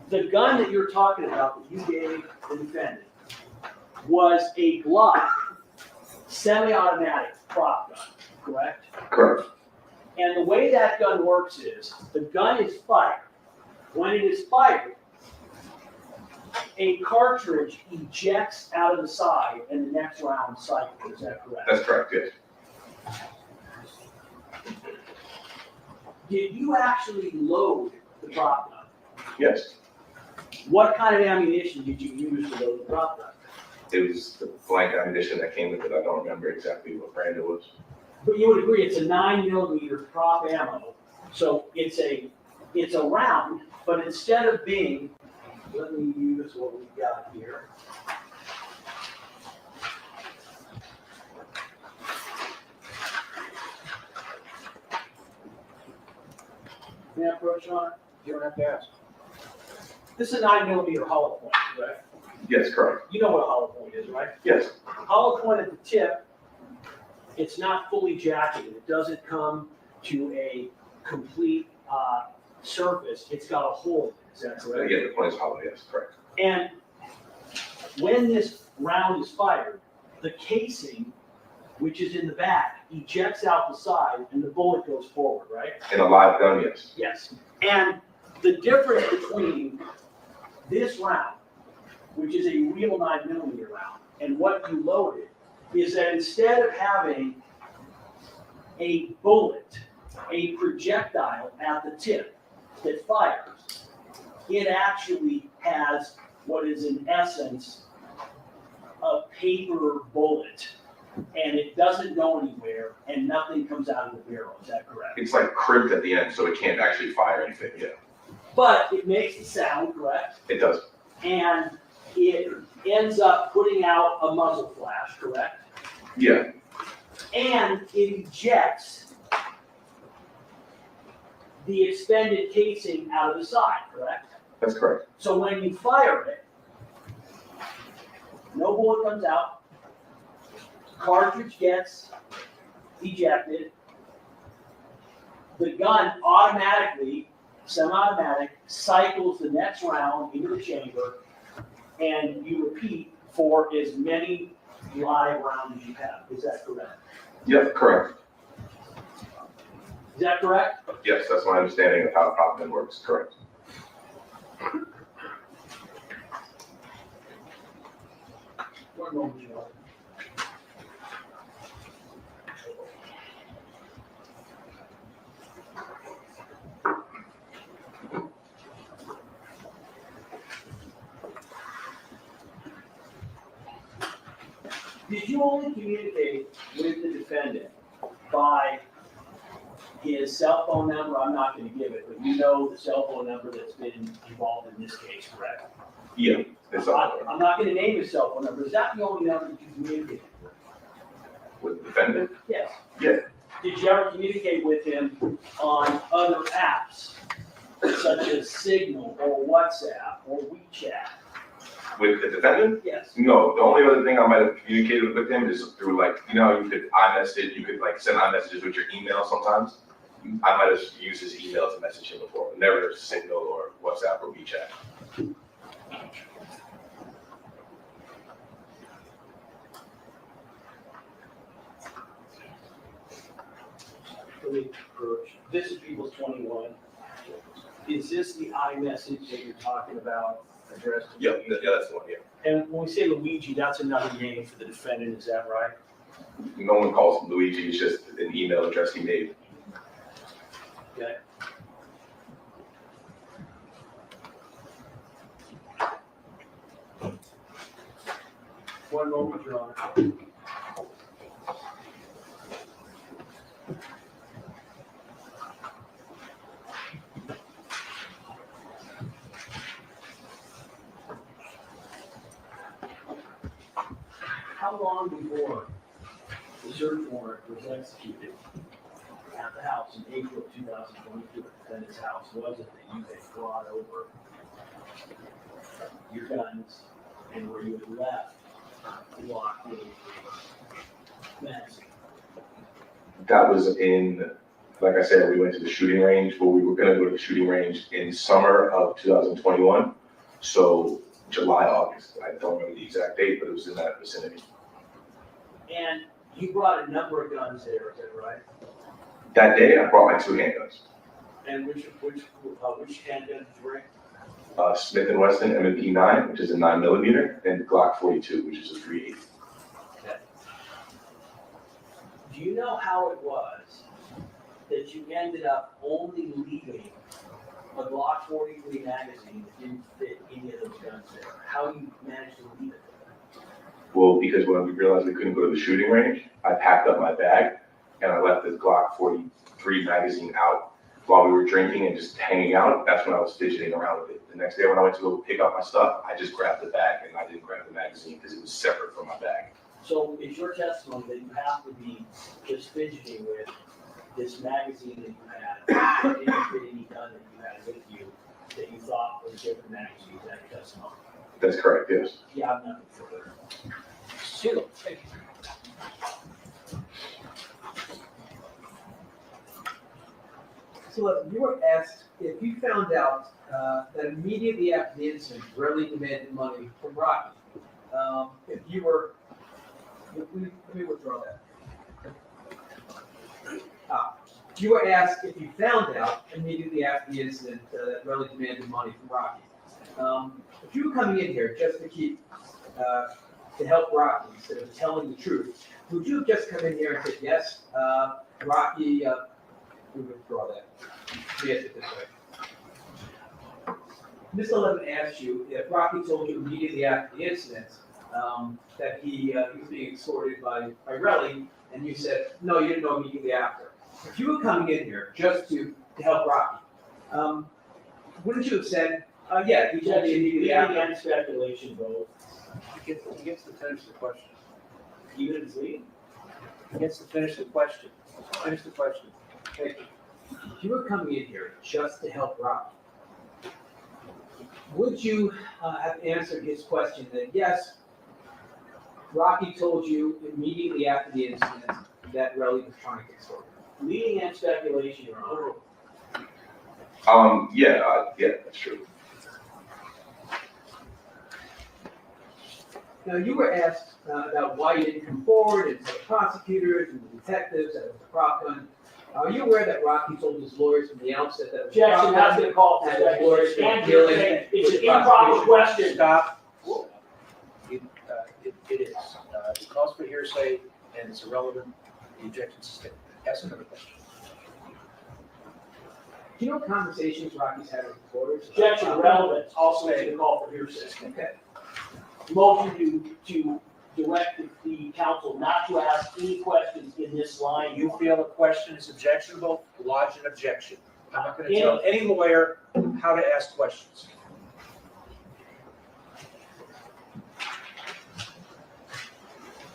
Speaker 7: the gun that you're talking about that you gave the defendant was a Glock semi-automatic prop gun, correct?
Speaker 13: Correct.
Speaker 7: And the way that gun works is the gun is fired. When it is fired, a cartridge ejects out of the side and the next round cycles. Is that correct?
Speaker 13: That's correct, yes.
Speaker 7: Did you actually load the prop gun?
Speaker 13: Yes.
Speaker 7: What kind of ammunition did you use to load the prop gun?
Speaker 13: It was the blank ammunition that came with it. I don't remember exactly what brand it was.
Speaker 7: But you would agree it's a 9mm prop ammo, so it's a round, but instead of being, let me use what we've got here. May I approach on it?
Speaker 10: You don't have to ask.
Speaker 7: This is a 9mm hollow point, correct?
Speaker 13: Yes, correct.
Speaker 7: You know what a hollow point is, right?
Speaker 13: Yes.
Speaker 7: Hollow point at the tip, it's not fully jacketed. It doesn't come to a complete surface. It's got a hole in it. Is that correct?
Speaker 13: Yeah, the point is hollow, yes, correct.
Speaker 7: And when this round is fired, the casing, which is in the back, ejects out the side and the bullet goes forward, right?
Speaker 13: In a live gun, yes.
Speaker 7: Yes. And the difference between this round, which is a real 9mm round, and what you loaded is that instead of having a bullet, a projectile at the tip that fires, it actually has what is in essence a paper bullet, and it doesn't go anywhere and nothing comes out of the barrel. Is that correct?
Speaker 13: It's like crimped at the end, so it can't actually fire anything, yeah.
Speaker 7: But it makes the sound, correct?
Speaker 13: It does.
Speaker 7: And it ends up putting out a muzzle flash, correct?
Speaker 13: Yeah.
Speaker 7: And it ejects the expended casing out of the side, correct?
Speaker 13: That's correct.
Speaker 7: So when you fire it, no bullet comes out, cartridge gets ejected, the gun automatically, semi-automatic, cycles the next round into the chamber, and you repeat for as many live rounds as you have. Is that correct?
Speaker 13: Yep, correct.
Speaker 7: Is that correct?
Speaker 13: Yes, that's my understanding of how prop gun works, correct.
Speaker 7: One moment, Joe. Did you only communicate with the defendant by his cell phone number? I'm not going to give it, but you know the cell phone number that's been involved in this case, correct?
Speaker 13: Yeah, it's all
Speaker 7: I'm not going to name his cell phone number. Is that the only number that you communicated with?
Speaker 13: with the defendant.
Speaker 7: Yes.
Speaker 13: Yeah.
Speaker 7: Did you ever communicate with him on other apps, such as Signal or WhatsApp or WeChat?
Speaker 13: With the defendant?
Speaker 7: Yes.
Speaker 13: No, the only other thing I might have communicated with him is through like, you know, you could iMessage, you could like send iMessages with your email sometimes. I might have used his email to message him before, never Signal or WhatsApp or WeChat.
Speaker 7: This is People's 21. Is this the iMessage that you're talking about addressed to?
Speaker 13: Yeah, that's the one, yeah.
Speaker 7: And when we say Luigi, that's another name for the defendant, is that right?
Speaker 13: No one calls him Luigi, it's just an email address he made.
Speaker 7: Okay. One moment, Your Honor. warrant, the search warrant was executed at the house in April of 2022. Then his house was it that you had brought over your guns and where you had left the Glock 43 magazine.
Speaker 13: That was in, like I said, we went to the shooting range, but we were gonna go to the shooting range in summer of 2021. So July, August, I don't remember the exact date, but it was in that vicinity.
Speaker 7: And you brought a number of guns there, is that right?
Speaker 13: That day, I brought my 2 handguns.
Speaker 7: And which handgun did you bring?
Speaker 13: Smith & Wesson M&P 9, which is a 9mm, and Glock 42, which is a 3/8.
Speaker 7: Okay. Do you know how it was that you ended up only leaving a Glock 43 magazine that didn't fit any of those guns there? How you managed to leave it there?
Speaker 13: Well, because when we realized we couldn't go to the shooting range, I packed up my bag and I left the Glock 43 magazine out while we were drinking and just hanging out. That's when I was fidgeting around with it. The next day when I went to go pick up my stuff, I just grabbed the bag and I didn't grab the magazine because it was separate from my bag.
Speaker 7: So it's your testimony that you have to be just fidgeting with this magazine that you had, that didn't fit any gun that you had with you, that you thought was a different magazine, that your testimony?
Speaker 13: That's correct, yes.
Speaker 7: Yeah, I'm not further.
Speaker 10: Sheila, thank you.
Speaker 12: So you were asked if you found out that immediately after the incident, Relly demanded money from Rocky. If you were, let me withdraw that. You were asked if you found out immediately after the incident that Relly demanded money from Rocky. If you were coming in here just to keep, to help Rocky instead of telling the truth, would you have just come in here and said, yes, Rocky, we withdraw that. Yes, it this way. Ms. Levin asked you if Rocky told you immediately after the incident that he was being escorted by Relly, and you said, no, you didn't know immediately after. If you were coming in here just to help Rocky, wouldn't you have said, yeah, he told me immediately after?
Speaker 7: And speculation, bro.
Speaker 10: He gets to finish the question.
Speaker 7: Even if it's leading?
Speaker 10: He gets to finish the question. Finish the question.
Speaker 12: Thank you. If you were coming in here just to help Rocky, would you have answered his question that yes, Rocky told you immediately after the incident that Relly was trying to extort him?
Speaker 7: Leading and speculation, Your Honor.
Speaker 13: Yeah, that's true.
Speaker 12: Now, you were asked about why you didn't come forward and tell the prosecutors and the detectives that it was a prop gun. Are you aware that Rocky told his lawyers from the outset that it was a
Speaker 7: Jackson,
Speaker 12: prop
Speaker 7: that's
Speaker 12: gun?
Speaker 7: been called for
Speaker 12: And his lawyers
Speaker 7: speculation.
Speaker 12: were
Speaker 7: And
Speaker 12: dealing
Speaker 7: it's
Speaker 12: with
Speaker 7: an
Speaker 12: the
Speaker 7: improper
Speaker 12: prosecution?
Speaker 7: question.
Speaker 10: Stop. It is. It calls for hearsay and it's irrelevant. The objection sustained. Ask another question.
Speaker 12: Do you know conversations Rocky's had with his lawyers?
Speaker 7: Objection relevant, also to the call for hearsay.
Speaker 12: Okay.
Speaker 7: Motion to direct the counsel not to ask any questions in this line.
Speaker 10: You feel a question is objectionable, lodge an objection. I'm not going to tell any lawyer how to ask questions.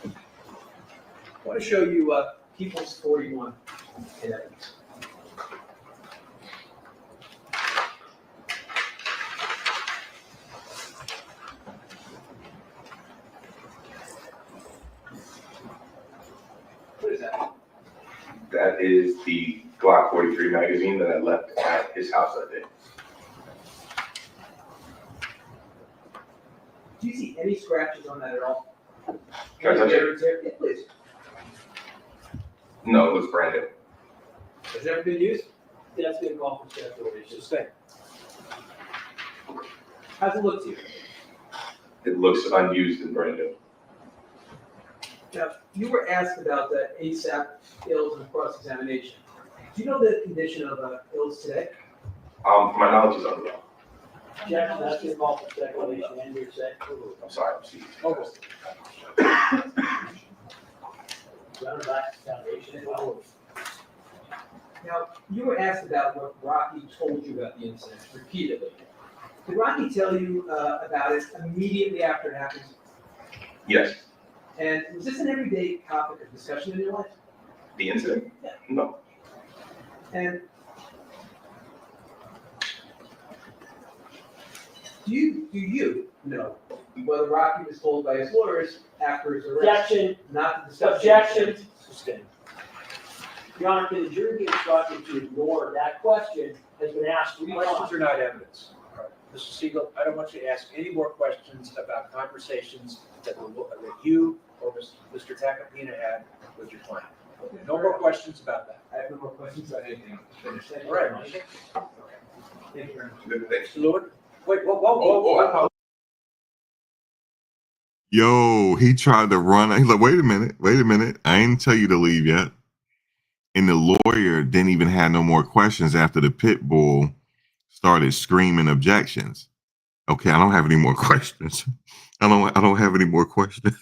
Speaker 12: I want to show you People's 41 in evidence. What is that?
Speaker 13: That is the Glock 43 magazine that I left at his house that day.
Speaker 12: Do you see any scratches on that at all?
Speaker 13: Can I touch it?
Speaker 12: Yeah, please.
Speaker 13: No, it looks brand new.
Speaker 12: Has it ever been used?
Speaker 7: That's been called for speculation.
Speaker 10: Sustain.
Speaker 12: How's it look to you?
Speaker 13: It looks unused and brand new.
Speaker 12: Now, you were asked about the ASAP ills and cross-examination. Do you know the condition of ills today?
Speaker 13: My knowledge is unreal.
Speaker 7: Jackson, that's been called for speculation and hearsay.
Speaker 13: I'm sorry, I'm seeing.
Speaker 7: Round back foundation.
Speaker 12: Now, you were asked about what Rocky told you about the incident repeatedly. Did Rocky tell you about it immediately after it happened?
Speaker 13: Yes.
Speaker 12: And was this an everyday topic of discussion in your life?
Speaker 13: The incident?
Speaker 12: Yeah.
Speaker 13: No.
Speaker 12: And do you know whether Rocky was told by his lawyers after his arrest
Speaker 7: Objection.
Speaker 12: not to discuss?
Speaker 7: Objection. Sustained. Your Honor, can the jury be instructed to ignore that question has been asked 3
Speaker 10: Questions
Speaker 7: times?
Speaker 10: are not evidence. Mr. Siegel, I don't want you to ask any more questions about conversations that you or Mr. Tacopina had with your client. No more questions about that.
Speaker 12: I have no more questions about anything. Finish. Thank you
Speaker 10: All right.
Speaker 12: very much. Thank you very much.
Speaker 13: Good, thanks.
Speaker 10: Mr. Lewin? Wait, whoa.
Speaker 3: Yo, he tried to run. He's like, wait a minute. I ain't tell you to leave yet. And the lawyer didn't even have no more questions after the pit bull started screaming objections. Okay, I don't have any more questions. I don't have any more questions.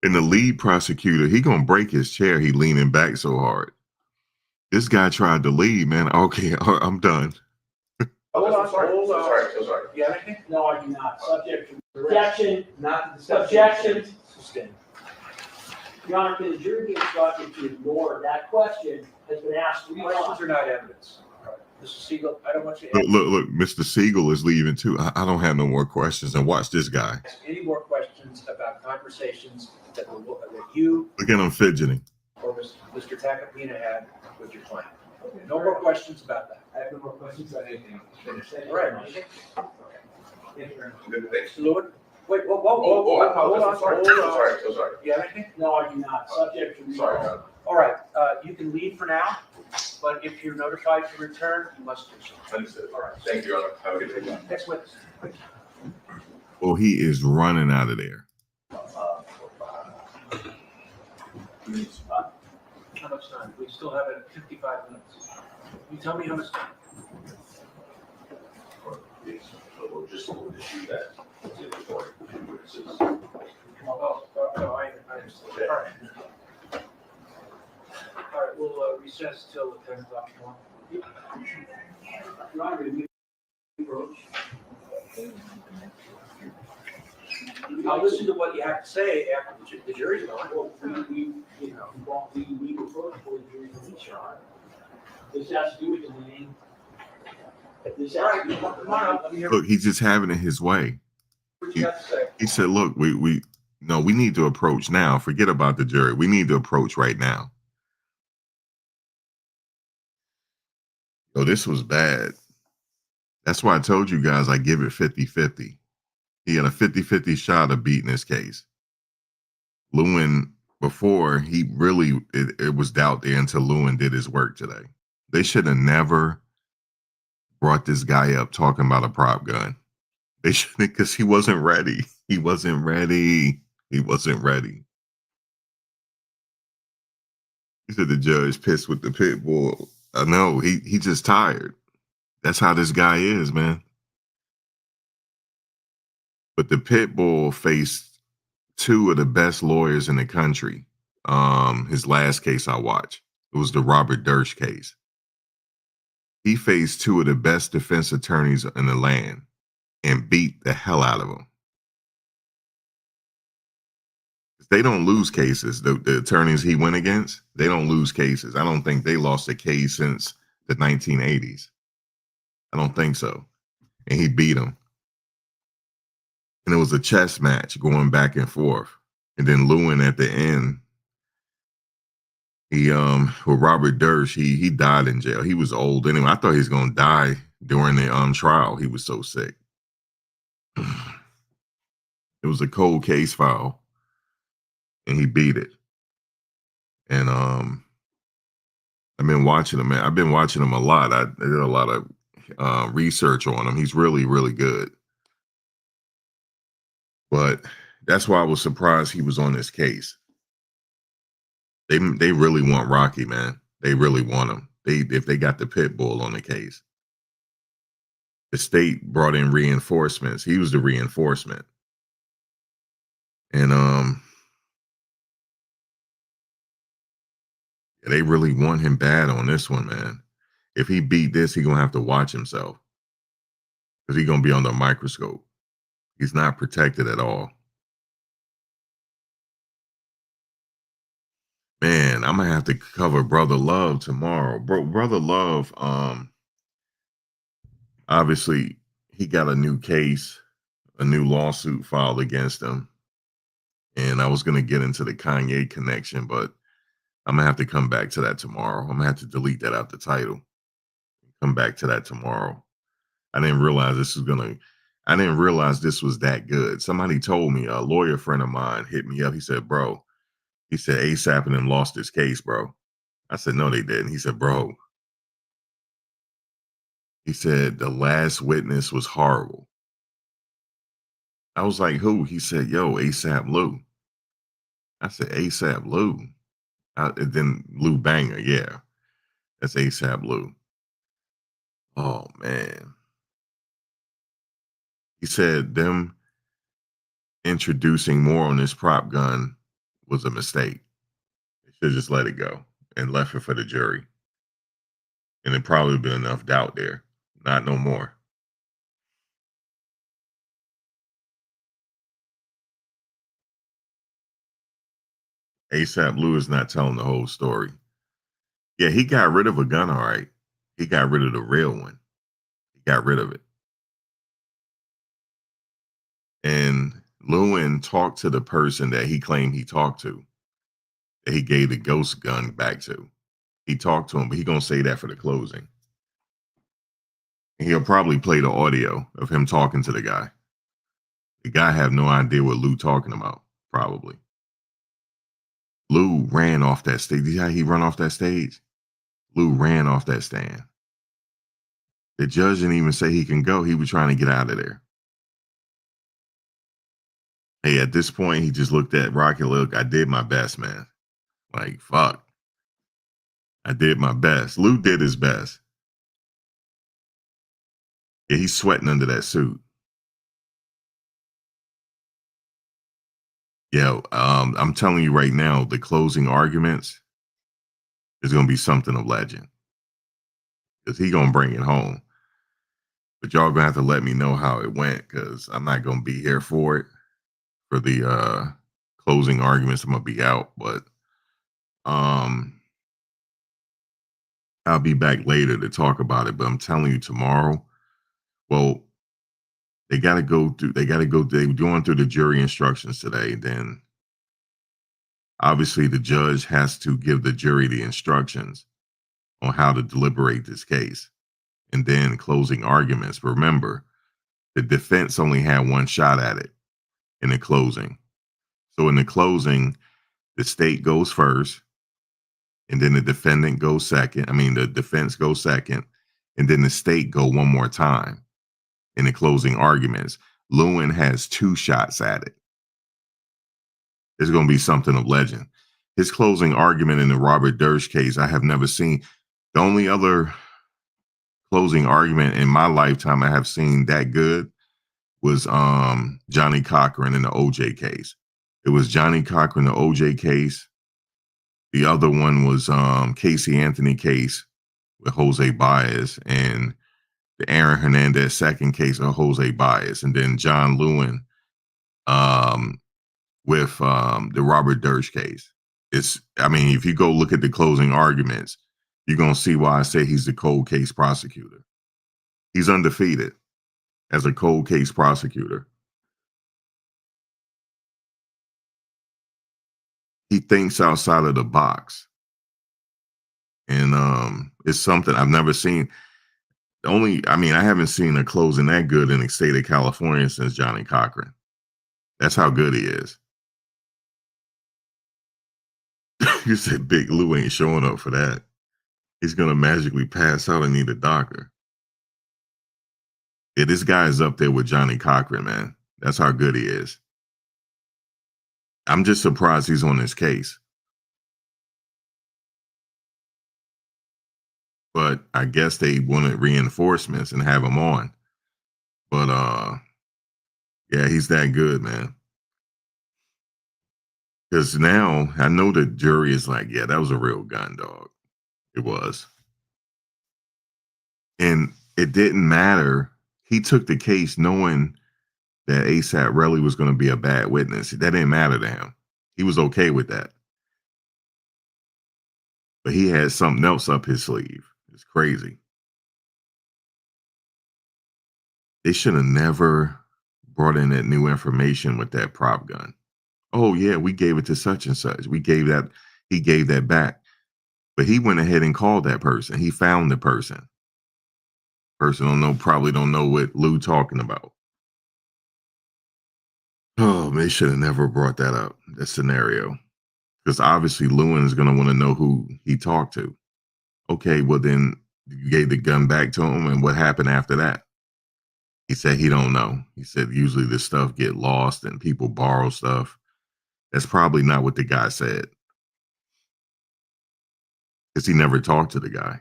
Speaker 3: And the lead prosecutor, he gonna break his chair. He leaning back so hard. This guy tried to leave, man. Okay, I'm done.
Speaker 10: Hold on.
Speaker 13: So sorry.
Speaker 10: You have anything?
Speaker 7: No, I do not. Subject to objection.
Speaker 12: Not to discuss.
Speaker 7: Objection. Sustained. Your Honor, can the jury be instructed to ignore that question has been asked 3
Speaker 10: Questions
Speaker 7: times?
Speaker 10: are not evidence. Mr. Siegel, I don't want you to
Speaker 3: Look, Mr. Siegel is leaving too. I don't have no more questions. And watch this guy.
Speaker 10: ask any more questions about conversations that you
Speaker 3: Look at him fidgeting.
Speaker 10: or Mr. Tacopina had with your client. No more questions about that.
Speaker 12: I have no more questions about anything. Finish. Thank you
Speaker 10: All
Speaker 12: very
Speaker 10: right.
Speaker 12: much. Thank you very much.
Speaker 13: Good, thanks.
Speaker 10: Mr. Lewin? Wait, whoa.
Speaker 13: I apologize.
Speaker 10: Hold on.
Speaker 13: So sorry.
Speaker 10: You have anything?
Speaker 7: No, I do not. Subject to.
Speaker 13: Sorry.
Speaker 10: All right, you can leave for now, but if you're notified to return, you must do so.
Speaker 13: Understood.
Speaker 10: All right.
Speaker 13: Thank you, Your Honor. Have a good day.
Speaker 10: Next witness.
Speaker 3: Oh, he is running out of there.
Speaker 10: How much time? We still have it 55 minutes. You tell me how much time.
Speaker 9: We'll just do that.
Speaker 10: No, I understand. All right. All right, we'll recess till 10 o'clock tomorrow.
Speaker 7: Your Honor, we approach.
Speaker 10: I'll listen to what you have to say after the jury's gone.
Speaker 7: We approach for the jury release, Your Honor. This has to do with the name. This has to do with
Speaker 10: Come on up, let me hear
Speaker 3: Look, he's just having it his way.
Speaker 10: what you have to say.
Speaker 3: He said, look, we need to approach now. Forget about the jury. We need to approach right now. Yo, this was bad. That's why I told you guys I give it 50-50. He had a 50-50 shot of beating this case. Lewin, before, it was doubt there until Lewin did his work today. They should have never brought this guy up talking about a prop gun. They should, because he wasn't ready. He wasn't ready. He said the judge pissed with the pit bull. I know, he just tired. That's how this guy is, man. But the pit bull faced 2 of the best lawyers in the country. His last case I watched, it was the Robert Dersh case. He faced 2 of the best defense attorneys in the land and beat the hell out of them. They don't lose cases. The attorneys he went against, they don't lose cases. I don't think they lost a case since the 1980s. I don't think so. And he beat them. And it was a chess match going back and forth. And then Lewin at the end, with Robert Dersh, he died in jail. He was old anyway. I thought he was gonna die during the trial. He was so sick. It was a cold case file. And he beat it. And I've been watching him, man. I've been watching him a lot. I did a lot of research on him. He's really, really good. But that's why I was surprised he was on this case. They really want Rocky, man. They really want him. If they got the pit bull on the case. The state brought in reinforcements. He was the reinforcement. And they really want him bad on this one, man. If he beat this, he's going to have to watch himself. Because he's going to be under a microscope. He's not protected at all. Man, I'm gonna have to cover Brother Love tomorrow. Brother Love, obviously he got a new case, a new lawsuit filed against him. And I was gonna get into the Kanye connection, but I'm gonna have to come back to that tomorrow. I'm gonna have to delete that out the title. Come back to that tomorrow. I didn't realize this was that good. Somebody told me, a lawyer friend of mine hit me up. He said, bro, he said ASAP and them lost this case, bro. I said, no, they didn't. He said, bro, he said the last witness was horrible. I was like, who? He said, yo, ASAP Lou. I said, ASAP Lou. And then Lou Banger, yeah. That's ASAP Lou. Oh, man. He said them introducing more on this prop gun was a mistake. They should just let it go and left it for the jury. And it probably been enough doubt there. Not no more. ASAP Lou is not telling the whole story. Yeah, he got rid of a gun, all right. He got rid of the real one. He got rid of it. And Lewin talked to the person that he claimed he talked to, that he gave the ghost gun back to. He talked to him, but he gonna say that for the closing. And he'll probably play the audio of him talking to the guy. The guy have no idea what Lou talking about, probably. Lou ran off that stage. Did you see how he run off that stage? Lou ran off that stand. The judge didn't even say he can go. He was trying to get out of there. Hey, at this point, he just looked at Rocky. Look, I did my best, man. Like, fuck. I did my best. Lou did his best. Yeah, he's sweating under that suit. Yeah, I'm telling you right now, the closing arguments is going to be something of legend. Because he going to bring it home. But y'all going to have to let me know how it went, because I'm not going to be here for it. For the closing arguments, I'm going to be out. But I'll be back later to talk about it. But I'm telling you, tomorrow, well, they're going through the jury instructions today. Then obviously the judge has to give the jury the instructions on how to deliberate this case. And then closing arguments. Remember, the defense only had one shot at it in the closing. So in the closing, the state goes first, and then the defendant goes second. The defense goes second, and then the state go one more time in the closing arguments. Lewin has 2 shots at it. It's going to be something of legend. His closing argument in the Robert Dersh case, I have never seen. The only other closing argument in my lifetime I have seen that good was Johnny Cochran in the OJ case. It was Johnny Cochran, the OJ case. The other one was Casey Anthony case with Jose Baez, and the Aaron Hernandez second case of Jose Baez, and then John Lewin with the Robert Dersh case. If you go look at the closing arguments, you're going to see why I say he's the cold case prosecutor. He's undefeated as a cold case prosecutor. He thinks outside of the box. And it's something I've never seen. I haven't seen a closing that good in the state of California since Johnny Cochran. That's how good he is. You said Big Lou ain't showing up for that. He's going to magically pass out and need a doctor. Yeah, this guy is up there with Johnny Cochran, man. That's how good he is. I'm just surprised he's on this case. But I guess they wanted reinforcements and have him on. But yeah, he's that good, man. Because now I know the jury is like, yeah, that was a real gun, dog. It was. And it didn't matter. He took the case knowing that ASAP really was going to be a bad witness. That didn't matter to him. He was okay with that. But he had something else up his sleeve. It's crazy. They should have never brought in that new information with that prop gun. Oh yeah, we gave it to such and such. He gave that back. But he went ahead and called that person. He found the person. Person probably don't know what Lou talking about. Oh, they should have never brought that up, that scenario. Because obviously Lewin is going to want to know who he talked to. Okay, well then you gave the gun back to him, and what happened after that? He said he don't know. He said usually this stuff get lost and people borrow stuff. That's probably not what the guy said. Because he never talked to the guy.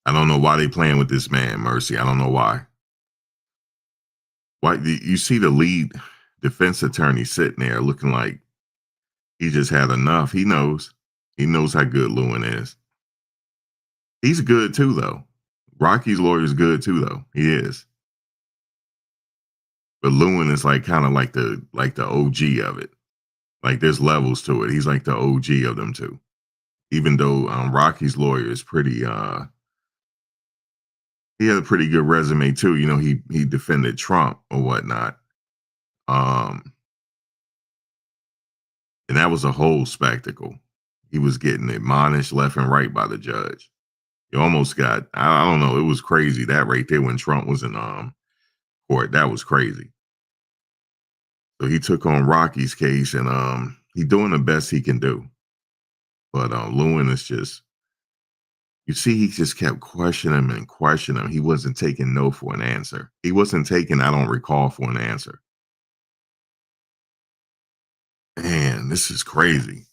Speaker 3: I don't know why they playing with this man, Mercy. I don't know why. Why you see the lead defense attorney sitting there looking like he just had enough. He knows. He knows how good Lewin is. He's good too, though. Rocky's lawyer is good too, though. He is. But Lewin is like kind of like the OG of it. Like there's levels to it. He's like the OG of them too. Even though Rocky's lawyer is pretty he had a pretty good resume too. You know, he defended Trump or whatnot. And that was a whole spectacle. He was getting admonished left and right by the judge. He almost got, I don't know, it was crazy. That right there when Trump was in court, that was crazy. So he took on Rocky's case and he's doing the best he can do. But Lewin is just, you see, he just kept questioning him and questioning him. He wasn't taking no for an answer. He wasn't taking, I don't recall, for an answer. Man, this is crazy.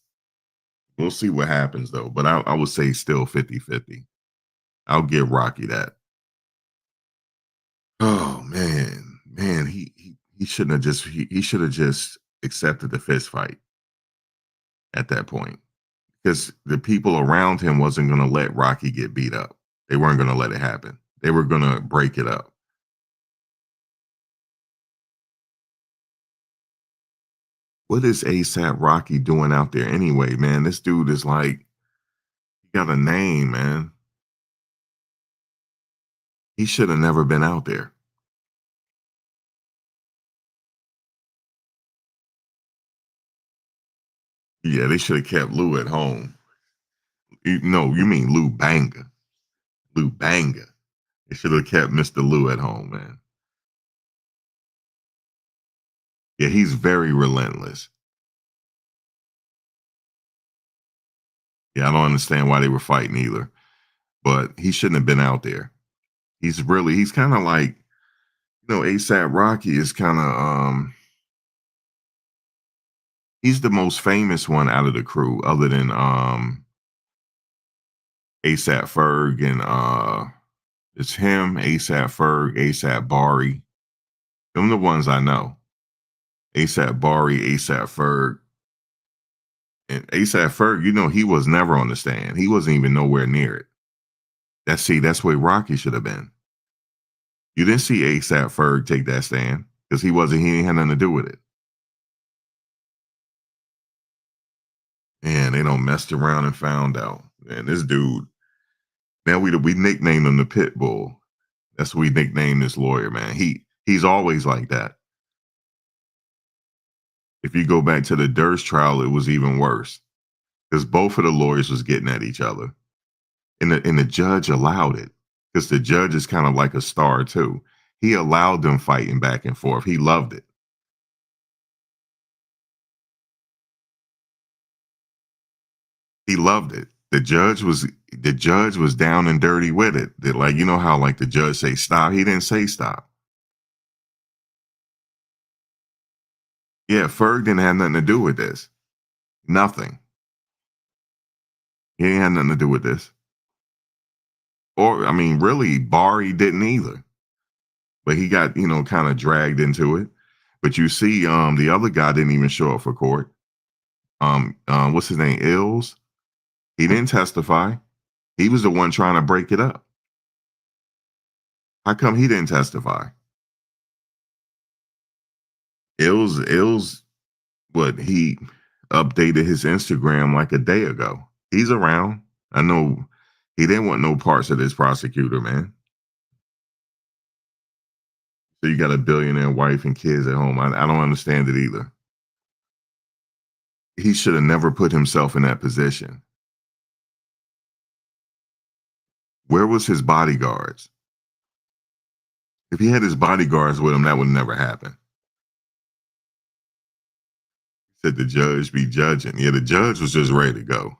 Speaker 3: We'll see what happens, though. But I would say still 50-50. I'll give Rocky that. Oh, man, he shouldn't have just, he should have just accepted the fist fight at that point. Because the people around him wasn't going to let Rocky get beat up. They weren't going to let it happen. They were going to break it up. What is ASAP Rocky doing out there anyway, man? This dude is like, he got a name, man. He should have never been out there. Yeah, they should have kept Lou at home. No, you mean Lou Banga. Lou Banga. They should have kept Mr. Lou at home, man. Yeah, he's very relentless. Yeah, I don't understand why they were fighting either. But he shouldn't have been out there. He's kind of like, you know, ASAP Rocky is kind of, he's the most famous one out of the crew other than ASAP Ferg and it's him, ASAP Ferg, ASAP Bari. Them are the ones I know. ASAP Bari, ASAP Ferg. And ASAP Ferg, you know, he was never on the stand. He wasn't even nowhere near it. That's where Rocky should have been. You didn't see ASAP Ferg take that stand because he ain't had nothing to do with it. And they don't messed around and found out. Man, this dude, man, we nicknamed him the Pit Bull. That's what we nicknamed this lawyer, man. He's always like that. If you go back to the Durst trial, it was even worse because both of the lawyers was getting at each other. And the judge allowed it because the judge is kind of like a star too. He allowed them fighting back and forth. He loved it. He loved it. The judge was down and dirty with it. That, like, you know how like the judge say stop. He didn't say stop. Yeah, Ferg didn't have nothing to do with this. Nothing. He ain't had nothing to do with this. Or, I mean, really, Bari didn't either. But he got, you know, kind of dragged into it. But you see, the other guy didn't even show up for court. What's his name? Ills. He didn't testify. He was the one trying to break it up. How come he didn't testify? Ills, what, he updated his Instagram like a day ago. He's around. I know he didn't want no parts of this prosecutor, man. So you got a billionaire wife and kids at home. I don't understand it either. He should have never put himself in that position. Where was his bodyguards? If he had his bodyguards with him, that would never happen. Said the judge be judging. Yeah, the judge was just ready to go.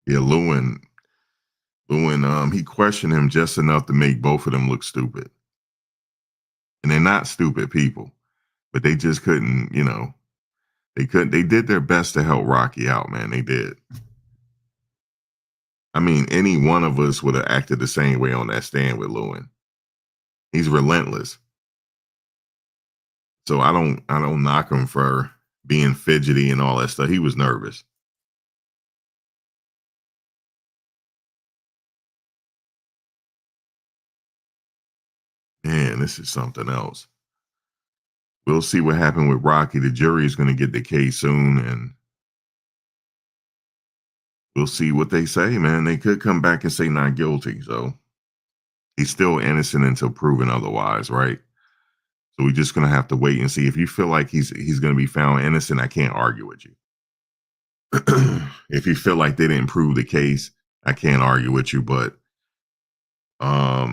Speaker 3: Yeah, Lewin, he questioned him just enough to make both of them look stupid. And they're not stupid people, but they just couldn't, they did their best to help Rocky out, man. They did. I mean, any one of us would have acted the same way on that stand with Lewin. He's relentless. So I don't knock him for being fidgety and all that stuff. He was nervous. Man, this is something else. We'll see what happened with Rocky. The jury is going to get the case soon, and we'll see what they say, man. They could come back and say not guilty. So he's still innocent until proven otherwise, right? So we're just going to have to wait and see. If you feel like he's going to be found innocent, I can't argue with you. If you feel like they didn't prove the case, I can't argue with you. But I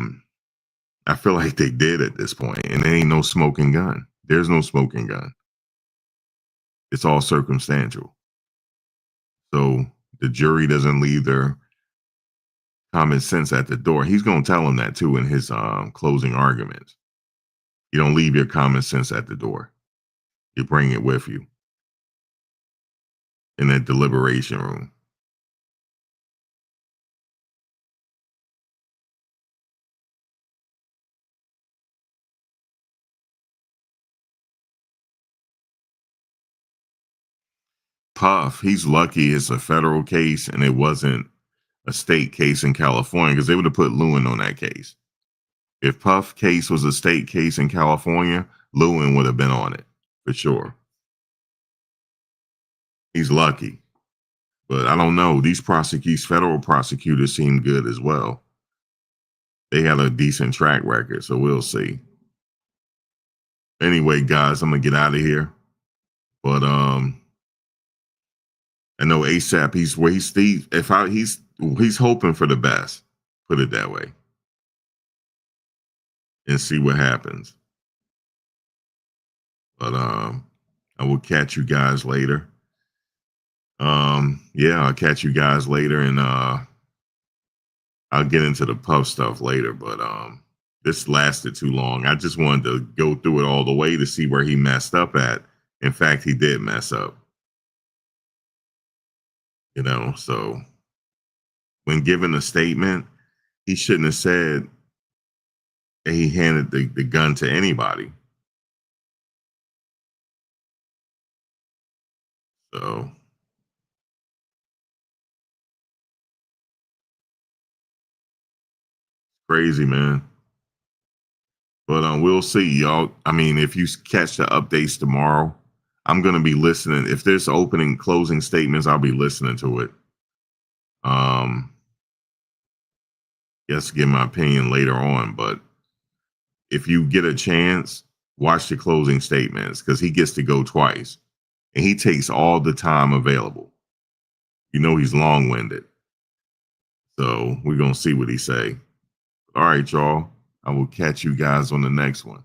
Speaker 3: feel like they did at this point, and there ain't no smoking gun. There's no smoking gun. It's all circumstantial. So the jury doesn't leave their common sense at the door. He's going to tell them that too in his closing arguments. You don't leave your common sense at the door. You bring it with you in that deliberation room. Puff, he's lucky it's a federal case and it wasn't a state case in California, because they would have put Lewin on that case. If Puff case was a state case in California, Lewin would have been on it for sure. He's lucky. But I don't know. These federal prosecutors seem good as well. They had a decent track record, so we'll see. Anyway, guys, I'm gonna get out of here. But I know ASAP. He's hoping for the best. Put it that way, and see what happens. But I will catch you guys later. I'll catch you guys later, and I'll get into the Puff stuff later. But this lasted too long. I just wanted to go through it all the way to see where he messed up at. In fact, he did mess up. So when given a statement, he shouldn't have said that he handed the gun to anybody. So crazy, man. But we'll see, y'all. I mean, if you catch the updates tomorrow, I'm going to be listening. If there's opening, closing statements, I'll be listening to it. Yes, give my opinion later on. But if you get a chance, watch the closing statements, because he gets to go twice. And he takes all the time available. He's long-winded. So we're going to see what he say. All right, y'all. I will catch you guys on the next one.